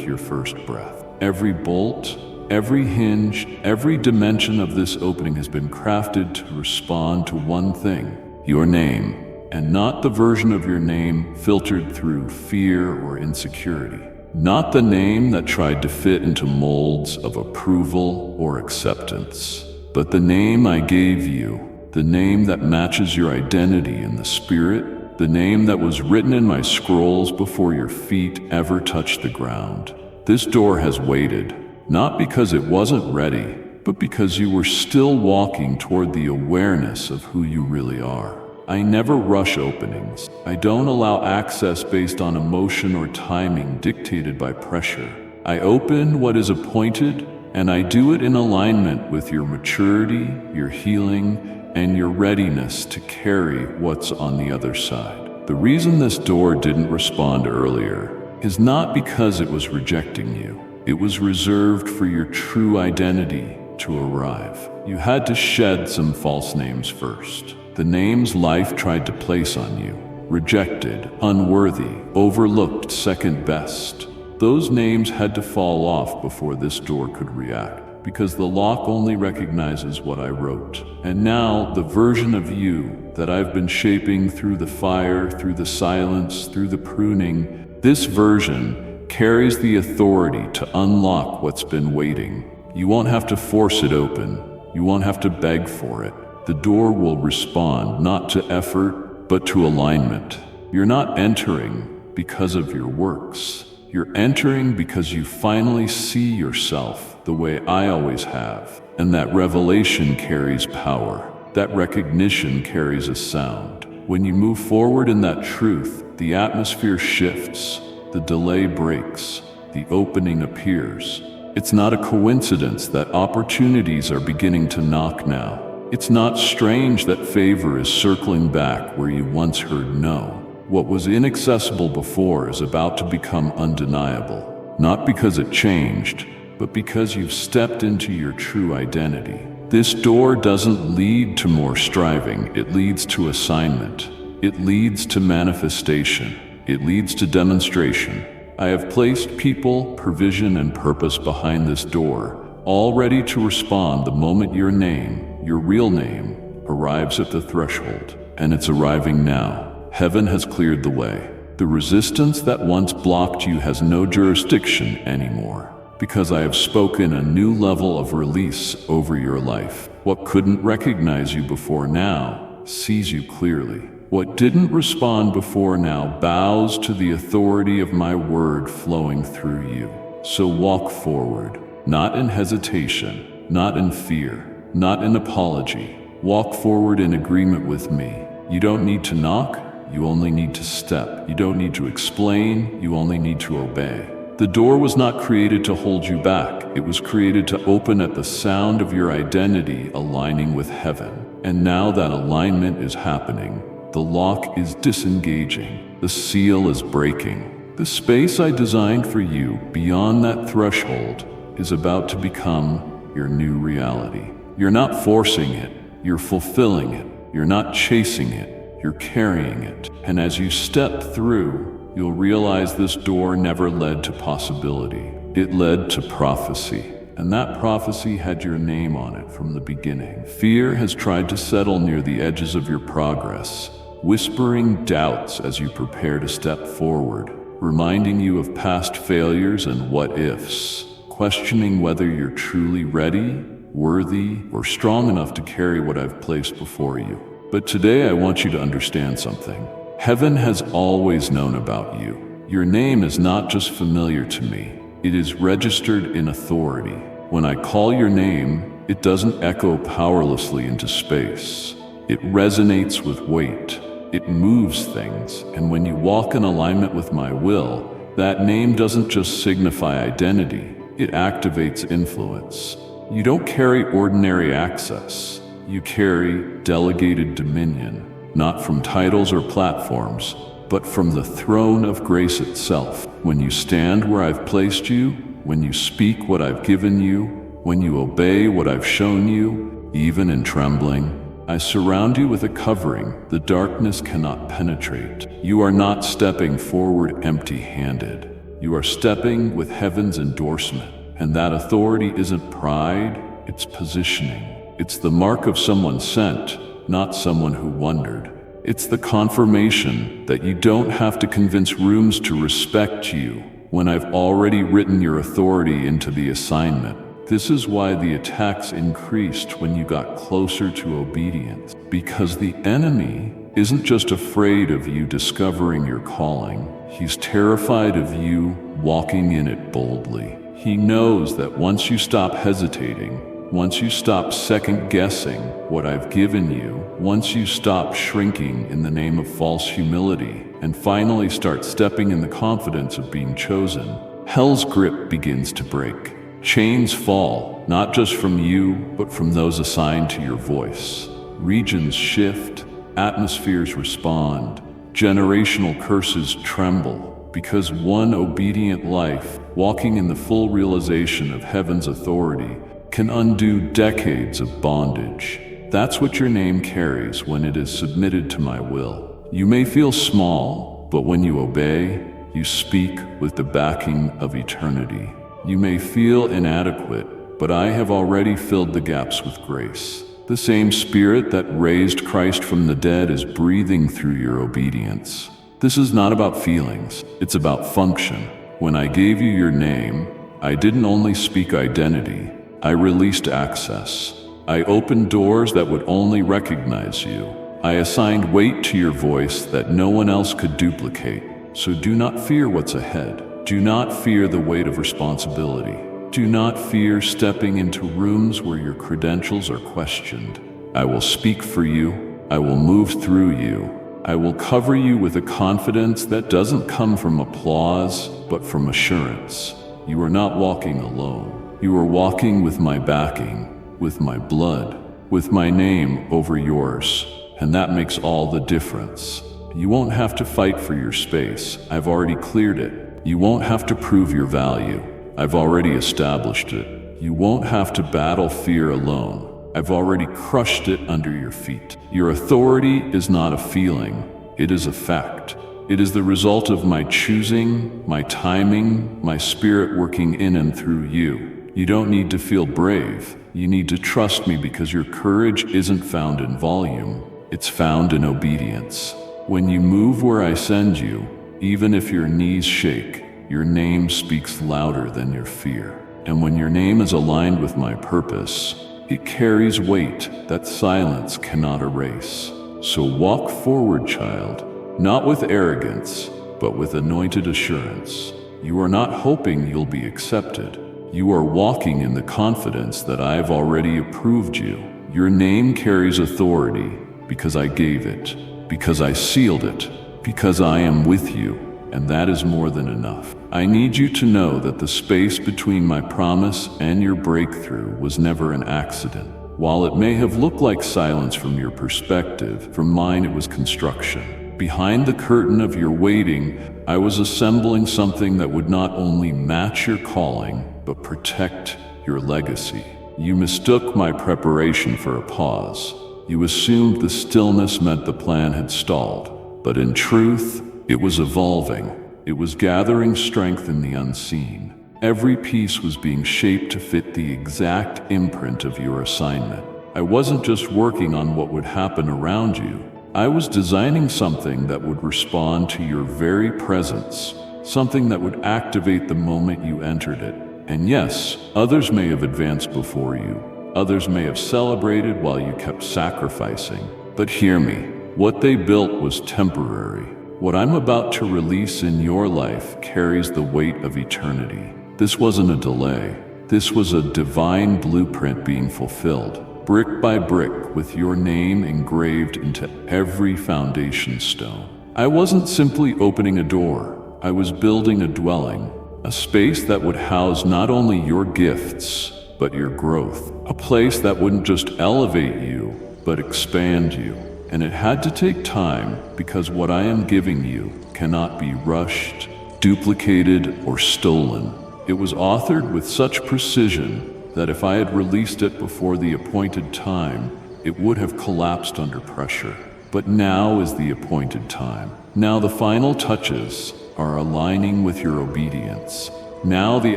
[SPEAKER 1] your first breath. Every bolt, every hinge, every dimension of this opening has been crafted to respond to one thing: your name. and not the version of your name filtered through fear or insecurity. Not the name that tried to fit into molds of approval or acceptance, but the name I gave you, the name that matches your identity in the Spirit, the name that was written in my scrolls before your feet ever touched the ground. This door has waited, not because it wasn't ready, but because you were still walking toward the awareness of who you really are. I never rush openings. I don't allow access based on emotion or timing dictated by pressure. I open what is appointed, and I do it in alignment with your maturity, your healing, and your readiness to carry what's on the other side. The reason this door didn't respond earlier is not because it was rejecting you. It was reserved for your true identity to arrive. You had to shed some false names first. The names life tried to place on you: rejected, unworthy, overlooked, second best. Those names had to fall off before this door could react, because the lock only recognizes what I wrote. And now, the version of you that I've been shaping through the fire, through the silence, through the pruning, this version carries the authority to unlock what's been waiting. You won't have to force it open. You won't have to beg for it. The door will respond not to effort, but to alignment. You're not entering because of your works. You're entering because you finally see yourself the way I always have. And that revelation carries power. That recognition carries a sound. When you move forward in that truth, the atmosphere shifts, the delay breaks, the opening appears. It's not a coincidence that opportunities are beginning to knock now. It's not strange that favor is circling back where you once heard no. What was inaccessible before is about to become undeniable, not because it changed, but because you've stepped into your true identity. This door doesn't lead to more striving, it leads to assignment. It leads to manifestation. It leads to demonstration. I have placed people, provision, and purpose behind this door, all ready to respond the moment your name, your real name, arrives at the threshold. And it's arriving now. Heaven has cleared the way. The resistance that once blocked you has no jurisdiction anymore, because I have spoken a new level of release over your life. What couldn't recognize you before now sees you clearly. What didn't respond before now bows to the authority of my word flowing through you. So walk forward, not in hesitation, not in fear, not in apology. Walk forward in agreement with me. You don't need to knock, you only need to step. You don't need to explain, you only need to obey. The door was not created to hold you back. It was created to open at the sound of your identity aligning with heaven. And now that alignment is happening, the lock is disengaging, the seal is breaking. The space I designed for you beyond that threshold is about to become your new reality. You're not forcing it, you're fulfilling it. You're not chasing it, you're carrying it. And as you step through, you'll realize this door never led to possibility. It led to prophecy. And that prophecy had your name on it from the beginning. Fear has tried to settle near the edges of your progress, whispering doubts as you prepare to step forward, reminding you of past failures and what-ifs, questioning whether you're truly ready, worthy, or strong enough to carry what I've placed before you. But today I want you to understand something. Heaven has always known about you. Your name is not just familiar to me, it is registered in authority. When I call your name, it doesn't echo powerlessly into space. It resonates with weight. It moves things, and when you walk in alignment with my will, that name doesn't just signify identity, it activates influence. You don't carry ordinary access. You carry delegated dominion, not from titles or platforms, but from the throne of grace itself. When you stand where I've placed you, when you speak what I've given you, when you obey what I've shown you, even in trembling, I surround you with a covering the darkness cannot penetrate. You are not stepping forward empty-handed. You are stepping with heaven's endorsement. And that authority isn't pride, it's positioning. It's the mark of someone sent, not someone who wondered. It's the confirmation that you don't have to convince rooms to respect you when I've already written your authority into the assignment. This is why the attacks increased when you got closer to obedience, because the enemy isn't just afraid of you discovering your calling, he's terrified of you walking in it boldly. He knows that once you stop hesitating, once you stop second-guessing what I've given you, once you stop shrinking in the name of false humility, and finally start stepping in the confidence of being chosen, hell's grip begins to break. Chains fall, not just from you, but from those assigned to your voice. Regions shift, atmospheres respond, generational curses tremble, because one obedient life, walking in the full realization of heaven's authority, can undo decades of bondage. That's what your name carries when it is submitted to my will. You may feel small, but when you obey, you speak with the backing of eternity. You may feel inadequate, but I have already filled the gaps with grace. The same Spirit that raised Christ from the dead is breathing through your obedience. This is not about feelings, it's about function. When I gave you your name, I didn't only speak identity, I released access. I opened doors that would only recognize you. I assigned weight to your voice that no one else could duplicate. So do not fear what's ahead. Do not fear the weight of responsibility. Do not fear stepping into rooms where your credentials are questioned. I will speak for you. I will move through you. I will cover you with a confidence that doesn't come from applause, but from assurance. You are not walking alone. You are walking with my backing, with my blood, with my name over yours, and that makes all the difference. You won't have to fight for your space. I've already cleared it. You won't have to prove your value. I've already established it. You won't have to battle fear alone. I've already crushed it under your feet. Your authority is not a feeling. It is a fact. It is the result of my choosing, my timing, my Spirit working in and through you. You don't need to feel brave. You need to trust me because your courage isn't found in volume. It's found in obedience. When you move where I send you, even if your knees shake, your name speaks louder than your fear. And when your name is aligned with my purpose, it carries weight that silence cannot erase. So walk forward, child, not with arrogance, but with anointed assurance. You are not hoping you'll be accepted. You are walking in the confidence that I have already approved you. Your name carries authority because I gave it, because I sealed it, because I am with you, and that is more than enough. I need you to know that the space between my promise and your breakthrough was never an accident. While it may have looked like silence from your perspective, from mine it was construction. Behind the curtain of your waiting, I was assembling something that would not only match your calling, but protect your legacy. You mistook my preparation for a pause. You assumed the stillness meant the plan had stalled. But in truth, it was evolving. It was gathering strength in the unseen. Every piece was being shaped to fit the exact imprint of your assignment. I wasn't just working on what would happen around you. I was designing something that would respond to your very presence, something that would activate the moment you entered it. And yes, others may have advanced before you. Others may have celebrated while you kept sacrificing. But hear me, what they built was temporary. What I'm about to release in your life carries the weight of eternity. This wasn't a delay. This was a divine blueprint being fulfilled, brick by brick, with your name engraved into every foundation stone. I wasn't simply opening a door. I was building a dwelling, a space that would house not only your gifts, but your growth. A place that wouldn't just elevate you, but expand you. And it had to take time because what I am giving you cannot be rushed, duplicated, or stolen. It was authored with such precision that if I had released it before the appointed time, it would have collapsed under pressure. But now is the appointed time. Now the final touches are aligning with your obedience. Now the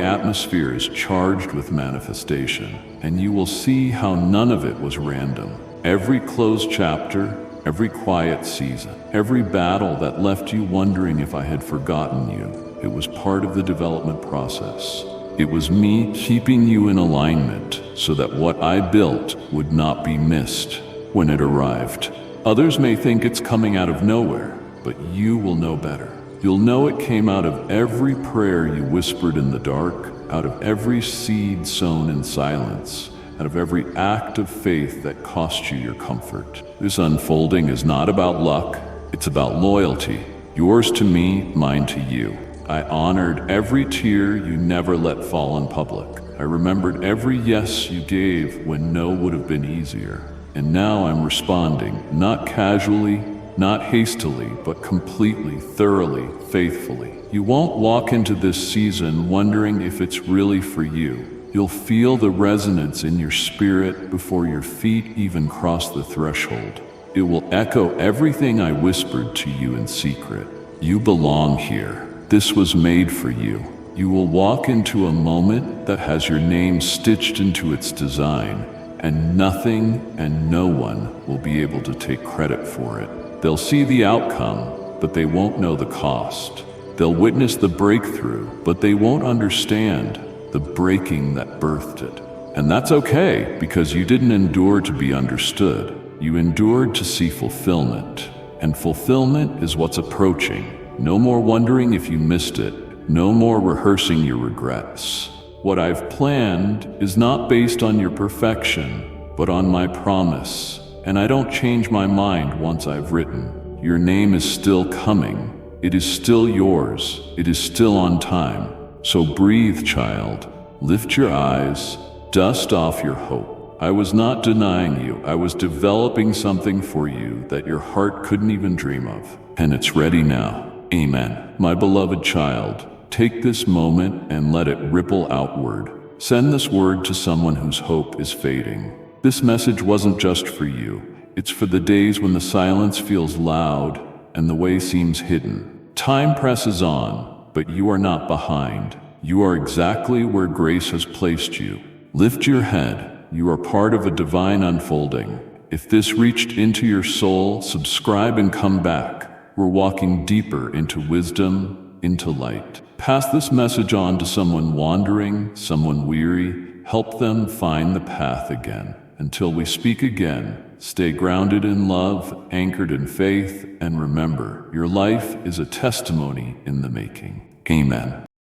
[SPEAKER 1] atmosphere is charged with manifestation, and you will see how none of it was random. Every closed chapter, every quiet season, every battle that left you wondering if I had forgotten you. It was part of the development process. It was me keeping you in alignment so that what I built would not be missed when it arrived. Others may think it's coming out of nowhere, but you will know better. You'll know it came out of every prayer you whispered in the dark, out of every seed sown in silence, out of every act of faith that cost you your comfort. This unfolding is not about luck, it's about loyalty. Yours to me, mine to you. I honored every tear you never let fall in public. I remembered every yes you gave when no would have been easier. And now I'm responding, not casually, not hastily, but completely, thoroughly, faithfully. You won't walk into this season wondering if it's really for you. You'll feel the resonance in your spirit before your feet even cross the threshold. It will echo everything I whispered to you in secret. You belong here. This was made for you. You will walk into a moment that has your name stitched into its design, and nothing and no one will be able to take credit for it. They'll see the outcome, but they won't know the cost. They'll witness the breakthrough, but they won't understand the breaking that birthed it. And that's okay, because you didn't endure to be understood. You endured to see fulfillment. And fulfillment is what's approaching. No more wondering if you missed it. No more rehearsing your regrets. What I've planned is not based on your perfection, but on my promise. And I don't change my mind once I've written. Your name is still coming. It is still yours. It is still on time. So breathe, child. Lift your eyes. Dust off your hope. I was not denying you. I was developing something for you that your heart couldn't even dream of. And it's ready now. Amen. My beloved child, take this moment and let it ripple outward. Send this word to someone whose hope is fading. This message wasn't just for you. It's for the days when the silence feels loud and the way seems hidden. Time presses on, but you are not behind. You are exactly where grace has placed you. Lift your head. You are part of a divine unfolding. If this reached into your soul, subscribe and come back. We're walking deeper into wisdom, into light. Pass this message on to someone wandering, someone weary. Help them find the path again. Until we speak again, stay grounded in love, anchored in faith, and remember, your life is a testimony in the making. Amen.